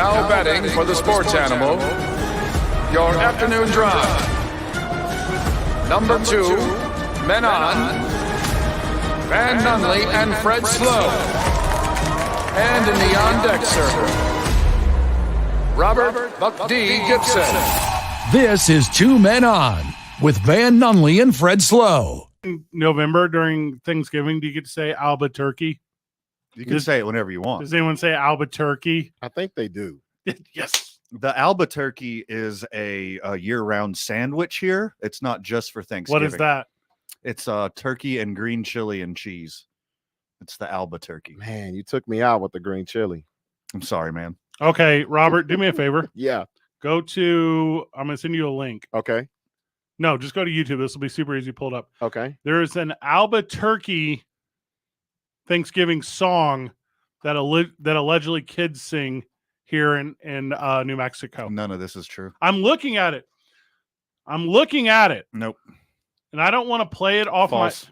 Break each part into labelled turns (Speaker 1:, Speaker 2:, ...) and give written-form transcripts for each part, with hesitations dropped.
Speaker 1: Now betting for the sports animal, your afternoon drive. Number 2, Men On, Van Nunley and Fred Slow. And in the on-deck circle, Robert Buck D. Gibson.
Speaker 2: This is Two Men On with Van Nunley and Fred Slow.
Speaker 3: In November during Thanksgiving, do you get to say Albuquerque?
Speaker 4: You can say it whenever you want.
Speaker 3: Does anyone say Albuquerque?
Speaker 5: I think they do.
Speaker 3: Yes.
Speaker 4: The Albuquerque is a year-round sandwich here. It's not just for Thanksgiving.
Speaker 3: What is that?
Speaker 4: It's turkey and green chili and cheese. It's the Albuquerque.
Speaker 5: Man, you took me out with the green chili.
Speaker 4: I'm sorry, man.
Speaker 3: Okay, Robert, do me a favor.
Speaker 5: Yeah.
Speaker 3: Go to, I'm going to send you a link.
Speaker 5: Okay.
Speaker 3: No, just go to YouTube. This will be super easy to pull it up.
Speaker 5: Okay.
Speaker 3: There's an Albuquerque Thanksgiving song that allegedly kids sing here in New Mexico.
Speaker 4: None of this is true.
Speaker 3: I'm looking at it.
Speaker 4: Nope.
Speaker 3: And I don't want to play it off
Speaker 4: False.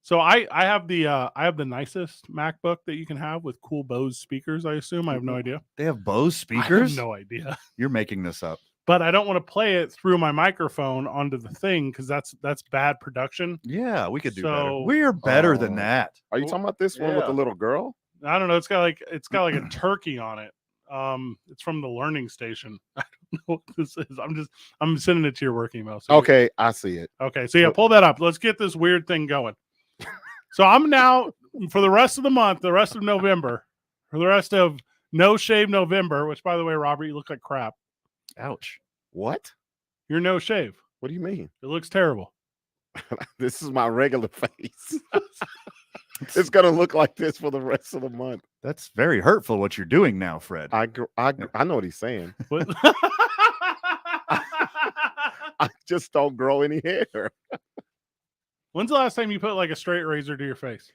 Speaker 3: So I have the nicest MacBook that you can have with cool Bose speakers, I assume. I have no idea.
Speaker 4: They have Bose
Speaker 3: I
Speaker 4: speakers?
Speaker 3: have no idea.
Speaker 4: You're making this up.
Speaker 3: But I don't want to play it through my microphone onto the thing because that's bad production.
Speaker 4: Yeah, we could do better.
Speaker 3: So-
Speaker 4: We're better than that.
Speaker 5: Are you talking about this one with
Speaker 4: Yeah.
Speaker 5: the little girl?
Speaker 3: I don't know. It's got like a turkey on it. It's from the Learning Station. I don't know what this is. I'm sending it to your work email. So
Speaker 5: Okay, I see it.
Speaker 3: Okay, so yeah, pull that up. Let's get this weird thing going. So I'm now, for the rest of the month, the rest of November, for the rest of No Shave November, which, by the way, Robert, you look like crap.
Speaker 4: Ouch.
Speaker 5: What?
Speaker 3: You're no shave.
Speaker 5: What do you mean?
Speaker 3: It looks terrible.
Speaker 5: This is my regular face. It's gonna look like this for the rest of the month.
Speaker 4: That's very hurtful what you're doing now, Fred.
Speaker 5: I know what he's saying.
Speaker 3: What?
Speaker 5: I just don't grow any hair.
Speaker 3: When's the last time you put like a straight razor to your face?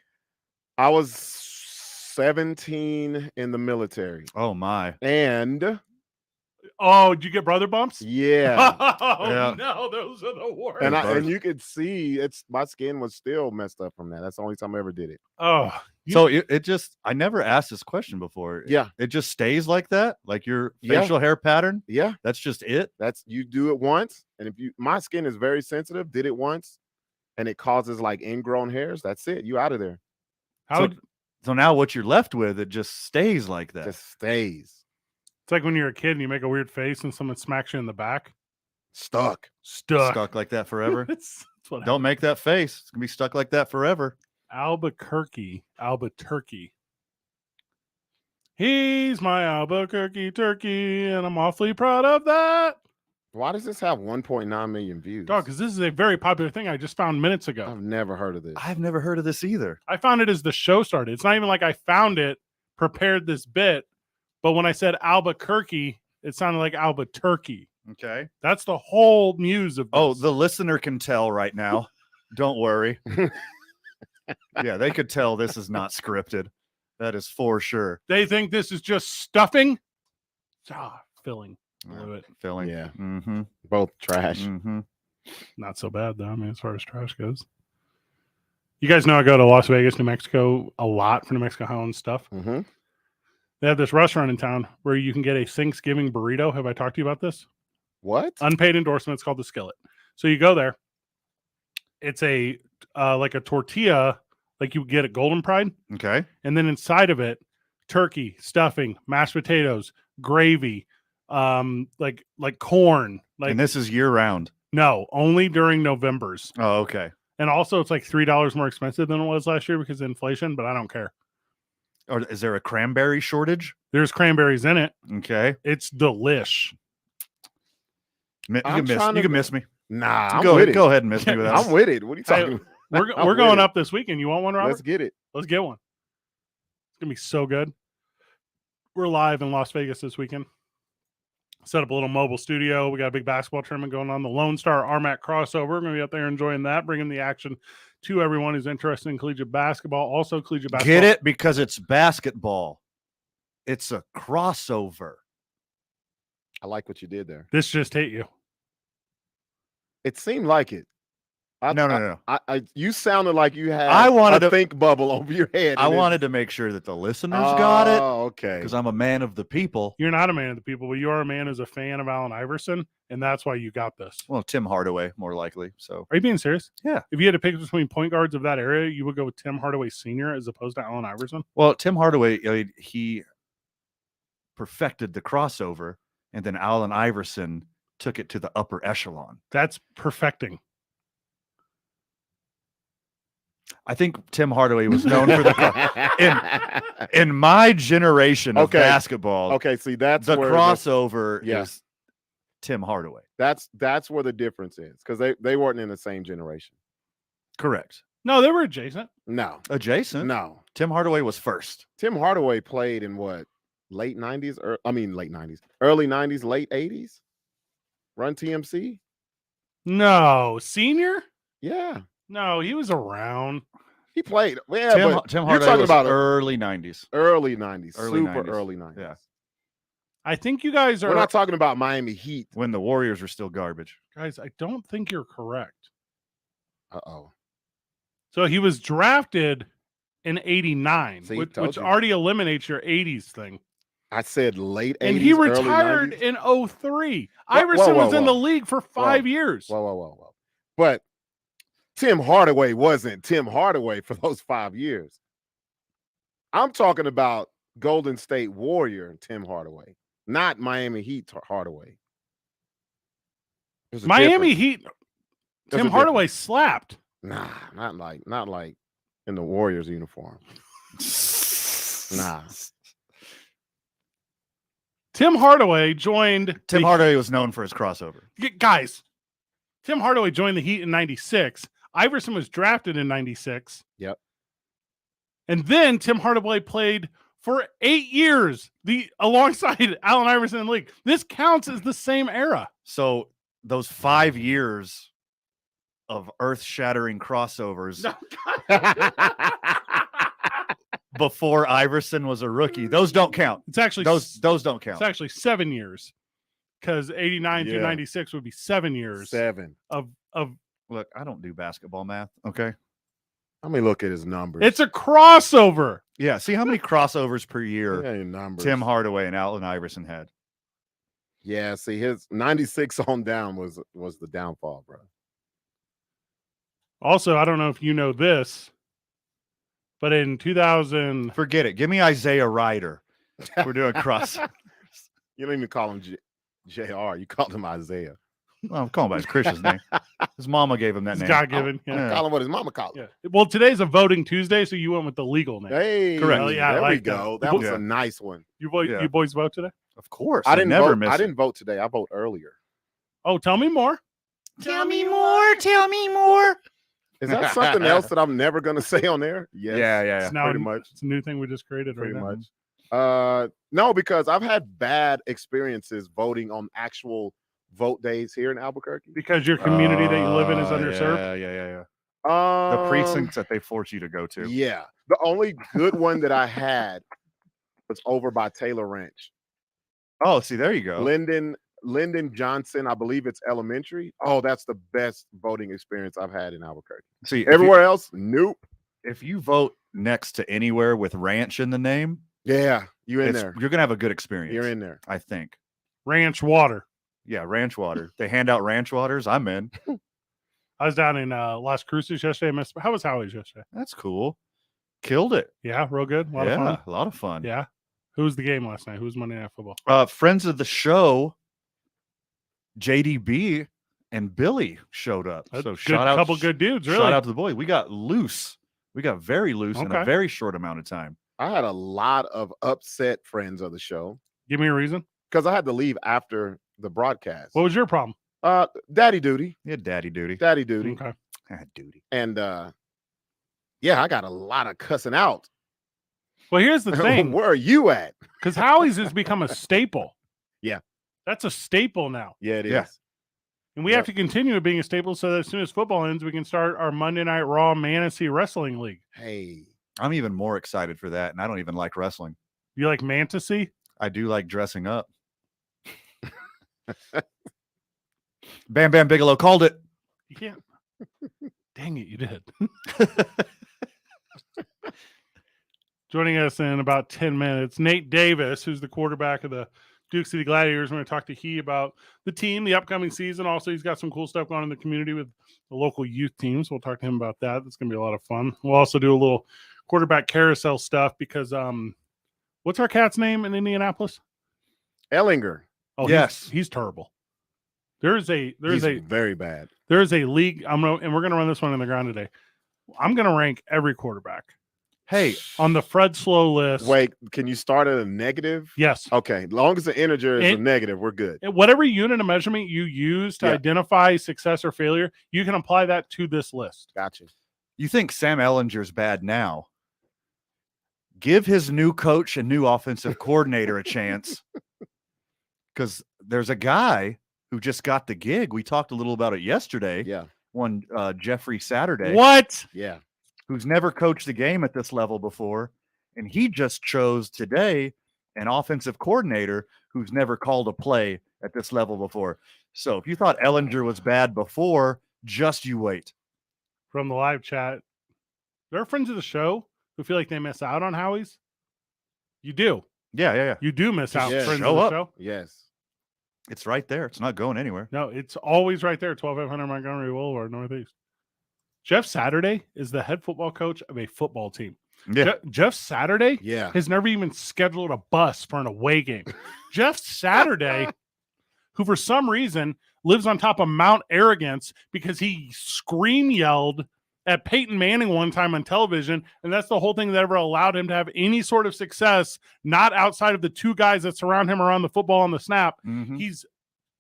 Speaker 5: I was 17 in the military,
Speaker 4: Oh, my.
Speaker 5: and
Speaker 3: Oh, did you get brother bumps?
Speaker 5: yeah,
Speaker 3: Oh,
Speaker 4: Yeah.
Speaker 3: no, those are the worst.
Speaker 5: and you could see my skin was still messed up from that. That's the only time I ever did it.
Speaker 3: Oh,
Speaker 4: So it just, I never asked this question before.
Speaker 5: Yeah.
Speaker 4: It just stays like that? Like your
Speaker 5: Yeah.
Speaker 4: facial hair pattern?
Speaker 5: Yeah,
Speaker 4: That's just it?
Speaker 5: that's you do it once, and my skin is very sensitive. Did it once, and it causes like ingrown hairs. That's it. You out of there.
Speaker 4: So now what you're left with, it just stays like that.
Speaker 5: Just stays
Speaker 3: it's like when you're a kid and you make a weird face and someone smacks you in the back.
Speaker 5: stuck.
Speaker 4: Stuck like that forever.
Speaker 3: That's what
Speaker 4: Don't make that face. It's going to be stuck like that forever.
Speaker 3: Albuquerque. He's my Albuquerque turkey, and I'm awfully proud of that.
Speaker 5: Why does this have 1.9 million views?
Speaker 3: Dog, because this is a very popular thing I just found minutes ago.
Speaker 5: I've never heard of this.
Speaker 4: I've never heard of this either.
Speaker 3: I found it as the show started. It's not even like I found it, prepared this bit, but when I said Albuquerque, it sounded like Albuquerque.
Speaker 4: Okay.
Speaker 3: That's the whole muse of this.
Speaker 4: Oh, the listener can tell right now. Don't worry. Yeah, they could tell this is not scripted. That is for sure.
Speaker 3: They think this is just stuffing. Filling. Blew it.
Speaker 4: Filling.
Speaker 5: Yeah.
Speaker 4: Mm-hmm.
Speaker 5: Both trash.
Speaker 4: Mm-hmm.
Speaker 3: Not so bad, though. I mean, as far as trash goes. You guys know I go to Las Vegas, New Mexico a lot for New Mexico Highland stuff.
Speaker 5: Mm-hmm.
Speaker 3: They have this restaurant in town where you can get a Thanksgiving burrito. Have I talked to you about this?
Speaker 5: What?
Speaker 3: Unpaid endorsement. It's called the Skillet. So you go there. It's a like a tortilla, like you would get at Golden Pride,
Speaker 4: Okay.
Speaker 3: and then inside of it, turkey, stuffing, mashed potatoes, gravy, like corn. Like
Speaker 4: And this is year round.
Speaker 3: no, only during November's.
Speaker 4: Oh, okay.
Speaker 3: And also, it's like $3 more expensive than it was last year because of inflation. But I don't care.
Speaker 4: Or is there a cranberry shortage?
Speaker 3: There's cranberries in it.
Speaker 4: Okay.
Speaker 3: It's delish.
Speaker 4: You
Speaker 5: I'm
Speaker 4: can
Speaker 5: trying to-
Speaker 4: miss me.
Speaker 5: Nah, I'm
Speaker 4: Go
Speaker 5: with
Speaker 4: ahead.
Speaker 5: it.
Speaker 4: Go ahead and miss me with that.
Speaker 5: I'm with it. What are you
Speaker 3: Hey,
Speaker 5: talking about?
Speaker 3: We're
Speaker 5: I'm
Speaker 3: going
Speaker 5: with it.
Speaker 3: up this weekend. You want one, Robert?
Speaker 5: Let's get it.
Speaker 3: Let's get one. It's gonna be so good. We're live in Las Vegas this weekend. Set up a little mobile studio. We got a big basketball tournament going on. The Lone Star RMAC crossover. We're gonna be up there enjoying that, bringing the action to everyone who's interested in collegiate basketball. Also, collegiate basketball.
Speaker 4: Get it? Because it's basketball. It's a crossover.
Speaker 5: I like what you did there.
Speaker 3: This just hit you.
Speaker 5: It seemed like it.
Speaker 4: No.
Speaker 5: You sounded like you had
Speaker 4: I wanted
Speaker 5: a
Speaker 4: to
Speaker 5: think bubble over your head.
Speaker 4: I
Speaker 5: and it-
Speaker 4: wanted to make sure that the listeners got it
Speaker 5: Oh, okay.
Speaker 4: because I'm a man of the people.
Speaker 3: You're not a man of the people, but you are a man who's a fan of Allen Iverson, and that's why you got this.
Speaker 4: Well, Tim Hardaway, more likely. So
Speaker 3: Are you being serious?
Speaker 4: Yeah.
Speaker 3: If you had to pick between point guards of that area, you would go with Tim Hardaway Sr. as opposed to Allen Iverson?
Speaker 4: Well, Tim Hardaway, he perfected the crossover, and then Allen Iverson took it to the upper echelon.
Speaker 3: That's perfecting.
Speaker 4: I think Tim Hardaway was known for the in my generation of basketball.
Speaker 5: Okay, see that's
Speaker 4: the
Speaker 5: where
Speaker 4: crossover
Speaker 5: Yeah.
Speaker 4: is Tim Hardaway.
Speaker 5: that's where the difference is because they weren't in the same generation.
Speaker 4: Correct.
Speaker 3: No, they were adjacent.
Speaker 5: No,
Speaker 4: Adjacent.
Speaker 5: no.
Speaker 4: Tim Hardaway was first.
Speaker 5: Tim Hardaway played in what late 90s or late 90s, early 90s, late 80s. Run TMC.
Speaker 3: No. Senior?
Speaker 5: Yeah,
Speaker 3: No, he was around.
Speaker 5: he played. Yeah, but
Speaker 4: Tim
Speaker 5: you're
Speaker 4: Hardaway
Speaker 5: talking
Speaker 4: was
Speaker 5: about
Speaker 4: early 90s.
Speaker 5: early 90s,
Speaker 4: Early
Speaker 5: super
Speaker 4: 90s.
Speaker 5: early 90s.
Speaker 4: Yeah.
Speaker 3: I think you guys are
Speaker 5: We're not talking about Miami Heat.
Speaker 4: When the Warriors were still garbage.
Speaker 3: guys, I don't think you're correct.
Speaker 5: Uh-oh.
Speaker 3: So he was drafted in 89,
Speaker 5: See,
Speaker 3: which
Speaker 5: told you.
Speaker 3: already eliminates your 80s thing.
Speaker 5: I said late 80s.
Speaker 3: And he
Speaker 5: early
Speaker 3: retired
Speaker 5: 90s.
Speaker 3: in 03.
Speaker 5: Whoa,
Speaker 3: Iverson
Speaker 5: whoa,
Speaker 3: was in
Speaker 5: whoa.
Speaker 3: the league for 5 years.
Speaker 5: Whoa. But Tim Hardaway wasn't Tim Hardaway for those 5 years. I'm talking about Golden State Warrior Tim Hardaway, not Miami Heat Hardaway. There's a
Speaker 3: Miami
Speaker 5: difference.
Speaker 3: Heat,
Speaker 5: There's
Speaker 3: Tim
Speaker 5: a
Speaker 3: Hardaway slapped.
Speaker 5: Nah, not like in the Warriors uniform. Nah.
Speaker 3: Tim Hardaway joined
Speaker 4: Tim
Speaker 3: the-
Speaker 4: Hardaway was known for his crossover.
Speaker 3: Guys, Tim Hardaway joined the Heat in 96. Iverson was drafted in 96.
Speaker 5: Yep.
Speaker 3: And then Tim Hardaway played for 8 years alongside Allen Iverson in the league. This counts as the same era.
Speaker 4: So those 5 years of earth-shattering crossovers before Iverson was a rookie, those don't count.
Speaker 3: It's actually
Speaker 4: Those don't count.
Speaker 3: It's actually 7 years. Because 89 through
Speaker 5: Yeah.
Speaker 3: 96 would be 7 years
Speaker 5: 7.
Speaker 3: of
Speaker 4: Look, I don't do basketball math. Okay.
Speaker 5: Let me look at his numbers.
Speaker 3: it's a crossover.
Speaker 4: Yeah. See how many crossovers per year
Speaker 5: Yeah, your numbers.
Speaker 4: Tim Hardaway and Allen Iverson had.
Speaker 5: Yeah, see, his 96 on down was the downfall, bro.
Speaker 3: Also, I don't know if you know this, but in 2000,
Speaker 4: Forget it. Give me Isaiah Ryder. We're doing cross.
Speaker 5: You don't even call him JR. You called him Isaiah.
Speaker 4: Well, I'm calling by his Christian's name. His mama gave him that
Speaker 3: it's
Speaker 4: name.
Speaker 3: God given. Yeah.
Speaker 4: Yeah.
Speaker 5: Call him what his mama called him.
Speaker 3: Yeah. Well, today's a voting Tuesday, so you went with the legal name.
Speaker 5: Hey,
Speaker 4: Correct.
Speaker 3: Well, yeah, I
Speaker 5: there we
Speaker 3: like that.
Speaker 5: go. That was
Speaker 4: Yeah.
Speaker 5: a nice one.
Speaker 4: Yeah.
Speaker 3: You boys vote today?
Speaker 4: Of course.
Speaker 5: I didn't
Speaker 4: never
Speaker 5: vote.
Speaker 4: miss
Speaker 5: I
Speaker 4: it.
Speaker 5: didn't vote today. I vote earlier.
Speaker 3: Oh, tell me more.
Speaker 4: Tell me more. Tell me more.
Speaker 5: Is that something else that I'm never gonna say on there? Yes.
Speaker 4: Yeah.
Speaker 3: It's now
Speaker 5: pretty much.
Speaker 3: It's a new thing we just created.
Speaker 5: Pretty
Speaker 3: right now.
Speaker 5: much. No, because I've had bad experiences voting on actual vote days here in Albuquerque.
Speaker 3: Because your community that you live in is underserved.
Speaker 4: Yeah. The precincts that they force you to go to.
Speaker 5: Yeah. The only good one that I had was over by Taylor Ranch.
Speaker 4: Oh, see, there you go.
Speaker 5: Lyndon Johnson, I believe it's elementary. Oh, that's the best voting experience I've had in Albuquerque.
Speaker 4: See,
Speaker 5: Everywhere else, nope.
Speaker 4: if you vote next to anywhere with ranch in the name,
Speaker 5: Yeah, you in there.
Speaker 4: you're gonna have a good experience.
Speaker 5: You're in there.
Speaker 4: I think.
Speaker 3: Ranch water.
Speaker 4: Yeah, ranch water. They hand out ranch waters. I'm in.
Speaker 3: I was down in Las Cruces yesterday. How was Howie's yesterday?
Speaker 4: That's cool. Killed it.
Speaker 3: Yeah, real good. A lot of
Speaker 4: Yeah,
Speaker 3: fun.
Speaker 4: a lot of fun.
Speaker 3: Yeah. Who was the game last night? Who was Monday Night Football?
Speaker 4: Friends of the show, JDB and Billy showed up.
Speaker 3: A
Speaker 4: So
Speaker 3: good
Speaker 4: shout out,
Speaker 3: couple good dudes, really.
Speaker 4: shout out to the boys. We got loose. We got very loose in a
Speaker 3: Okay.
Speaker 4: very short amount of time.
Speaker 5: I had a lot of upset friends of the show
Speaker 3: Give me a reason.
Speaker 5: because I had to leave after the broadcast.
Speaker 3: What was your problem?
Speaker 5: Daddy duty.
Speaker 4: Yeah, daddy duty.
Speaker 5: Daddy duty.
Speaker 3: Okay.
Speaker 4: Duty.
Speaker 5: And yeah, I got a lot of cussing out.
Speaker 3: Well, here's the thing.
Speaker 5: Where are you at?
Speaker 3: Because Howie's has become a staple.
Speaker 5: Yeah.
Speaker 3: That's a staple now.
Speaker 5: Yeah, it is.
Speaker 4: Yeah.
Speaker 3: And we have to continue it being a staple so that as soon as football ends, we can start our Monday Night Raw Fantasy Wrestling League.
Speaker 5: Hey.
Speaker 4: I'm even more excited for that, and I don't even like wrestling.
Speaker 3: You like Mantasy?
Speaker 4: I do like dressing up. Bam Bam Bigelow called it.
Speaker 3: You can't. Dang it, you did. Joining us in about 10 minutes, Nate Davis, who's the quarterback of the Duke City Gladiators. We're going to talk to he about the team, the upcoming season. Also, he's got some cool stuff going on in the community with the local youth teams. We'll talk to him about that. That's going to be a lot of fun. We'll also do a little quarterback carousel stuff because what's our cat's name in Indianapolis?
Speaker 5: Ellinger.
Speaker 3: Oh,
Speaker 4: yes,
Speaker 3: he's terrible. He's
Speaker 5: very bad.
Speaker 3: There is a league. And we're going to run this one in the ground today. I'm going to rank every quarterback.
Speaker 4: Hey,
Speaker 3: on the Fred Slow list.
Speaker 5: Wait, can you start at a negative?
Speaker 3: Yes.
Speaker 5: Okay. As long as the integer is a negative, we're good.
Speaker 3: Whatever unit of measurement you use to identify success or failure, you can apply that to this list.
Speaker 5: Gotcha.
Speaker 4: you think Sam Ellinger's bad now? Give his new coach and new offensive coordinator a chance, because there's a guy who just got the gig. We talked a little about it yesterday.
Speaker 5: Yeah.
Speaker 4: One Jeffrey Saturday.
Speaker 3: What?
Speaker 5: Yeah.
Speaker 4: Who's never coached a game at this level before. And he just chose today an offensive coordinator who's never called a play at this level before. So if you thought Ellinger was bad before, just you wait.
Speaker 3: From the live chat, there are friends of the show who feel like they miss out on Howie's. You do.
Speaker 4: Yeah.
Speaker 3: You do miss out,
Speaker 5: Yes.
Speaker 3: friends
Speaker 4: Show
Speaker 3: of the
Speaker 4: up.
Speaker 3: show.
Speaker 5: Yes.
Speaker 4: It's right there. It's not going anywhere.
Speaker 3: No, it's always right there, 1200 Montgomery Boulevard, Northeast. Jeff Saturday is the head football coach of a football team.
Speaker 4: Yeah.
Speaker 3: Jeff Saturday
Speaker 5: Yeah.
Speaker 3: has never even scheduled a bus for an away game. Jeff Saturday, who for some reason lives on top of Mount Arrogance because he scream yelled at Peyton Manning one time on television, and that's the whole thing that ever allowed him to have any sort of success, not outside of the two guys that surround him around the football on the snap.
Speaker 4: Mm-hmm.
Speaker 3: He's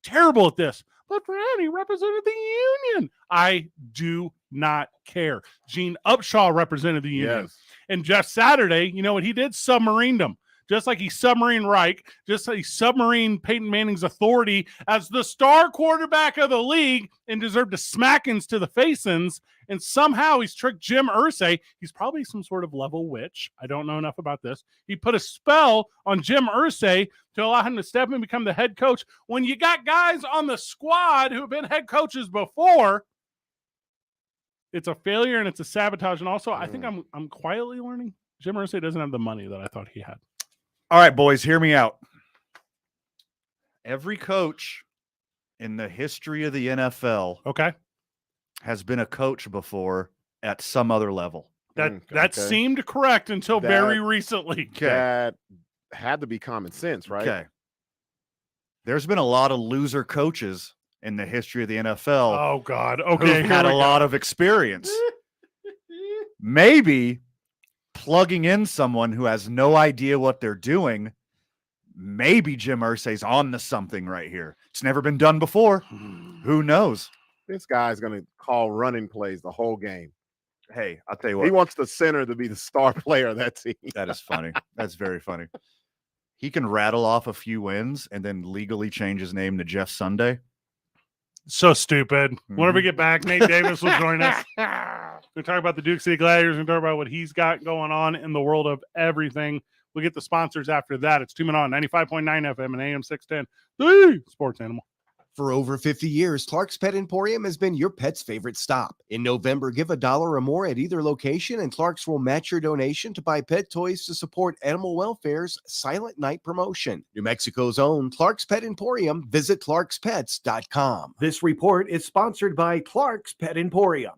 Speaker 3: terrible at this. But Fred, he represented the union. I do not care. Gene Upshaw represented the union.
Speaker 5: Yes.
Speaker 3: And Jeff Saturday, you know what he did? Submarined him. Just like he submarined Reich, just like he submarined Peyton Manning's authority as the star quarterback of the league and deserved to smackins to the face-ins. And somehow he's tricked Jim Irsay. He's probably some sort of level witch. I don't know enough about this. He put a spell on Jim Irsay to allow him to step in and become the head coach. When you got guys on the squad who have been head coaches before, it's a failure and it's a sabotage. And also, I think I'm quietly learning Jim Irsay doesn't have the money that I thought he had.
Speaker 4: All right, boys, hear me out. Every coach in the history of the NFL
Speaker 3: Okay.
Speaker 4: has been a coach before at some other level.
Speaker 3: That
Speaker 5: Okay.
Speaker 3: seemed correct until very recently.
Speaker 4: Okay.
Speaker 5: That had to be common sense, right?
Speaker 4: Okay. There's been a lot of loser coaches in the history of the NFL
Speaker 3: Oh, God. Okay.
Speaker 4: who've had a lot of experience. Maybe plugging in someone who has no idea what they're doing, maybe Jim Irsay's on to something right here. It's never been done before. Who knows?
Speaker 5: This guy's going to call running plays the whole game.
Speaker 4: Hey, I'll tell you
Speaker 5: He
Speaker 4: what.
Speaker 5: wants the center to be the star player of that team.
Speaker 4: That is funny. That's very funny. He can rattle off a few wins and then legally change his name to Jeff Sunday.
Speaker 3: So stupid. Whenever we
Speaker 4: Mhm.
Speaker 3: get back, Nate Davis will join us. We're talk about the Duke City Gladiators and talk about what he's got going on in the world of everything. We'll get the sponsors after that. It's 2 Men On, 95.9 FM and AM 610. The Sports Animal.
Speaker 6: For over 50 years, Clark's Pet Emporium has been your pet's favorite stop. In November, give $1 or more at either location, and Clark's will match your donation to buy pet toys to support Animal Welfare's Silent Night promotion. New Mexico's own Clark's Pet Emporium. Visit clarkspets.com.
Speaker 7: This report is sponsored by Clark's Pet Emporium.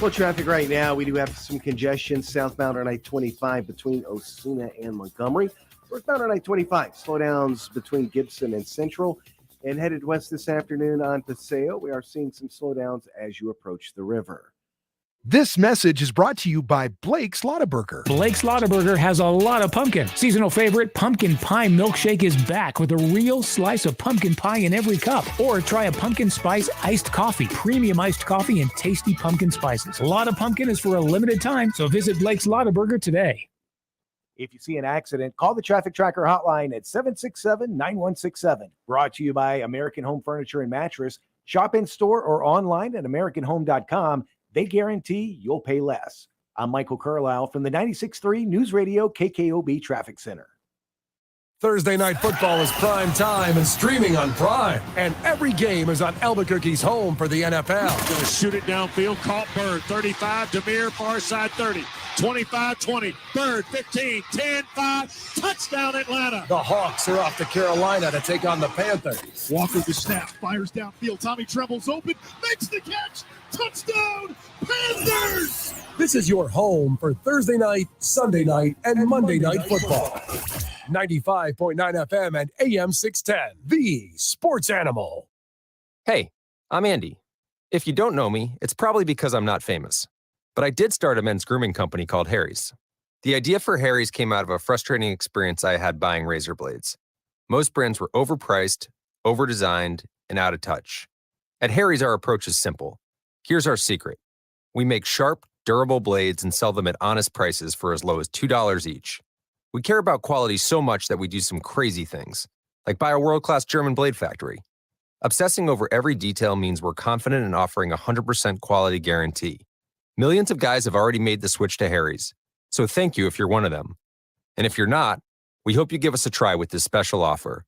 Speaker 6: Well, traffic right now, we do have some congestion southbound on I-25 between Osuna and Montgomery. Northbound on I-25, slowdowns between Gibson and Central. And headed west this afternoon on Paseo, we are seeing some slowdowns as you approach the river.
Speaker 2: This message is brought to you by Blake's Lottaburger.
Speaker 8: Blake's Lottaburger has a lot of pumpkin. Seasonal favorite, pumpkin pie milkshake is back with a real slice of pumpkin pie in every cup. Or try a pumpkin spice iced coffee, premium iced coffee and tasty pumpkin spices. A lot of pumpkin is for a limited time, so visit Blake's Lottaburger today.
Speaker 7: If you see an accident, call the Traffic Tracker hotline at 767-9167. Brought to you by American Home Furniture and Mattress. Shop in store or online at AmericanHome.com. They guarantee you'll pay less. I'm Michael Carlisle from the 96.3 News Radio KKOB Traffic Center.
Speaker 2: Thursday Night Football is prime time and streaming on Prime. And every game is on Albuquerque's home for the NFL.
Speaker 9: Going to shoot it downfield. Caught Bird. 35. Demir, far side 30. 25-20. Bird, 15. 10, 5. Touchdown, Atlanta.
Speaker 2: The Hawks are off to Carolina to take on the Panthers.
Speaker 9: Walker the snap. Fires downfield. Tommy Treble's open. Makes the catch. Touchdown, Panthers.
Speaker 2: This is your home for Thursday night, Sunday night, and Monday night football. 95.9 FM and AM 610, the sports animal.
Speaker 10: Hey, I'm Andy. If you don't know me, it's probably because I'm not famous. But I did start a men's grooming company called Harry's. The idea for Harry's came out of a frustrating experience I had buying razor blades. Most brands were overpriced, overdesigned, and out of touch. At Harry's, our approach is simple. Here's our secret. We make sharp, durable blades and sell them at honest prices for as low as $2 each. We care about quality so much that we do some crazy things, like buy a world-class German blade factory. Obsessing over every detail means we're confident in offering a 100% quality guarantee. Millions of guys have already made the switch to Harry's, so thank you if you're one of them. And if you're not, we hope you give us a try with this special offer.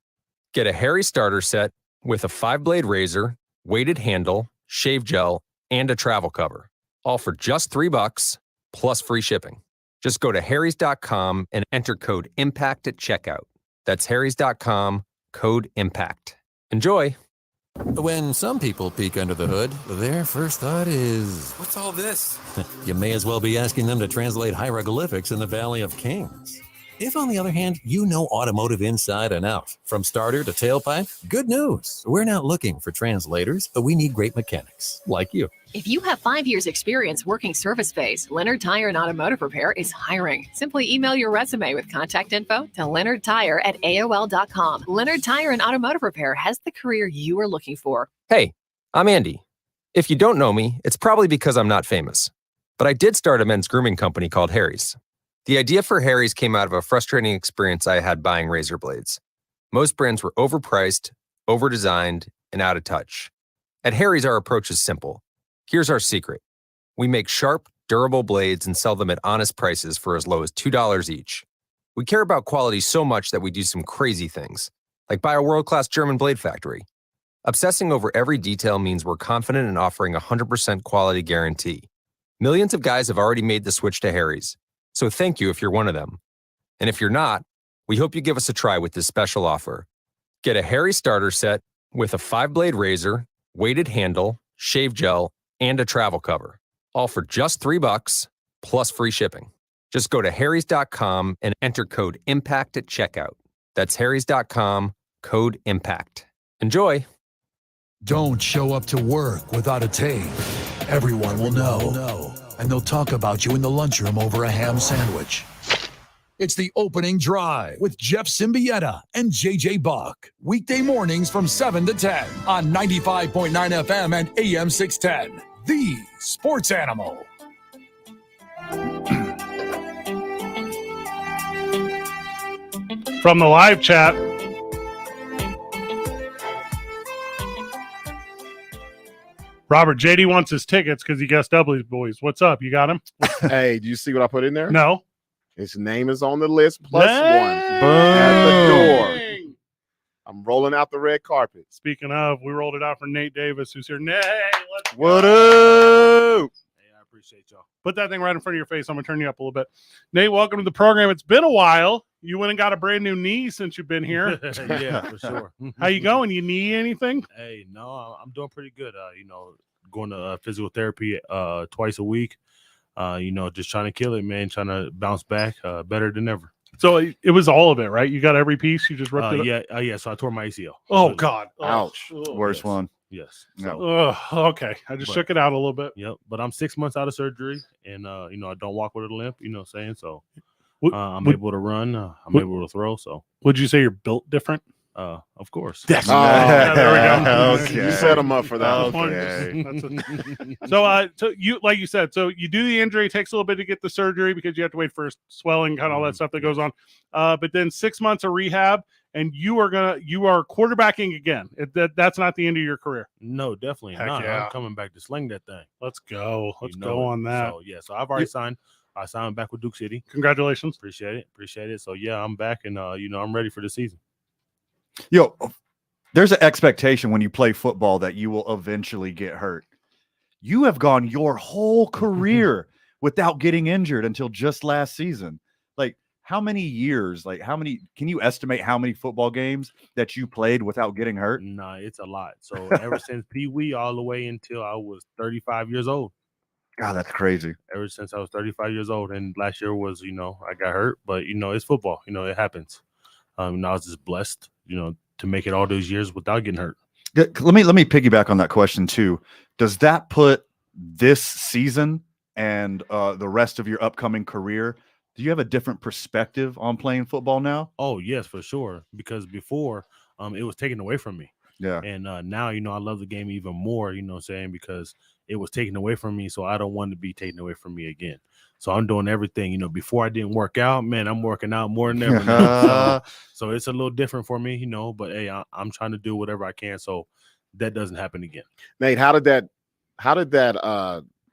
Speaker 10: Get a Harry starter set with a 5-blade razor, weighted handle, shave gel, and a travel cover, all for just $3 plus free shipping. Just go to harrys.com and enter code IMPACT at checkout. That's harrys.com, code IMPACT. Enjoy.
Speaker 11: When some people peek under the hood, their first thought is, what's all this? You may as well be asking them to translate hieroglyphics in the Valley of Kings. If, on the other hand, you know automotive inside and out, from starter to tailpipe, good news. We're not looking for translators, but we need great mechanics, like you.
Speaker 12: If you have 5 years experience working service bays, Leonard Tire and Automotive Repair is hiring. Simply email your resume with contact info to leonardtire@aol.com. Leonard Tire and Automotive Repair has the career you are looking for.
Speaker 10: Hey, I'm Andy. If you don't know me, it's probably because I'm not famous. But I did start a men's grooming company called Harry's. The idea for Harry's came out of a frustrating experience I had buying razor blades. Most brands were overpriced, overdesigned, and out of touch. At Harry's, our approach is simple. Here's our secret. We make sharp, durable blades and sell them at honest prices for as low as $2 each. We care about quality so much that we do some crazy things, like buy a world-class German blade factory. Obsessing over every detail means we're confident in offering a 100% quality guarantee. Millions of guys have already made the switch to Harry's, so thank you if you're one of them. And if you're not, we hope you give us a try with this special offer. Get a Harry starter set with a 5-blade razor, weighted handle, shave gel, and a travel cover, all for just $3 plus free shipping. Just go to harrys.com and enter code IMPACT at checkout. That's harrys.com, code IMPACT. Enjoy.
Speaker 2: Don't show up to work without a tape. Everyone will know. And they'll talk about you in the lunchroom over a ham sandwich. It's the opening drive with Jeff Symbieta and JJ Buck. Weekday mornings from 7 to 10 on 95.9 FM and AM 610. The sports animal.
Speaker 3: From the live chat, Robert, JD wants his tickets because he guessed Dudley's Boys. What's up? You got him?
Speaker 5: Hey, do you see what I put in there?
Speaker 3: No.
Speaker 5: His name is on the list, plus
Speaker 3: Dang.
Speaker 5: one at the door. I'm rolling out the red carpet.
Speaker 3: Speaking of, we rolled it out for Nate Davis, who's here. Nate, let's go.
Speaker 4: What up?
Speaker 9: Hey, I appreciate y'all.
Speaker 3: Put that thing right in front of your face. I'm going to turn you up a little bit. Nate, welcome to the program. It's been a while. You went and got a brand new knee since you've been here.
Speaker 9: Yeah, for sure.
Speaker 3: How you going? You need anything?
Speaker 9: Hey, no, I'm doing pretty good. Going to physical therapy twice a week. Just trying to kill it, man. Trying to bounce back better than ever.
Speaker 3: So it was all of it, right? You got every piece. You just ripped it up?
Speaker 9: Yeah. So I tore my ACL.
Speaker 3: Oh, God.
Speaker 4: Ouch.
Speaker 3: Oh,
Speaker 4: Worst
Speaker 9: yes.
Speaker 4: one.
Speaker 9: Yes.
Speaker 4: No.
Speaker 3: Okay. I just shook it out a little bit.
Speaker 9: Yep. But I'm 6 months out of surgery, and I don't walk with a limp. You know what I'm saying? So I'm able to run. I'm able to throw. So
Speaker 3: would you say you're built different?
Speaker 9: Of course.
Speaker 3: There we go.
Speaker 4: Okay.
Speaker 5: You set him up for that.
Speaker 4: Okay.
Speaker 3: So you, like you said, so you do the injury. It takes a little bit to get the surgery because you have to wait for swelling, kind of all that stuff that goes on. But then 6 months of rehab, and you are quarterbacking again. That's not the end of your career.
Speaker 9: No, definitely
Speaker 3: Heck
Speaker 9: not.
Speaker 3: yeah.
Speaker 9: I'm coming back to sling that thing.
Speaker 3: Let's go. Let's go on that.
Speaker 9: So I've already signed I signed back with Duke City.
Speaker 3: Congratulations.
Speaker 9: Appreciate it. So yeah, I'm back, and I'm ready for the season.
Speaker 4: Yo, there's an expectation when you play football that you will eventually get hurt. You have gone your whole career without getting injured until just last season. Like, how many years? Like, can you estimate how many football games that you played without getting hurt?
Speaker 9: Nah, it's a lot. So ever since Pee Wee all the way until I was 35 years old.
Speaker 4: God, that's crazy.
Speaker 9: Ever since I was 35 years old, and last year was, I got hurt, but it's football. It happens. And I was just blessed, to make it all those years without getting hurt.
Speaker 4: Let me piggyback on that question too. Does that put this season and the rest of your upcoming career? Do you have a different perspective on playing football now?
Speaker 9: Oh yes, for sure. Because before, it was taken away from me.
Speaker 4: Yeah.
Speaker 9: And now, I love the game even more. Because it was taken away from me, so I don't want to be taken away from me again. So I'm doing everything. Before I didn't work out, man, I'm working out more than ever now. So it's a little different for me, But hey, I'm trying to do whatever I can so that doesn't happen again.
Speaker 5: Nate, how did that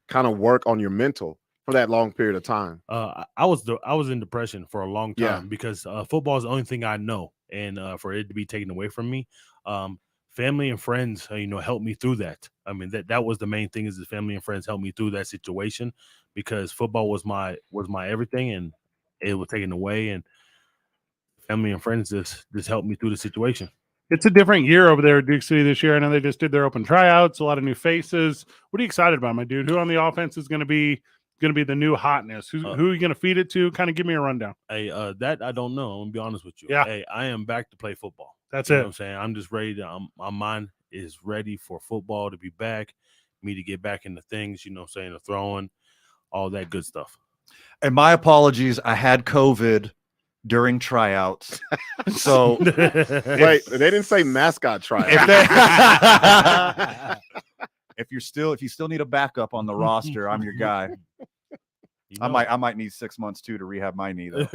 Speaker 5: kind of work on your mental for that long period of time?
Speaker 9: I was in depression for a long time because football is the only thing I know, and for it to be taken away from me, family and friends, helped me through that. I mean, that was the main thing, is the family and friends helped me through that situation, because football was my everything, and it was taken away, and family and friends just helped me through the situation.
Speaker 3: It's a different year over there at Duke City this year. I know they just did their open tryouts, a lot of new faces. What are you excited about, my dude? Who on the offense is going to be the new hotness? Who are you going to feed it to? Kind of give me a rundown.
Speaker 9: Hey, that I don't know. I'm gonna be honest with you.
Speaker 3: Yeah.
Speaker 9: Hey, I am back to play football.
Speaker 3: That's
Speaker 9: You
Speaker 3: it.
Speaker 9: know what I'm saying? I'm just ready to. My mind is ready for football to be back, me to get back into things. The throwing, all that good stuff.
Speaker 4: And my apologies, I had COVID during tryouts. So
Speaker 5: Wait, they didn't say mascot tryouts.
Speaker 4: if you still need a backup on the roster, I'm your guy. I might need 6 months too to rehab my knee though.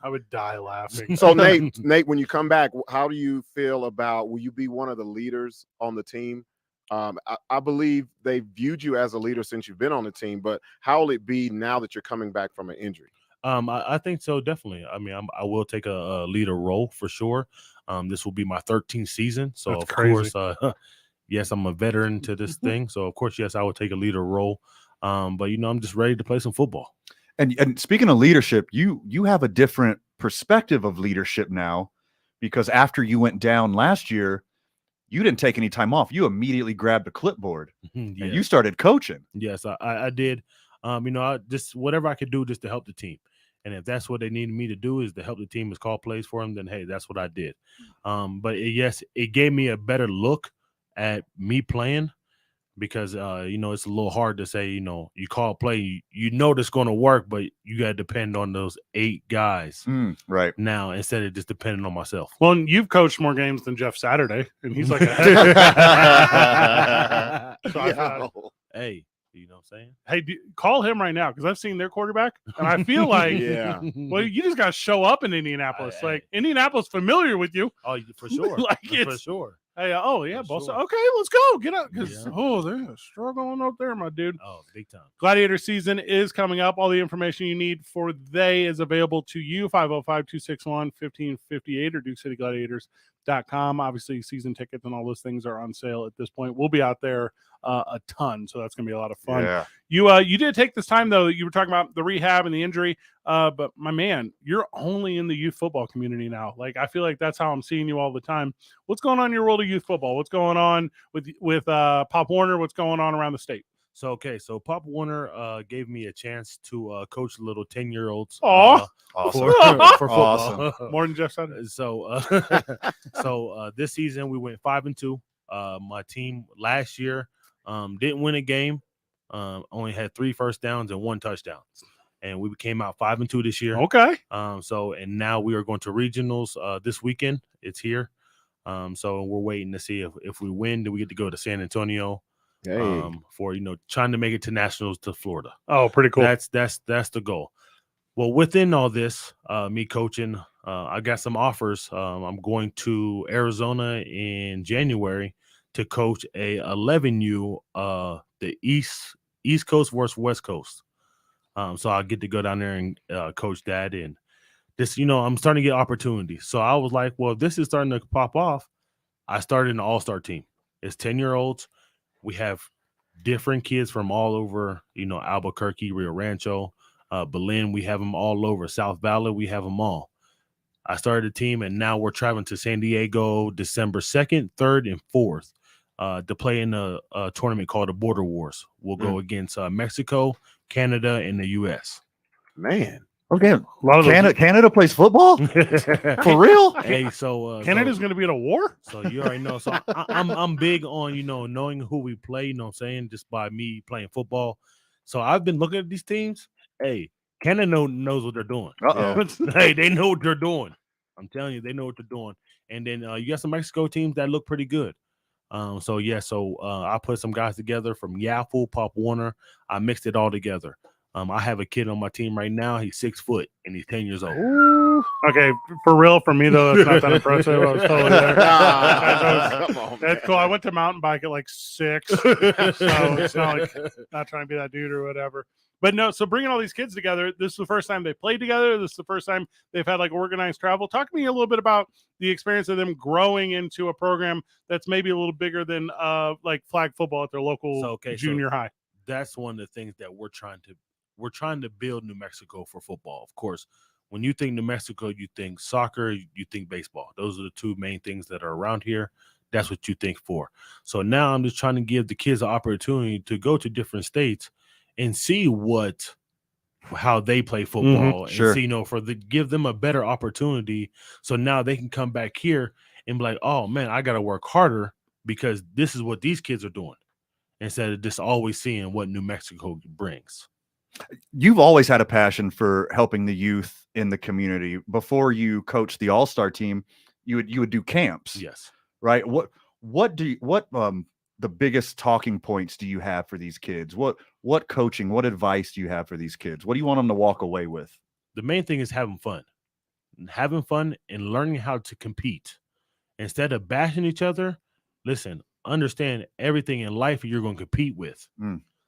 Speaker 3: I would die laughing.
Speaker 5: So Nate, when you come back, how do you feel about, will you be one of the leaders on the team? I believe they viewed you as a leader since you've been on the team, but how will it be now that you're coming back from an injury?
Speaker 9: I think so, definitely. I mean, I will take a leader role for sure. This will be my 13th season, so
Speaker 3: That's
Speaker 9: of
Speaker 3: crazy.
Speaker 9: course, yes, I'm a veteran to this thing, so of course, yes, I will take a leader role. But I'm just ready to play some football.
Speaker 4: And speaking of leadership, you have a different perspective of leadership now, because after you went down last year, you didn't take any time off. You immediately grabbed a clipboard and you started coaching.
Speaker 9: Yes, I did. I just whatever I could do just to help the team. And if that's what they needed me to do, is to help the team, is call plays for them, then hey, that's what I did. But it gave me a better look at me playing, because it's a little hard to say, you call play, you know that's going to work, but you got to depend on those 8 guys
Speaker 4: right
Speaker 9: now instead of just depending on myself.
Speaker 3: Well, and you've coached more games than Jeff Saturday, and he's like
Speaker 9: Hey, you know what I'm saying?
Speaker 3: Hey, call him right now, because I've seen their quarterback, and I feel like, well, you just got to show up in Indianapolis. Indianapolis familiar with you.
Speaker 9: Oh, for sure. For sure.
Speaker 3: Hey, boss.
Speaker 9: Sure.
Speaker 3: Okay, let's go. Get up, because they're struggling up there, my dude.
Speaker 9: Oh, big time.
Speaker 3: Gladiator season is coming up. All the information you need for they is available to you. 505-261-1558 or DukeCityGladiators.com. Obviously, season tickets and all those things are on sale at this point. We'll be out there a ton, so that's going to be a lot of fun.
Speaker 4: Yeah.
Speaker 3: You did take this time, though. You were talking about the rehab and the injury, but my man, you're only in the youth football community now. Like, I feel like that's how I'm seeing you all the time. What's going on in your world of youth football? What's going on with Pop Warner? What's going on around the state?
Speaker 9: So Pop Warner gave me a chance to coach little 10-year-olds.
Speaker 3: Awesome.
Speaker 9: For football.
Speaker 3: Awesome. More than Jeff said.
Speaker 9: So this season we went 5-2. My team last year didn't win a game. Only had 3 first downs and 1 touchdown. And we came out 5-2 this year.
Speaker 3: Okay.
Speaker 9: And now we are going to regionals this weekend. It's here. So we're waiting to see if we win, then we get to go to San Antonio. For trying to make it to nationals to Florida.
Speaker 3: Oh, pretty cool.
Speaker 9: That's the goal. Well, within all this, me coaching, I got some offers. I'm going to Arizona in January to coach a 11U, the East Coast versus West Coast. So I get to go down there and coach that, and this, I'm starting to get opportunities. So I was like, well, if this is starting to pop off, I started an all-star team. It's 10-year-olds. We have different kids from all over, Albuquerque, Rio Rancho, Belen. We have them all over. South Valley, we have them all. I started a team, and now we're traveling to San Diego December 2nd, 3rd, and 4th to play in a tournament called the Border Wars. We'll go against Mexico, Canada, and the U.S.
Speaker 5: Man.
Speaker 4: Okay.
Speaker 3: A lot of
Speaker 4: Canada plays football? For real?
Speaker 9: Hey, so
Speaker 3: Canada's going to be at a war?
Speaker 9: So you already know. So I'm big on, knowing who we play, what I'm saying, just by me playing football. So I've been looking at these teams. Hey, Canada knows what they're doing. Hey, they know what they're doing. I'm telling you, they know what they're doing. And then you got some Mexico teams that look pretty good. So I put some guys together from Yaffle, Pop Warner. I mixed it all together. I have a kid on my team right now. He's 6 foot and he's 10 years old.
Speaker 3: Ooh. Okay, for real, for me though, that's not that impressive. I was totally there.
Speaker 5: Come on,
Speaker 3: that's cool. I went to mountain bike at like 6, so it's not like not trying to be that dude or whatever. But no, so bringing all these kids together, this is the first time they played together. This is the first time they've had like organized travel. Talk to me a little bit about the experience of them growing into a program that's maybe a little bigger than like flag football at their local junior high.
Speaker 9: That's one of the things that we're trying to build New Mexico for football. Of course, when you think New Mexico, you think soccer, you think baseball. Those are the two main things that are around here. That's what you think for. So now I'm just trying to give the kids an opportunity to go to different states and see how they play football, and give them a better opportunity. So now they can come back here and be like, oh man, I got to work harder because this is what these kids are doing, instead of just always seeing what New Mexico brings.
Speaker 4: You've always had a passion for helping the youth in the community. Before you coached the all-star team, you would do camps.
Speaker 9: Yes.
Speaker 4: Right. What the biggest talking points do you have for these kids? What coaching, what advice do you have for these kids? What do you want them to walk away with?
Speaker 9: The main thing is having fun and learning how to compete instead of bashing each other. Listen, understand everything in life you're going to compete with.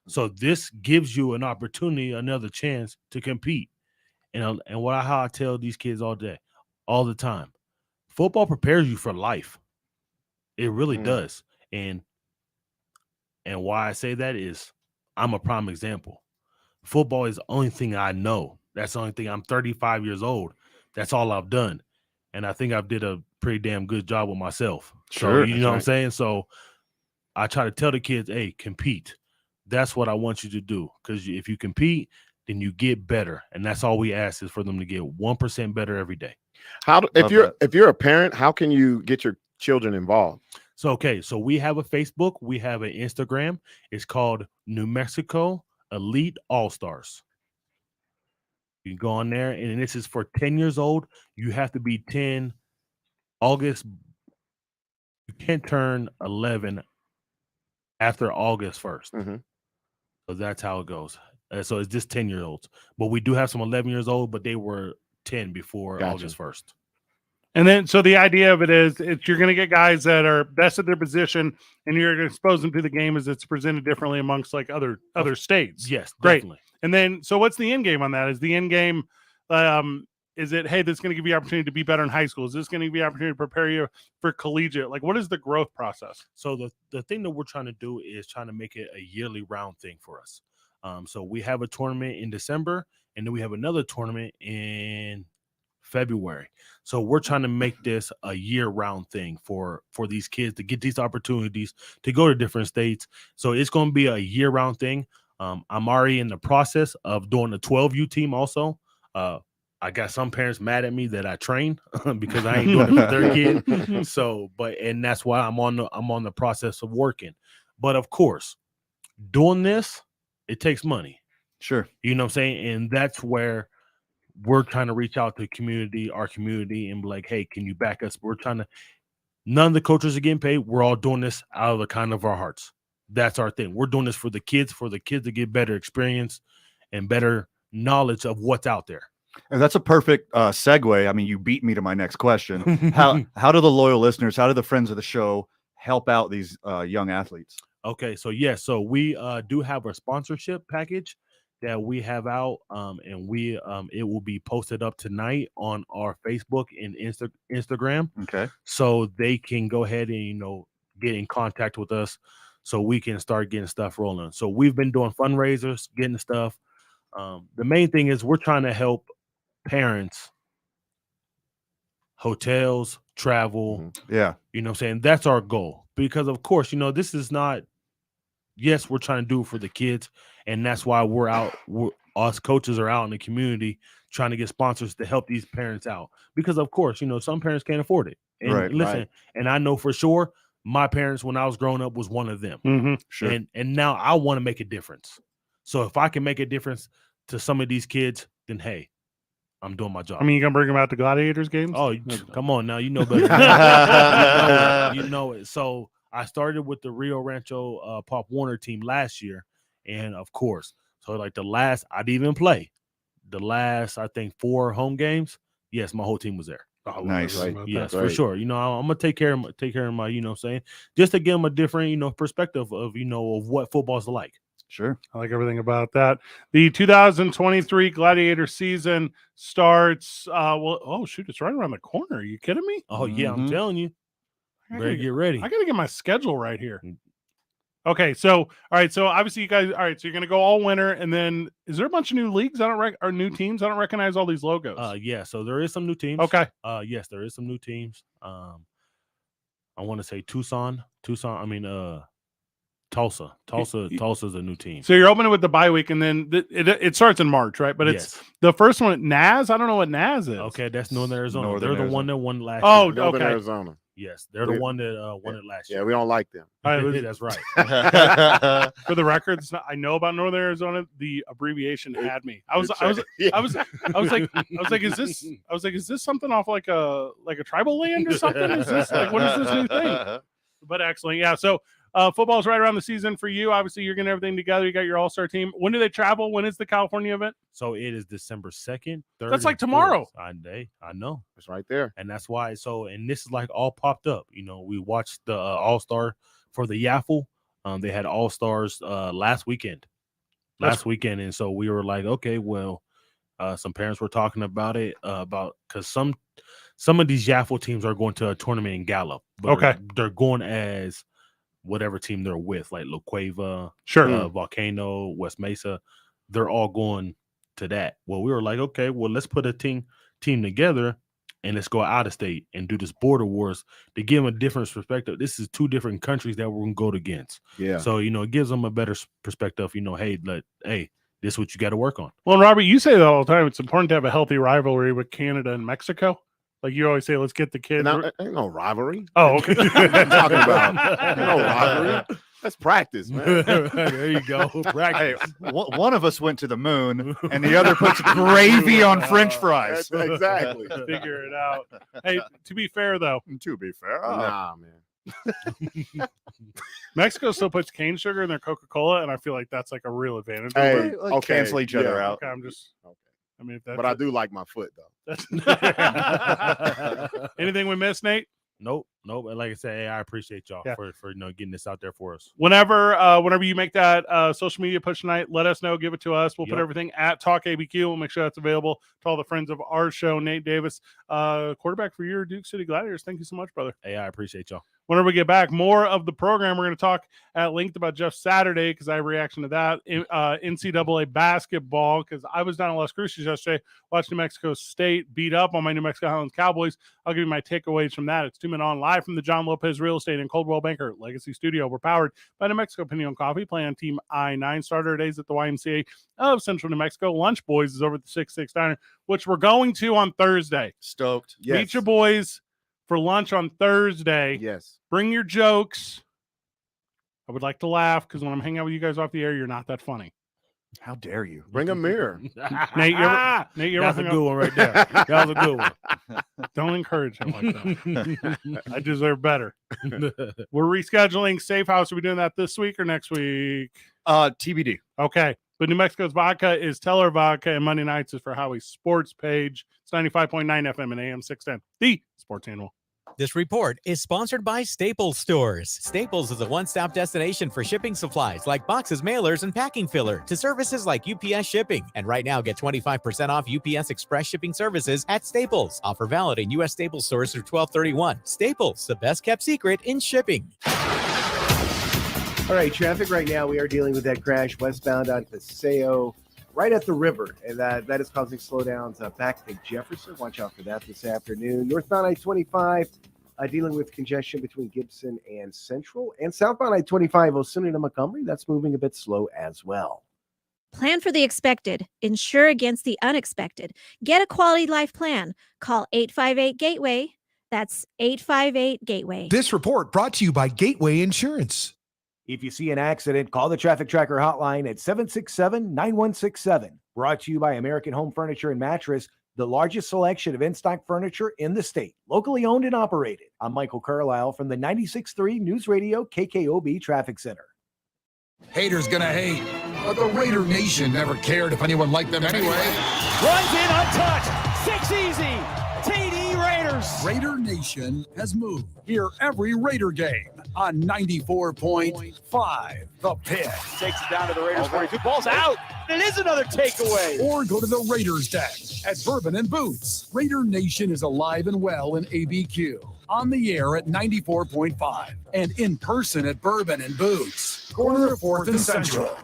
Speaker 9: So this gives you an opportunity, another chance to compete. And how I tell these kids all the time, football prepares you for life. It really does. And why I say that is I'm a prime example. Football is the only thing I know. That's the only thing. I'm 35 years old. That's all I've done. And I think I've did a pretty damn good job with myself.
Speaker 4: Sure.
Speaker 9: So, you know what I'm saying? So I try to tell the kids, hey, compete. That's what I want you to do. Because if you compete, then you get better. And that's all we ask is for them to get 1% better every day.
Speaker 5: If you're a parent, how can you get your children involved?
Speaker 9: So we have a Facebook, we have an Instagram. It's called New Mexico Elite All-Stars. You can go on there, and this is for 10 years old. You have to be 10 August. You can't turn 11 after August 1st. So that's how it goes. So it's just 10-year-olds. But we do have some 11 years old, but they were 10 before August 1st.
Speaker 3: And then, so the idea of it is, you're going to get guys that are best at their position, and you're going to expose them to the game as it's presented differently amongst like other states.
Speaker 9: Yes,
Speaker 3: great.
Speaker 9: Definitely.
Speaker 3: And then, so what's the end game on that? Is the end game, is it, hey, this is going to give you opportunity to be better in high school? Is this going to give you opportunity to prepare you for collegiate? Like, what is the growth process?
Speaker 9: So the thing that we're trying to do is trying to make it a yearly round thing for us. So we have a tournament in December, and then we have another tournament in February. So we're trying to make this a year-round thing for these kids to get these opportunities to go to different states. So it's going to be a year-round thing. I'm already in the process of doing a 12U team also. I got some parents mad at me that I train because I ain't doing it for their kid. So, and that's why I'm on the process of working. But of course, doing this, it takes money.
Speaker 4: Sure.
Speaker 9: You know what I'm saying? And that's where we're trying to reach out to our community, and be like, hey, can you back us? None of the coaches are getting paid. We're all doing this out of the kind of our hearts. That's our thing. We're doing this for the kids to get better experience and better knowledge of what's out there.
Speaker 4: And that's a perfect segue. I mean, you beat me to my next question. How do the loyal listeners, how do the friends of the show help out these young athletes?
Speaker 9: Okay, so we do have a sponsorship package that we have out, and we it will be posted up tonight on our Facebook and Instagram,
Speaker 4: Okay.
Speaker 9: so they can go ahead and get in contact with us, so we can start getting stuff rolling. So we've been doing fundraisers, getting stuff. The main thing is we're trying to help parents, hotels, travel.
Speaker 4: Yeah.
Speaker 9: You know what I'm saying? That's our goal, because of course, this is not, yes, we're trying to do it for the kids, and that's why we're out. Us coaches are out in the community trying to get sponsors to help these parents out, because of course, some parents can't afford it. And
Speaker 4: Right,
Speaker 9: listen,
Speaker 5: right.
Speaker 9: and I know for sure my parents, when I was growing up, was one of them.
Speaker 3: Mm-hmm.
Speaker 4: Sure.
Speaker 9: And now I want to make a difference. So if I can make a difference to some of these kids, then hey, I'm doing my job.
Speaker 3: I mean, you gonna bring them out to Gladiators games?
Speaker 9: Oh, come on now, you know better than that. You know it. So I started with the Rio Rancho Pop Warner team last year, and of course, so like I didn't even play the last, I think, 4 home games. Yes, my whole team was there.
Speaker 3: Oh,
Speaker 4: Nice.
Speaker 3: whatever about
Speaker 9: Yes,
Speaker 3: that.
Speaker 9: for
Speaker 5: Right.
Speaker 9: sure. I'm gonna take care of my, what I'm saying, just to give them a different, perspective of of what football's like.
Speaker 4: Sure.
Speaker 3: I like everything about that. The 2023 Gladiator season starts. Oh shoot, it's right around the corner. Are you kidding me?
Speaker 9: Oh yeah, I'm
Speaker 4: Mhm.
Speaker 9: telling you,
Speaker 3: I
Speaker 9: better
Speaker 3: gotta
Speaker 9: get ready.
Speaker 3: I gotta get my schedule right here. Okay, so all right, so obviously you guys, all right, so you're gonna go all winter, and then is there a bunch of new leagues? Or new teams? I don't recognize all these logos.
Speaker 9: Yeah, so there is some new teams.
Speaker 3: Okay,
Speaker 9: Yes, there is some new teams. I want to say Tucson. I mean, Tulsa. Tulsa's a new team.
Speaker 3: so you're opening with the bye week, and then it starts in March, right? But it's
Speaker 9: Yes.
Speaker 3: the first one. Naz, I don't know what Naz is.
Speaker 9: Okay, that's Northern Arizona.
Speaker 4: Northern
Speaker 9: They're the
Speaker 4: Arizona.
Speaker 9: one that won last
Speaker 3: Oh,
Speaker 9: year.
Speaker 5: Northern
Speaker 3: okay.
Speaker 5: Arizona.
Speaker 9: Yes, they're the one that won it last
Speaker 5: Yeah,
Speaker 9: year.
Speaker 5: we don't like them.
Speaker 3: All right,
Speaker 9: That's right.
Speaker 3: for the record, I know about Northern Arizona. The abbreviation had me. I was like, is this something off like a tribal land or something? Is this like, what is this new thing? But excellent, yeah. So football's right around the season for you. Obviously, you're getting everything together. You got your all-star team. When do they travel? When is the California event?
Speaker 9: So it is December 2nd, 3rd.
Speaker 3: That's like
Speaker 9: and
Speaker 3: tomorrow.
Speaker 9: 4th. I know.
Speaker 5: It's right there.
Speaker 9: And that's why. And this is like all popped up. We watched the All-Star for the Yaffle. They had All-Stars last weekend. And so we were like, okay, well, some parents were talking about it because some of these Yaffle teams are going to a tournament in Gallup. But
Speaker 3: Okay.
Speaker 9: they're going as whatever team they're with, like La Cueva,
Speaker 3: Sure.
Speaker 9: Volcano, West Mesa. They're all going to that. Well, we were like, okay, well, let's put a team together and let's go out of state and do this border wars to give them a different perspective. This is 2 different countries that we're going to go against.
Speaker 5: Yeah.
Speaker 9: So, it gives them a better perspective, hey, this is what you got to work on.
Speaker 3: Well, Robert, you say that all the time. It's important to have a healthy rivalry with Canada and Mexico. Like you always say, let's get the kids.
Speaker 5: Ain't no rivalry.
Speaker 3: Oh, okay.
Speaker 5: What are you talking about? Ain't no rivalry. Let's practice, man.
Speaker 9: There you go.
Speaker 4: Hey,
Speaker 9: Practice.
Speaker 4: one of us went to the moon, and the other puts gravy on French fries.
Speaker 5: Exactly.
Speaker 3: Figure it out. Hey, to be fair though,
Speaker 4: To be fair,
Speaker 5: Nah, man.
Speaker 3: Mexico still puts cane sugar in their Coca-Cola, and I feel like that's like a real advantage.
Speaker 5: Hey,
Speaker 3: over it.
Speaker 4: like, cancel each other out.
Speaker 3: Okay, I'm just.
Speaker 5: Okay.
Speaker 3: I mean, if that's
Speaker 5: But I do like my foot though.
Speaker 3: Anything we missed, Nate?
Speaker 9: Nope. And like I said, hey, I appreciate y'all
Speaker 3: Yeah.
Speaker 9: for getting this out there for us.
Speaker 3: Whenever you make that social media push tonight, let us know. Give it to us. We'll put
Speaker 9: Yep.
Speaker 3: everything at Talk ABQ. We'll make sure that's available to all the friends of our show. Nate Davis, quarterback for your Duke City Gladiators. Thank you so much, brother.
Speaker 9: Hey, I appreciate y'all.
Speaker 3: Whenever we get back, more of the program. We're going to talk at length about Jeff Saturday because I have a reaction to that. NCAA basketball, because I was down in Las Cruces yesterday, watched New Mexico State beat up on my New Mexico Highlands Cowboys. I'll give you my takeaways from that. It's 2 Men On live from the John Lopez Real Estate and Coldwell Banker Legacy Studio. We're powered by New Mexico Pinion Coffee. Play on Team I-9. Starter days at the YMCA of Central New Mexico. Lunch Boys is over at the 6-6 Diner, which we're going to on Thursday.
Speaker 4: Stoked.
Speaker 5: Yes.
Speaker 3: Meet your boys for lunch on Thursday.
Speaker 5: Yes.
Speaker 3: Bring your jokes. I would like to laugh because when I'm hanging out with you guys off the air, you're not that funny.
Speaker 4: How dare you?
Speaker 5: Bring a mirror.
Speaker 3: Nate, you ever
Speaker 9: That's a
Speaker 3: hang
Speaker 9: good
Speaker 3: out?
Speaker 9: one right there. That was a good one.
Speaker 3: Don't encourage him like that. I deserve better. We're rescheduling Safe House. Are we doing that this week or next week?
Speaker 4: TBD.
Speaker 3: Okay. But New Mexico's vodka is Teller Vodka, and Monday nights is for Howie's Sports page. It's 95.9 FM and AM 610. The Sports Animal.
Speaker 13: This report is sponsored by Staples Stores. Staples is a one-stop destination for shipping supplies like boxes, mailers, and packing filler to services like UPS shipping. And right now, get 25% off UPS Express shipping services at Staples. Offer valid in U.S. Staples stores through 12/31. Staples, the best-kept secret in shipping.
Speaker 6: All right, traffic right now. We are dealing with that crash westbound on Paseo, right at the river, and that is causing slowdowns back to Jefferson. Watch out for that this afternoon. Northbound I-25, dealing with congestion between Gibson and Central, and southbound I-25, Osuna to Montgomery. That's moving a bit slow as well.
Speaker 14: Plan for the expected. Insure against the unexpected. Get a quality life plan. Call 858-GATEWAY. That's 858-GATEWAY.
Speaker 15: This report brought to you by Gateway Insurance.
Speaker 7: If you see an accident, call the Traffic Tracker hotline at 767-9167. Brought to you by American Home Furniture and Mattress, the largest selection of in-stock furniture in the state. Locally owned and operated. I'm Michael Carlisle from the 96.3 News Radio KKOB Traffic Center.
Speaker 2: Haters gonna hate, but the Raider Nation never cared if anyone liked them anyway.
Speaker 16: Runs in untouched. 6 easy. TD Raiders.
Speaker 2: Raider Nation has moved. Hear every Raider game on 94.5 The Pit.
Speaker 16: Takes it down to the Raiders 42. Ball's out. It is another takeaway.
Speaker 2: Or go to the Raiders Den at Bourbon and Boots. Raider Nation is alive and well in ABQ. On the air at 94.5 and in person at Bourbon and Boots. Corner of 4th and Central.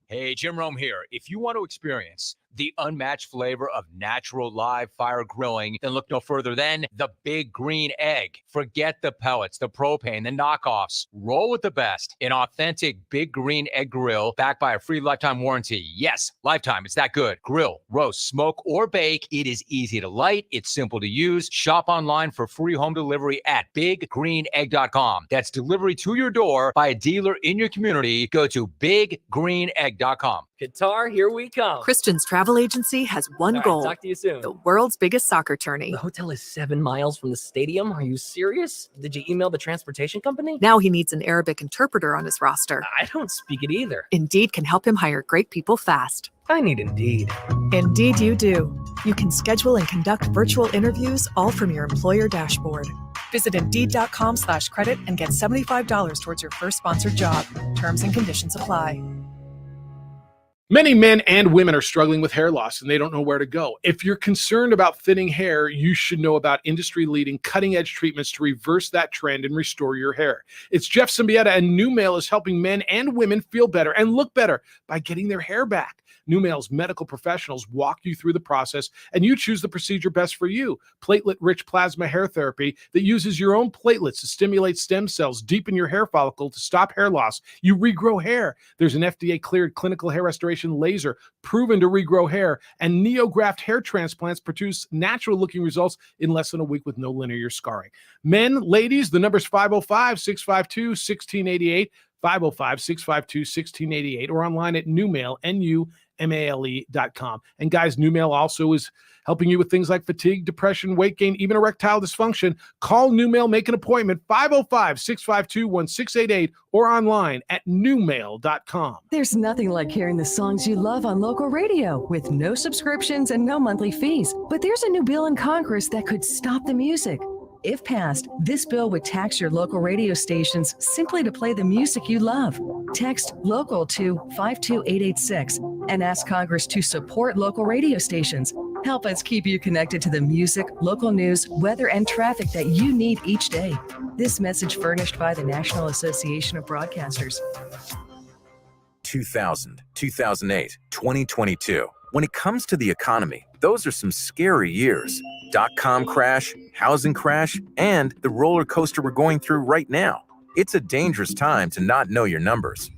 Speaker 17: Hey, Jim Rome here. If you want to experience the unmatched flavor of natural live fire grilling, then look no further than the Big Green Egg. Forget the pellets, the propane, the knockoffs. Roll with the best. An authentic Big Green Egg grill backed by a free lifetime warranty. Yes, lifetime. It's that good. Grill, roast, smoke, or bake. It is easy to light. It's simple to use. Shop online for free home delivery at biggreenegg.com. That's delivery to your door by a dealer in your community. Go to biggreenegg.com.
Speaker 18: Qatar, here we come.
Speaker 19: Christian's travel agency has one goal.
Speaker 18: Talk to you soon.
Speaker 19: The world's biggest soccer tourney.
Speaker 18: The hotel is 7 miles from the stadium. Are you serious? Did you email the transportation company?
Speaker 19: Now he needs an Arabic interpreter on his roster.
Speaker 18: I don't speak it either.
Speaker 19: Indeed can help him hire great people fast.
Speaker 18: I need Indeed.
Speaker 19: Indeed you do. You can schedule and conduct virtual interviews all from your employer dashboard. Visit Indeed.com/credit and get $75 towards your first sponsored job. Terms and conditions apply.
Speaker 3: Many men and women are struggling with hair loss and they don't know where to go. If you're concerned about thinning hair, you should know about industry-leading cutting-edge treatments to reverse that trend and restore your hair. It's Jeff Symbieta, and NuMale is helping men and women feel better and look better by getting their hair back. NuMale's medical professionals walk you through the process, and you choose the procedure best for you. Platelet-rich plasma hair therapy that uses your own platelets to stimulate stem cells deep in your hair follicle to stop hair loss. You regrow hair. There's an FDA-cleared clinical hair restoration laser proven to regrow hair, and NeoGraft hair transplants produce natural-looking results in less than a week with no linear scarring. Men, ladies, the number's 505-652-1688, 505-652-1688, or online at NuMale, NuMale.com. And guys, NuMale also is helping you with things like fatigue, depression, weight gain, even erectile dysfunction. Call NuMale, make an appointment, 505-652-1688, or online at NuMale.com.
Speaker 20: There's nothing like hearing the songs you love on local radio with no subscriptions and no monthly fees. But there's a new bill in Congress that could stop the music. If passed, this bill would tax your local radio stations simply to play the music you love. Text LOCAL to 52886 and ask Congress to support local radio stations. Help us keep you connected to the music, local news, weather, and traffic that you need each day. This message furnished by the National Association of Broadcasters.
Speaker 21: 2000, 2008, 2022. When it comes to the economy, those are some scary years. .com crash, housing crash, and the roller coaster we're going through right now. It's a dangerous time to not know your numbers.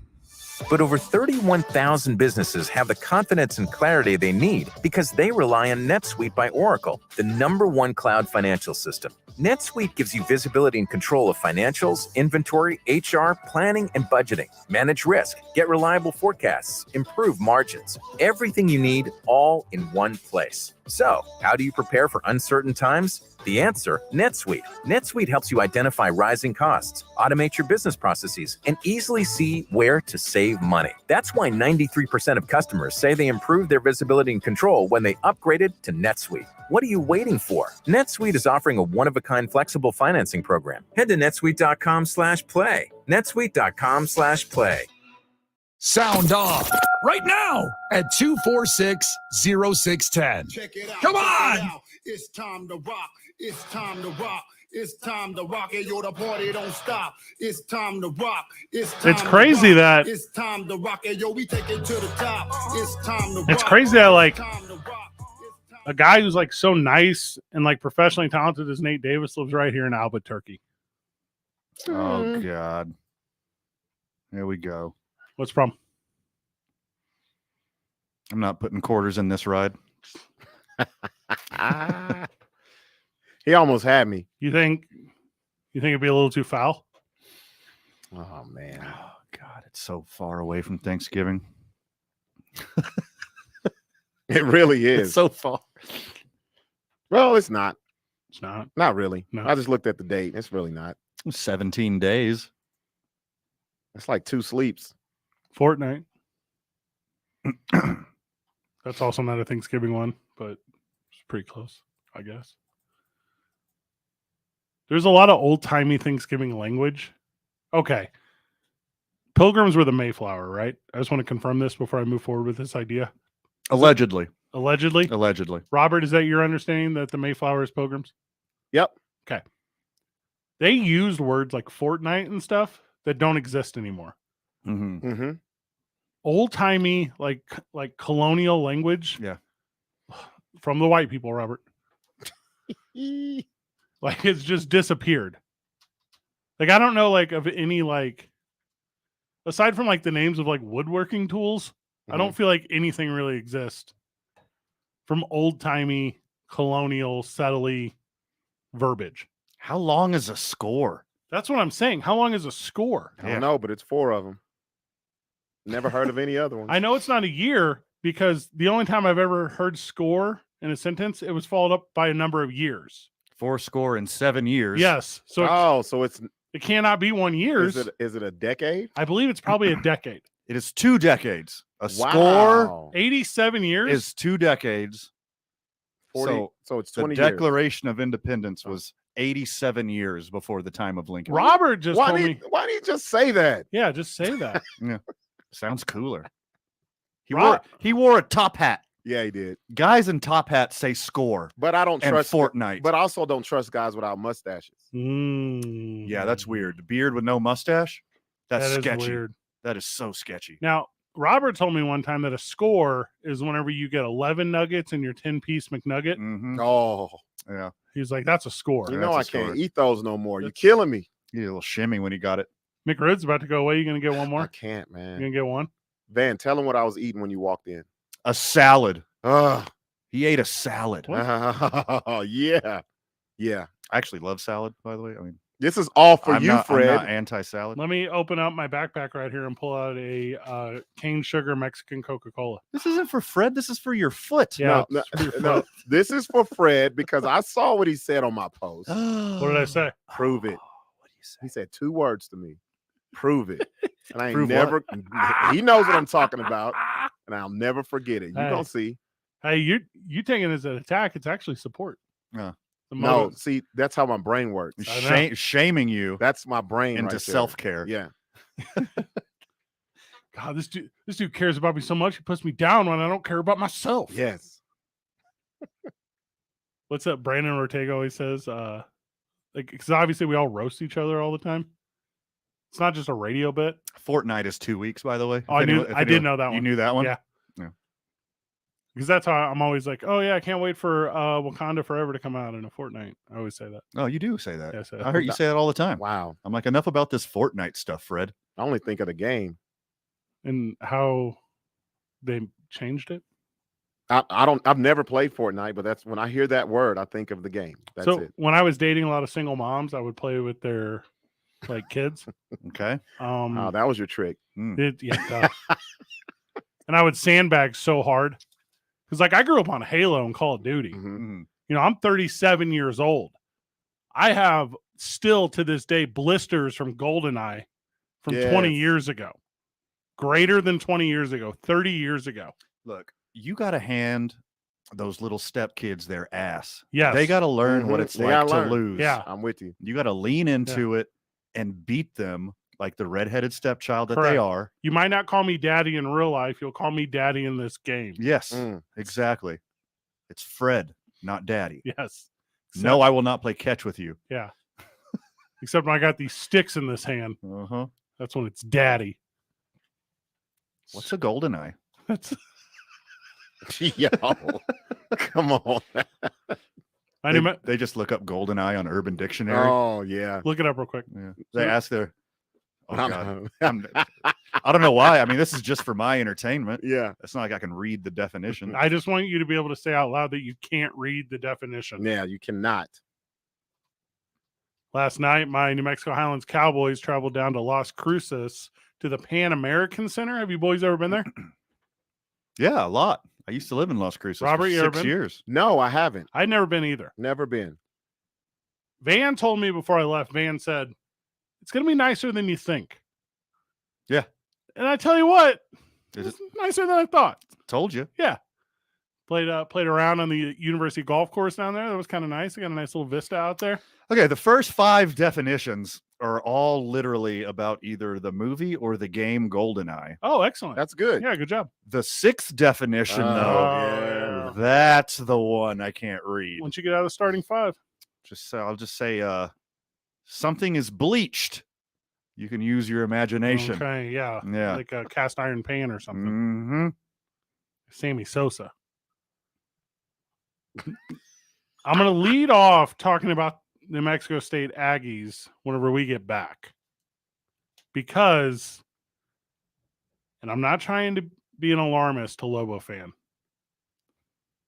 Speaker 21: But over 31,000 businesses have the confidence and clarity they need because they rely on NetSuite by Oracle, the #1 cloud financial system. NetSuite gives you visibility and control of financials, inventory, HR, planning, and budgeting. Manage risk, get reliable forecasts, improve margins. Everything you need, all in one place. So, how do you prepare for uncertain times? The answer, NetSuite. NetSuite helps you identify rising costs, automate your business processes, and easily see where to save money. That's why 93% of customers say they improved their visibility and control when they upgraded to NetSuite. What are you waiting for? NetSuite is offering a one-of-a-kind flexible financing program. Head to netsuite.com/play. netsuite.com/play.
Speaker 2: Sound off right now at 246-0610. Come on!
Speaker 1: It's time to rock. It's time to rock. It's time to rock. Hey, yo, the party don't stop. It's time to rock. It's
Speaker 3: crazy that
Speaker 1: it's time to rock. Hey, yo, we take it to the top. It's time to rock.
Speaker 3: It's crazy that like a guy who's like so nice and like professionally talented as Nate Davis lives right here in Albuquerque.
Speaker 4: Oh God. Here we go.
Speaker 3: What's the problem?
Speaker 4: I'm not putting quarters in this ride.
Speaker 5: He almost had me.
Speaker 3: You think it'd be a little too foul?
Speaker 5: Oh man.
Speaker 4: Oh God, it's so far away from Thanksgiving.
Speaker 5: It really is.
Speaker 4: It's so far.
Speaker 5: Well, it's not.
Speaker 3: It's not.
Speaker 5: Not really.
Speaker 3: No.
Speaker 5: I just looked at the date. It's really not.
Speaker 4: 17 days.
Speaker 5: It's like 2 sleeps.
Speaker 3: Fortnite. That's also not a Thanksgiving one, but it's pretty close, I guess. There's a lot of old-timey Thanksgiving language. Okay. Pilgrims were the Mayflower, right? I just want to confirm this before I move forward with this idea.
Speaker 4: Allegedly.
Speaker 3: Allegedly?
Speaker 4: Allegedly.
Speaker 3: Robert, is that your understanding that the Mayflower is pilgrims?
Speaker 5: Yep.
Speaker 3: Okay. They used words like Fortnite and stuff that don't exist anymore.
Speaker 4: Mm-hmm.
Speaker 5: Mm-hmm.
Speaker 3: Old-timey, like colonial language.
Speaker 4: Yeah.
Speaker 3: From the white people, Robert. Like it's just disappeared. Like I don't know like of any like aside from like the names of like woodworking tools, I don't feel like anything really exists from old-timey colonial settly verbiage.
Speaker 4: How long is a score?
Speaker 3: That's what I'm saying. How long is a score?
Speaker 5: I don't know, but it's 4 of them. Never heard of any other ones.
Speaker 3: I know it's not a year because the only time I've ever heard score in a sentence, it was followed up by a number of years.
Speaker 4: 4 in 7 years.
Speaker 3: Yes. So it cannot be 1 year.
Speaker 5: Is it a decade?
Speaker 3: I believe it's probably a decade.
Speaker 4: It is 2 decades. A score
Speaker 3: 87 years
Speaker 4: is 2 decades.
Speaker 5: 40, so it's 20
Speaker 4: the
Speaker 5: years.
Speaker 4: Declaration of Independence was 87 years before the time of Lincoln.
Speaker 3: Robert just told me.
Speaker 5: Why did he just say that?
Speaker 3: Yeah, just say that.
Speaker 4: Yeah. Sounds cooler.
Speaker 3: Rob-
Speaker 4: He wore a top hat.
Speaker 5: Yeah, he did.
Speaker 4: Guys in top hats say score.
Speaker 5: But I don't
Speaker 4: and
Speaker 5: trust
Speaker 4: Fortnite.
Speaker 5: But I also don't trust guys without mustaches.
Speaker 4: Yeah, that's weird. The beard with no mustache? That's
Speaker 3: That is
Speaker 4: sketchy.
Speaker 3: weird.
Speaker 4: That is so sketchy.
Speaker 3: Now, Robert told me one time that a score is whenever you get 11 nuggets in your 10-piece McNugget.
Speaker 4: Mm-hmm.
Speaker 5: Oh,
Speaker 4: yeah.
Speaker 3: He's like, that's a score.
Speaker 5: You know I can't eat those no more. You're killing me.
Speaker 4: He did a little shimmy when he got it.
Speaker 3: McRood's about to go away. You going to get one more?
Speaker 5: I can't, man.
Speaker 3: You going to get one?
Speaker 5: Van, tell him what I was eating when you walked in.
Speaker 4: A salad.
Speaker 5: Ugh.
Speaker 4: He ate a salad.
Speaker 5: Oh, yeah. Yeah.
Speaker 4: I actually love salad, by the way. I mean,
Speaker 5: this is all for
Speaker 4: I'm
Speaker 5: you,
Speaker 4: not,
Speaker 5: Fred.
Speaker 4: I'm not anti-salad.
Speaker 3: Let me open up my backpack right here and pull out a cane sugar Mexican Coca-Cola.
Speaker 4: This isn't for Fred. This is for your foot.
Speaker 3: Yeah,
Speaker 5: No, this is for Fred because I saw what he said on my post.
Speaker 3: What did I say?
Speaker 5: Prove it.
Speaker 4: What did you say?
Speaker 5: He said 2 words to me. Prove it. And I ain't
Speaker 4: Prove
Speaker 5: never. He knows what I'm talking about, and I'll never forget it. You
Speaker 3: Hey.
Speaker 5: gonna see?
Speaker 3: Hey, you taking it as an attack. It's actually support.
Speaker 4: Yeah.
Speaker 3: The
Speaker 5: No,
Speaker 3: motive.
Speaker 5: see, that's how my brain works.
Speaker 4: Shaming you
Speaker 5: That's my brain
Speaker 4: into
Speaker 5: right there.
Speaker 4: self-care.
Speaker 5: Yeah.
Speaker 3: God, this dude cares about me so much. He puts me down when I don't care about myself.
Speaker 5: Yes.
Speaker 3: What's that? Brandon Ortega always says, like, because obviously we all roast each other all the time. It's not just a radio bit.
Speaker 4: Fortnite is 2 weeks, by the way.
Speaker 3: Oh, I did know that one.
Speaker 4: You knew that one?
Speaker 3: Yeah.
Speaker 4: Yeah.
Speaker 3: Because that's how I'm always like, oh yeah, I can't wait for Wakanda Forever to come out in a fortnight. I always say that.
Speaker 4: Oh, you do say that.
Speaker 3: Yeah, I say
Speaker 4: I
Speaker 3: that.
Speaker 4: heard you say that all the time.
Speaker 5: Wow.
Speaker 4: I'm like, enough about this Fortnite stuff, Fred.
Speaker 5: I only think of the game.
Speaker 3: And how they changed it.
Speaker 5: I've never played Fortnite, but that's when I hear that word, I think of the game. That's
Speaker 3: So
Speaker 5: it.
Speaker 3: when I was dating a lot of single moms, I would play with their like kids.
Speaker 4: Okay.
Speaker 5: Oh, that was your trick.
Speaker 3: And I would sandbag so hard Because, like, I grew up on Halo and Call of Duty.
Speaker 4: Mm-hmm.
Speaker 3: You know, I'm 37 years old. I have still to this day blisters from GoldenEye from 20 years ago. Greater than 20 years ago, 30 years ago.
Speaker 4: Look, you got to hand those little step kids their ass.
Speaker 3: Yes.
Speaker 4: They got to learn what it's
Speaker 5: They
Speaker 4: like
Speaker 5: gotta
Speaker 4: to
Speaker 5: learn.
Speaker 4: lose.
Speaker 3: Yeah.
Speaker 5: I'm with you.
Speaker 4: You got to lean into it and beat them like the redheaded stepchild that they
Speaker 3: Correct.
Speaker 4: are.
Speaker 3: You might not call me daddy in real life. You'll call me daddy in this game.
Speaker 4: Yes, exactly. It's Fred, not daddy.
Speaker 3: Yes.
Speaker 4: No, I will not play catch with you.
Speaker 3: Yeah. Except when I got these sticks in this hand.
Speaker 4: Uh-huh.
Speaker 3: That's when it's daddy.
Speaker 4: What's a golden eye?
Speaker 3: That's
Speaker 5: Yo, come on.
Speaker 4: They just look up golden eye on Urban Dictionary.
Speaker 5: Oh, yeah.
Speaker 3: Look it up real quick.
Speaker 4: Yeah. They ask their... Oh, God. I don't know why. I mean, this is just for my entertainment.
Speaker 5: Yeah.
Speaker 4: It's not like I can read the definition.
Speaker 3: I just want you to be able to say out loud that you can't read the definition.
Speaker 5: Yeah, you cannot.
Speaker 3: Last night, my New Mexico Highlands Cowboys traveled down to Las Cruces to the Pan American Center. Have you boys ever been there?
Speaker 4: Yeah, a lot. I used to live in Las Cruces
Speaker 3: Robert,
Speaker 4: for
Speaker 3: you ever
Speaker 4: 6
Speaker 3: been?
Speaker 4: years.
Speaker 5: No, I haven't.
Speaker 3: I'd never been either.
Speaker 5: Never been.
Speaker 3: Van told me before I left, Van said, it's going to be nicer than you think.
Speaker 4: Yeah.
Speaker 3: And I tell you what,
Speaker 4: Is
Speaker 3: it's nicer than I thought.
Speaker 4: Told you.
Speaker 3: Yeah. Played around on the University golf course down there. That was kind of nice. I got a nice little vista out there.
Speaker 4: Okay, the first 5 definitions are all literally about either the movie or the game GoldenEye.
Speaker 3: Oh, excellent.
Speaker 5: That's good.
Speaker 3: Yeah, good job.
Speaker 4: The 6th definition, though, that's the one I can't read.
Speaker 3: Once you get out of the starting 5.
Speaker 4: I'll just say something is bleached. You can use your imagination.
Speaker 3: Okay, yeah.
Speaker 4: Yeah.
Speaker 3: Like a cast iron pan or something.
Speaker 4: Mm-hmm.
Speaker 3: Sammy Sosa. I'm going to lead off talking about New Mexico State Aggies whenever we get back. Because, and I'm not trying to be an alarmist to Lobo fan,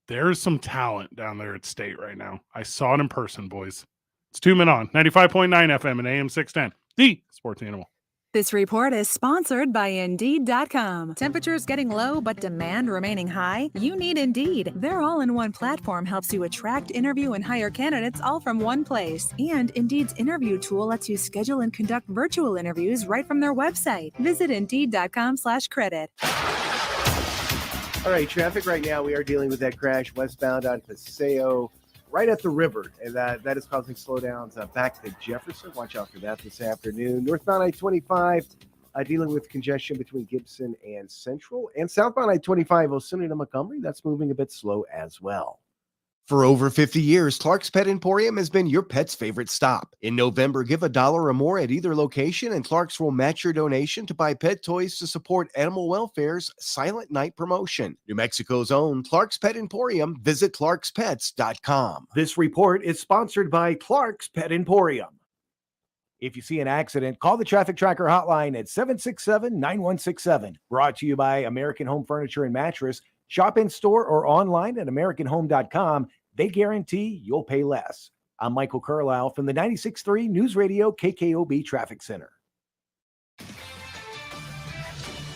Speaker 3: there's some talent down there at State right now. I saw it in person, boys. It's 2 Men On, 95.9 FM and AM 610, the sports animal.
Speaker 19: This report is sponsored by Indeed.com. Temperatures getting low, but demand remaining high? You need Indeed. Their all-in-one platform helps you attract, interview, and hire candidates all from one place. And Indeed's interview tool lets you schedule and conduct virtual interviews right from their website. Visit Indeed.com/credit.
Speaker 6: All right, traffic right now. We are dealing with that crash westbound on Paseo, right at the river, and that is causing slowdowns back to Jefferson. Watch out for that this afternoon. Northbound I-25 dealing with congestion between Gibson and Central, and southbound I-25 Osuna to Montgomery. That's moving a bit slow as well. For over 50 years, Clark's Pet Emporium has been your pet's favorite stop. In November, give $1 or more at either location, and Clark's will match your donation to buy pet toys to support Animal Welfare's Silent Night promotion. New Mexico's own Clark's Pet Emporium. Visit clarkspets.com. This report is sponsored by Clark's Pet Emporium.
Speaker 7: If you see an accident, call the Traffic Tracker hotline at 767-9167. Brought to you by American Home Furniture and Mattress. Shop in store or online at AmericanHome.com. They guarantee you'll pay less. I'm Michael Carlisle from the 96.3 News Radio KKOB Traffic Center.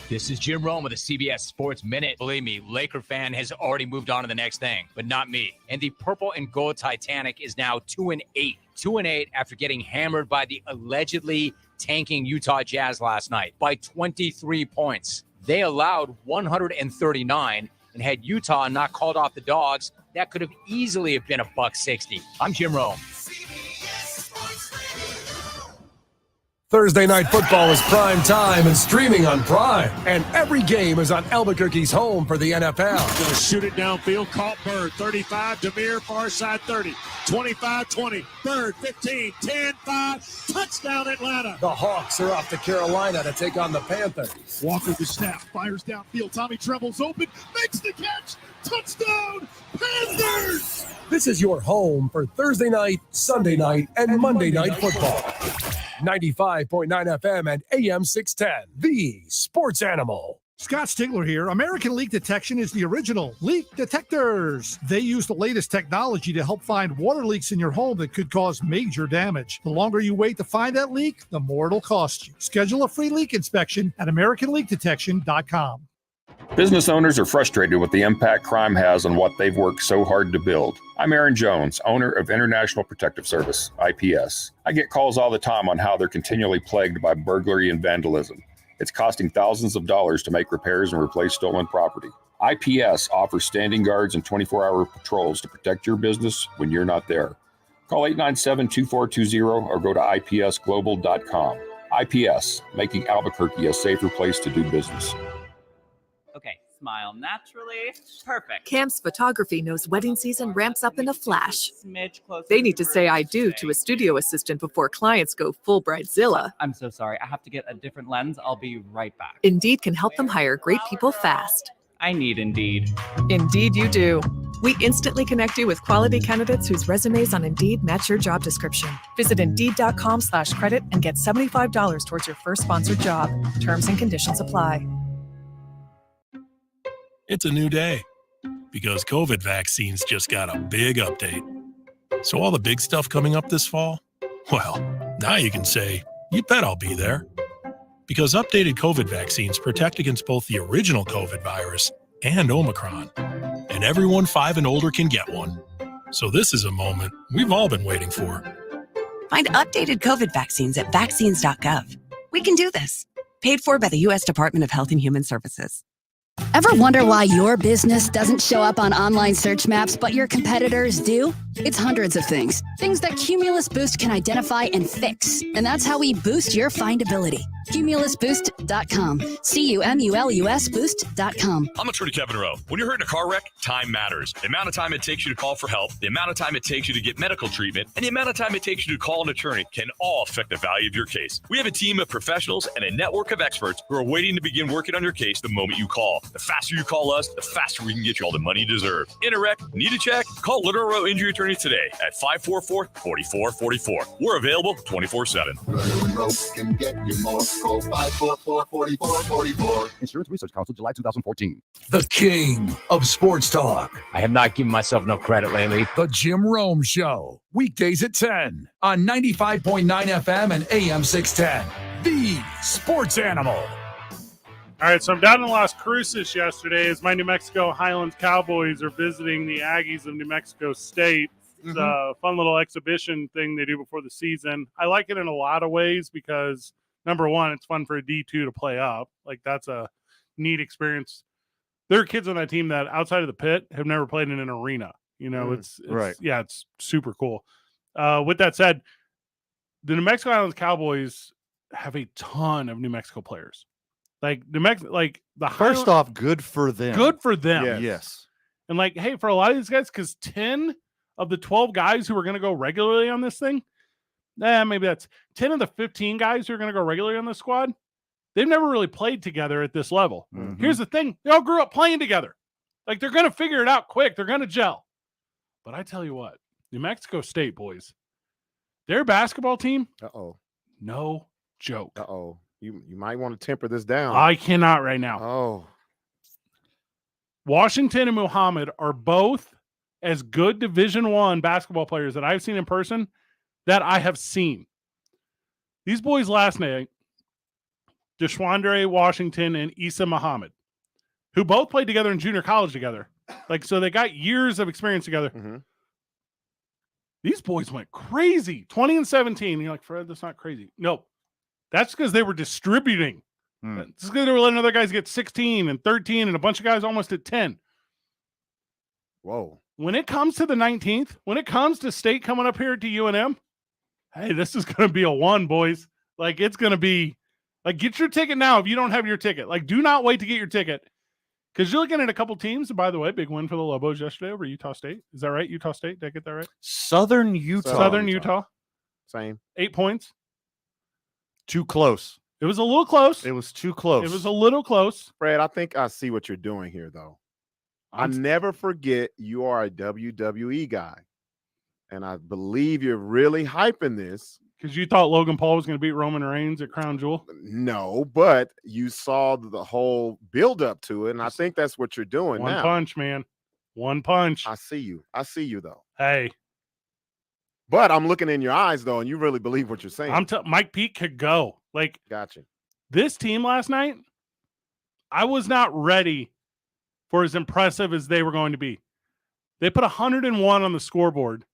Speaker 17: This is Jim Rome with the CBS Sports Minute. Believe me, Laker fan has already moved on to the next thing, but not me. And the purple and gold Titanic is now 2-8. 2-8 after getting hammered by the allegedly tanking Utah Jazz last night by 23 points. They allowed 139, and had Utah not called off the Dogs, that could have easily have been a $160. I'm Jim Rome.
Speaker 2: Thursday Night Football is prime time and streaming on Prime. And every game is on Albuquerque's home for the NFL.
Speaker 16: Going to shoot it downfield. Caught Bird. 35. Demir, far side 30. 25, 20. Bird, 15, 10, 5. Touchdown Atlanta.
Speaker 2: The Hawks are off to Carolina to take on the Panthers.
Speaker 16: Walker the snap. Fires downfield. Tommy Tremble's open. Makes the catch. Touchdown Panthers.
Speaker 2: This is your home for Thursday night, Sunday night, and Monday night football. 95.9 FM and AM 610, the sports animal.
Speaker 15: Scott Stigler here. American Leak Detection is the original leak detectors. They use the latest technology to help find water leaks in your home that could cause major damage. The longer you wait to find that leak, the more it'll cost you. Schedule a free leak inspection at AmericanLeakDetection.com.
Speaker 8: Business owners are frustrated with the impact crime has on what they've worked so hard to build. I'm Aaron Jones, owner of International Protective Service, IPS. I get calls all the time on how they're continually plagued by burglary and vandalism. It's costing thousands of dollars to make repairs and replace stolen property. IPS offers standing guards and 24-hour patrols to protect your business when you're not there. Call 897-2420 or go to ipsglobal.com. IPS, making Albuquerque a safer place to do business.
Speaker 22: Okay, smile naturally. Perfect.
Speaker 19: Cam's Photography knows wedding season ramps up in a flash.
Speaker 22: Smidge closer.
Speaker 19: They need to say I do to a studio assistant before clients go full Bridezilla.
Speaker 22: I'm so sorry. I have to get a different lens. I'll be right back.
Speaker 19: Indeed can help them hire great people fast.
Speaker 22: I need Indeed.
Speaker 19: Indeed you do. We instantly connect you with quality candidates whose resumes on Indeed match your job description. Visit Indeed.com/credit and get $75 towards your first sponsored job. Terms and conditions apply.
Speaker 23: It's a new day because COVID vaccines just got a big update. So all the big stuff coming up this fall, well, now you can say, you bet I'll be there. Because updated COVID vaccines protect against both the original COVID virus and Omicron. And everyone 5 and older can get one. So this is a moment we've all been waiting for.
Speaker 24: Find updated COVID vaccines at vaccines.gov. We can do this. Paid for by the U.S. Department of Health and Human Services.
Speaker 25: Ever wonder why your business doesn't show up on online search maps, but your competitors do? It's hundreds of things. Things that Cumulus Boost can identify and fix. And that's how we boost your findability. CumulusBoost.com. CUMULUS Boost.com.
Speaker 26: I'm attorney Kevin Rowe. When you're hurt in a car wreck, time matters. The amount of time it takes you to call for help, the amount of time it takes you to get medical treatment, and the amount of time it takes you to call an attorney can all affect the value of your case. We have a team of professionals and a network of experts who are waiting to begin working on your case the moment you call. The faster you call us, the faster we can get you all the money you deserve. In a wreck, need a check? Call Little Row Injury Attorney today at 544-4444. We're available 24/7.
Speaker 1: Can get you more. Call 544-4444.
Speaker 27: Insurance Research Council, July 2014.
Speaker 2: The king of sports talk.
Speaker 28: I have not given myself enough credit lately.
Speaker 2: The Jim Rome Show. Weekdays at 10 on 95.9 FM and AM 610. The Sports Animal.
Speaker 3: All right, so I'm down in Las Cruces yesterday as my New Mexico Highlands Cowboys are visiting the Aggies of New Mexico State. It's a fun little exhibition thing they do before the season. I like it in a lot of ways because, number one, it's fun for a D2 to play up. Like, that's a neat experience. There are kids on that team that outside of the pit have never played in an arena. You know, it's
Speaker 4: right.
Speaker 3: Yeah, it's super cool. With that said, the New Mexico Highlands Cowboys have a ton of New Mexico players. Like
Speaker 4: First off, good for them.
Speaker 3: Good for them.
Speaker 4: Yes.
Speaker 3: And like, hey, for a lot of these guys, because 10 of the 12 guys who are going to go regularly on this thing, maybe that's 10 of the 15 guys who are going to go regularly on this squad. They've never really played together at this level.
Speaker 4: Mm-hmm.
Speaker 3: Here's the thing. They all grew up playing together. Like, they're going to figure it out quick. They're going to gel. But I tell you what, New Mexico State, boys, their basketball team, no joke.
Speaker 5: You might want to temper this down.
Speaker 3: I cannot right now.
Speaker 5: Oh.
Speaker 3: Washington and Muhammad are both as good Division I basketball players that I've seen in person that I have seen. These boys last night, Deshwandre Washington and Issa Muhammad, who both played together in junior college together. Like, so they got years of experience together.
Speaker 5: Mm-hmm.
Speaker 3: These boys went crazy. 20 and 17. And you're like, Fred, that's not crazy. No, that's because they were distributing. It's because they were letting other guys get 16 and 13 and a bunch of guys almost at 10.
Speaker 5: Whoa.
Speaker 3: When it comes to the 19th, when it comes to State coming up here to UNM, hey, this is going to be a 1, boys. Like, it's going to be, like, get your ticket now if you don't have your ticket. Like, do not wait to get your ticket. Because you're looking at a couple teams. And by the way, big win for the Lobos yesterday over Utah State. Is that right? Utah State? Did I get that right?
Speaker 4: Southern Utah.
Speaker 3: Southern Utah.
Speaker 5: Same.
Speaker 3: 8 points.
Speaker 4: Too close.
Speaker 3: It was a little close.
Speaker 4: It was too close.
Speaker 3: It was a little close.
Speaker 5: Fred, I think I see what you're doing here, though. I never forget you are a WWE guy. And I believe you're really hyping this.
Speaker 3: Because you thought Logan Paul was going to beat Roman Reigns at Crown Jewel?
Speaker 5: No, but you saw the whole build up to it, and I think that's what you're doing now.
Speaker 3: One punch, man. One punch.
Speaker 5: I see you. I see you, though.
Speaker 3: Hey.
Speaker 5: But I'm looking in your eyes, though, and you really believe what you're saying.
Speaker 3: Mike Pete could go. Like,
Speaker 5: gotcha.
Speaker 3: This team last night, I was not ready for as impressive as they were going to be. They put 101 on the scoreboard.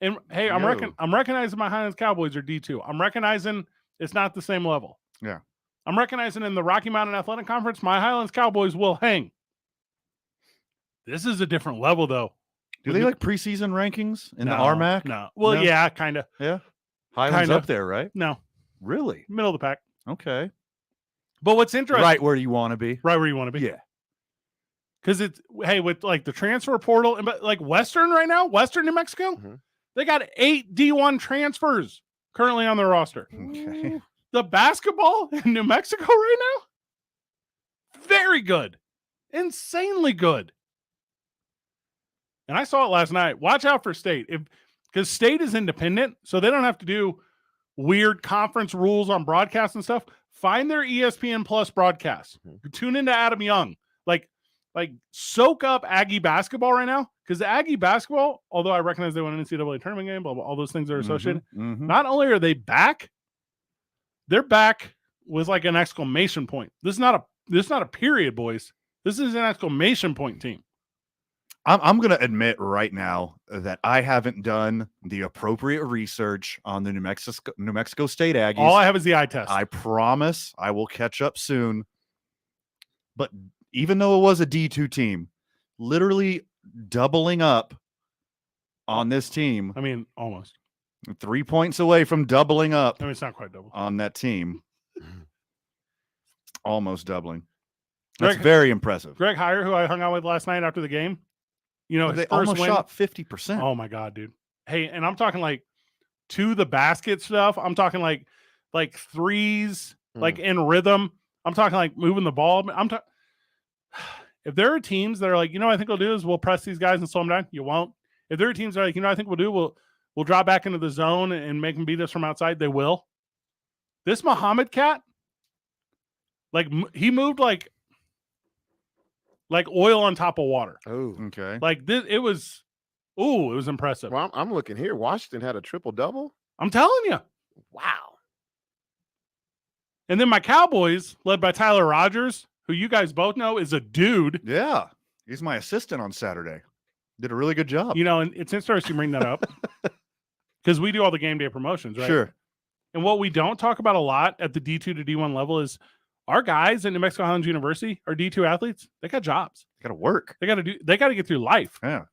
Speaker 3: And hey, I'm recognizing my Highlands Cowboys are D2. I'm recognizing it's not the same level.
Speaker 4: Yeah.
Speaker 3: I'm recognizing in the Rocky Mountain Athletic Conference, my Highlands Cowboys will hang. This is a different level, though.
Speaker 4: Do they like preseason rankings in the RMAC?
Speaker 3: No. Well, yeah, kind of.
Speaker 4: Yeah. Highlands
Speaker 3: Kinda.
Speaker 4: up there, right?
Speaker 3: No.
Speaker 4: Really?
Speaker 3: Middle of the pack.
Speaker 4: Okay.
Speaker 3: But what's interesting.
Speaker 4: Right where you want to be.
Speaker 3: Right where you want to be.
Speaker 4: Yeah.
Speaker 3: Because it's, hey, with like the transfer portal, but like Western right now, Western New Mexico, they got 8 D1 transfers currently on their roster.
Speaker 4: Okay.
Speaker 3: The basketball in New Mexico right now, very good. Insanely good. And I saw it last night. Watch out for State. Because State is independent, so they don't have to do weird conference rules on broadcasts and stuff. Find their ESPN Plus broadcasts. Tune into Adam Young. Like soak up Aggie basketball right now. Because Aggie basketball, although I recognize they won an NCAA tournament game, blah, blah, all those things are associated. Not only are they back, they're back with like an exclamation point. This is not a period, boys. This is an exclamation point team.
Speaker 4: I'm going to admit right now that I haven't done the appropriate research on the New Mexico State Aggies.
Speaker 3: All I have is the eye test.
Speaker 4: I promise I will catch up soon. But even though it was a D2 team, literally doubling up on this team.
Speaker 3: I mean, almost.
Speaker 4: 3 points away from doubling up.
Speaker 3: I mean, it's not quite double.
Speaker 4: On that team. Almost doubling. That's very impressive.
Speaker 3: Greg Heyer, who I hung out with last night after the game, you know,
Speaker 4: they almost shot 50%.
Speaker 3: Oh my God, dude. Hey, and I'm talking like to the basket stuff. I'm talking like threes, like in rhythm. I'm talking like moving the ball. If there are teams that are like, you know, what I think we'll do is we'll press these guys and slow them down. You won't. If there are teams that are like, you know, what I think we'll do, we'll drop back into the zone and make them beat us from outside. They will. This Muhammad cat, like he moved like oil on top of water.
Speaker 5: Oh,
Speaker 4: okay.
Speaker 3: Like this, it was impressive.
Speaker 5: Well, I'm looking here. Washington had a triple-double.
Speaker 3: I'm telling you.
Speaker 5: Wow.
Speaker 3: And then my Cowboys, led by Tyler Rogers, who you guys both know is a dude.
Speaker 4: Yeah. He's my assistant on Saturday. Did a really good job.
Speaker 3: You know, and it's interesting you bring that up because we do all the game day promotions, right?
Speaker 4: Sure.
Speaker 3: And what we don't talk about a lot at the D2 to D1 level is our guys at New Mexico Highlands University, our D2 athletes, they got jobs.
Speaker 4: They got to work.
Speaker 3: They got to get through life.
Speaker 4: Yeah.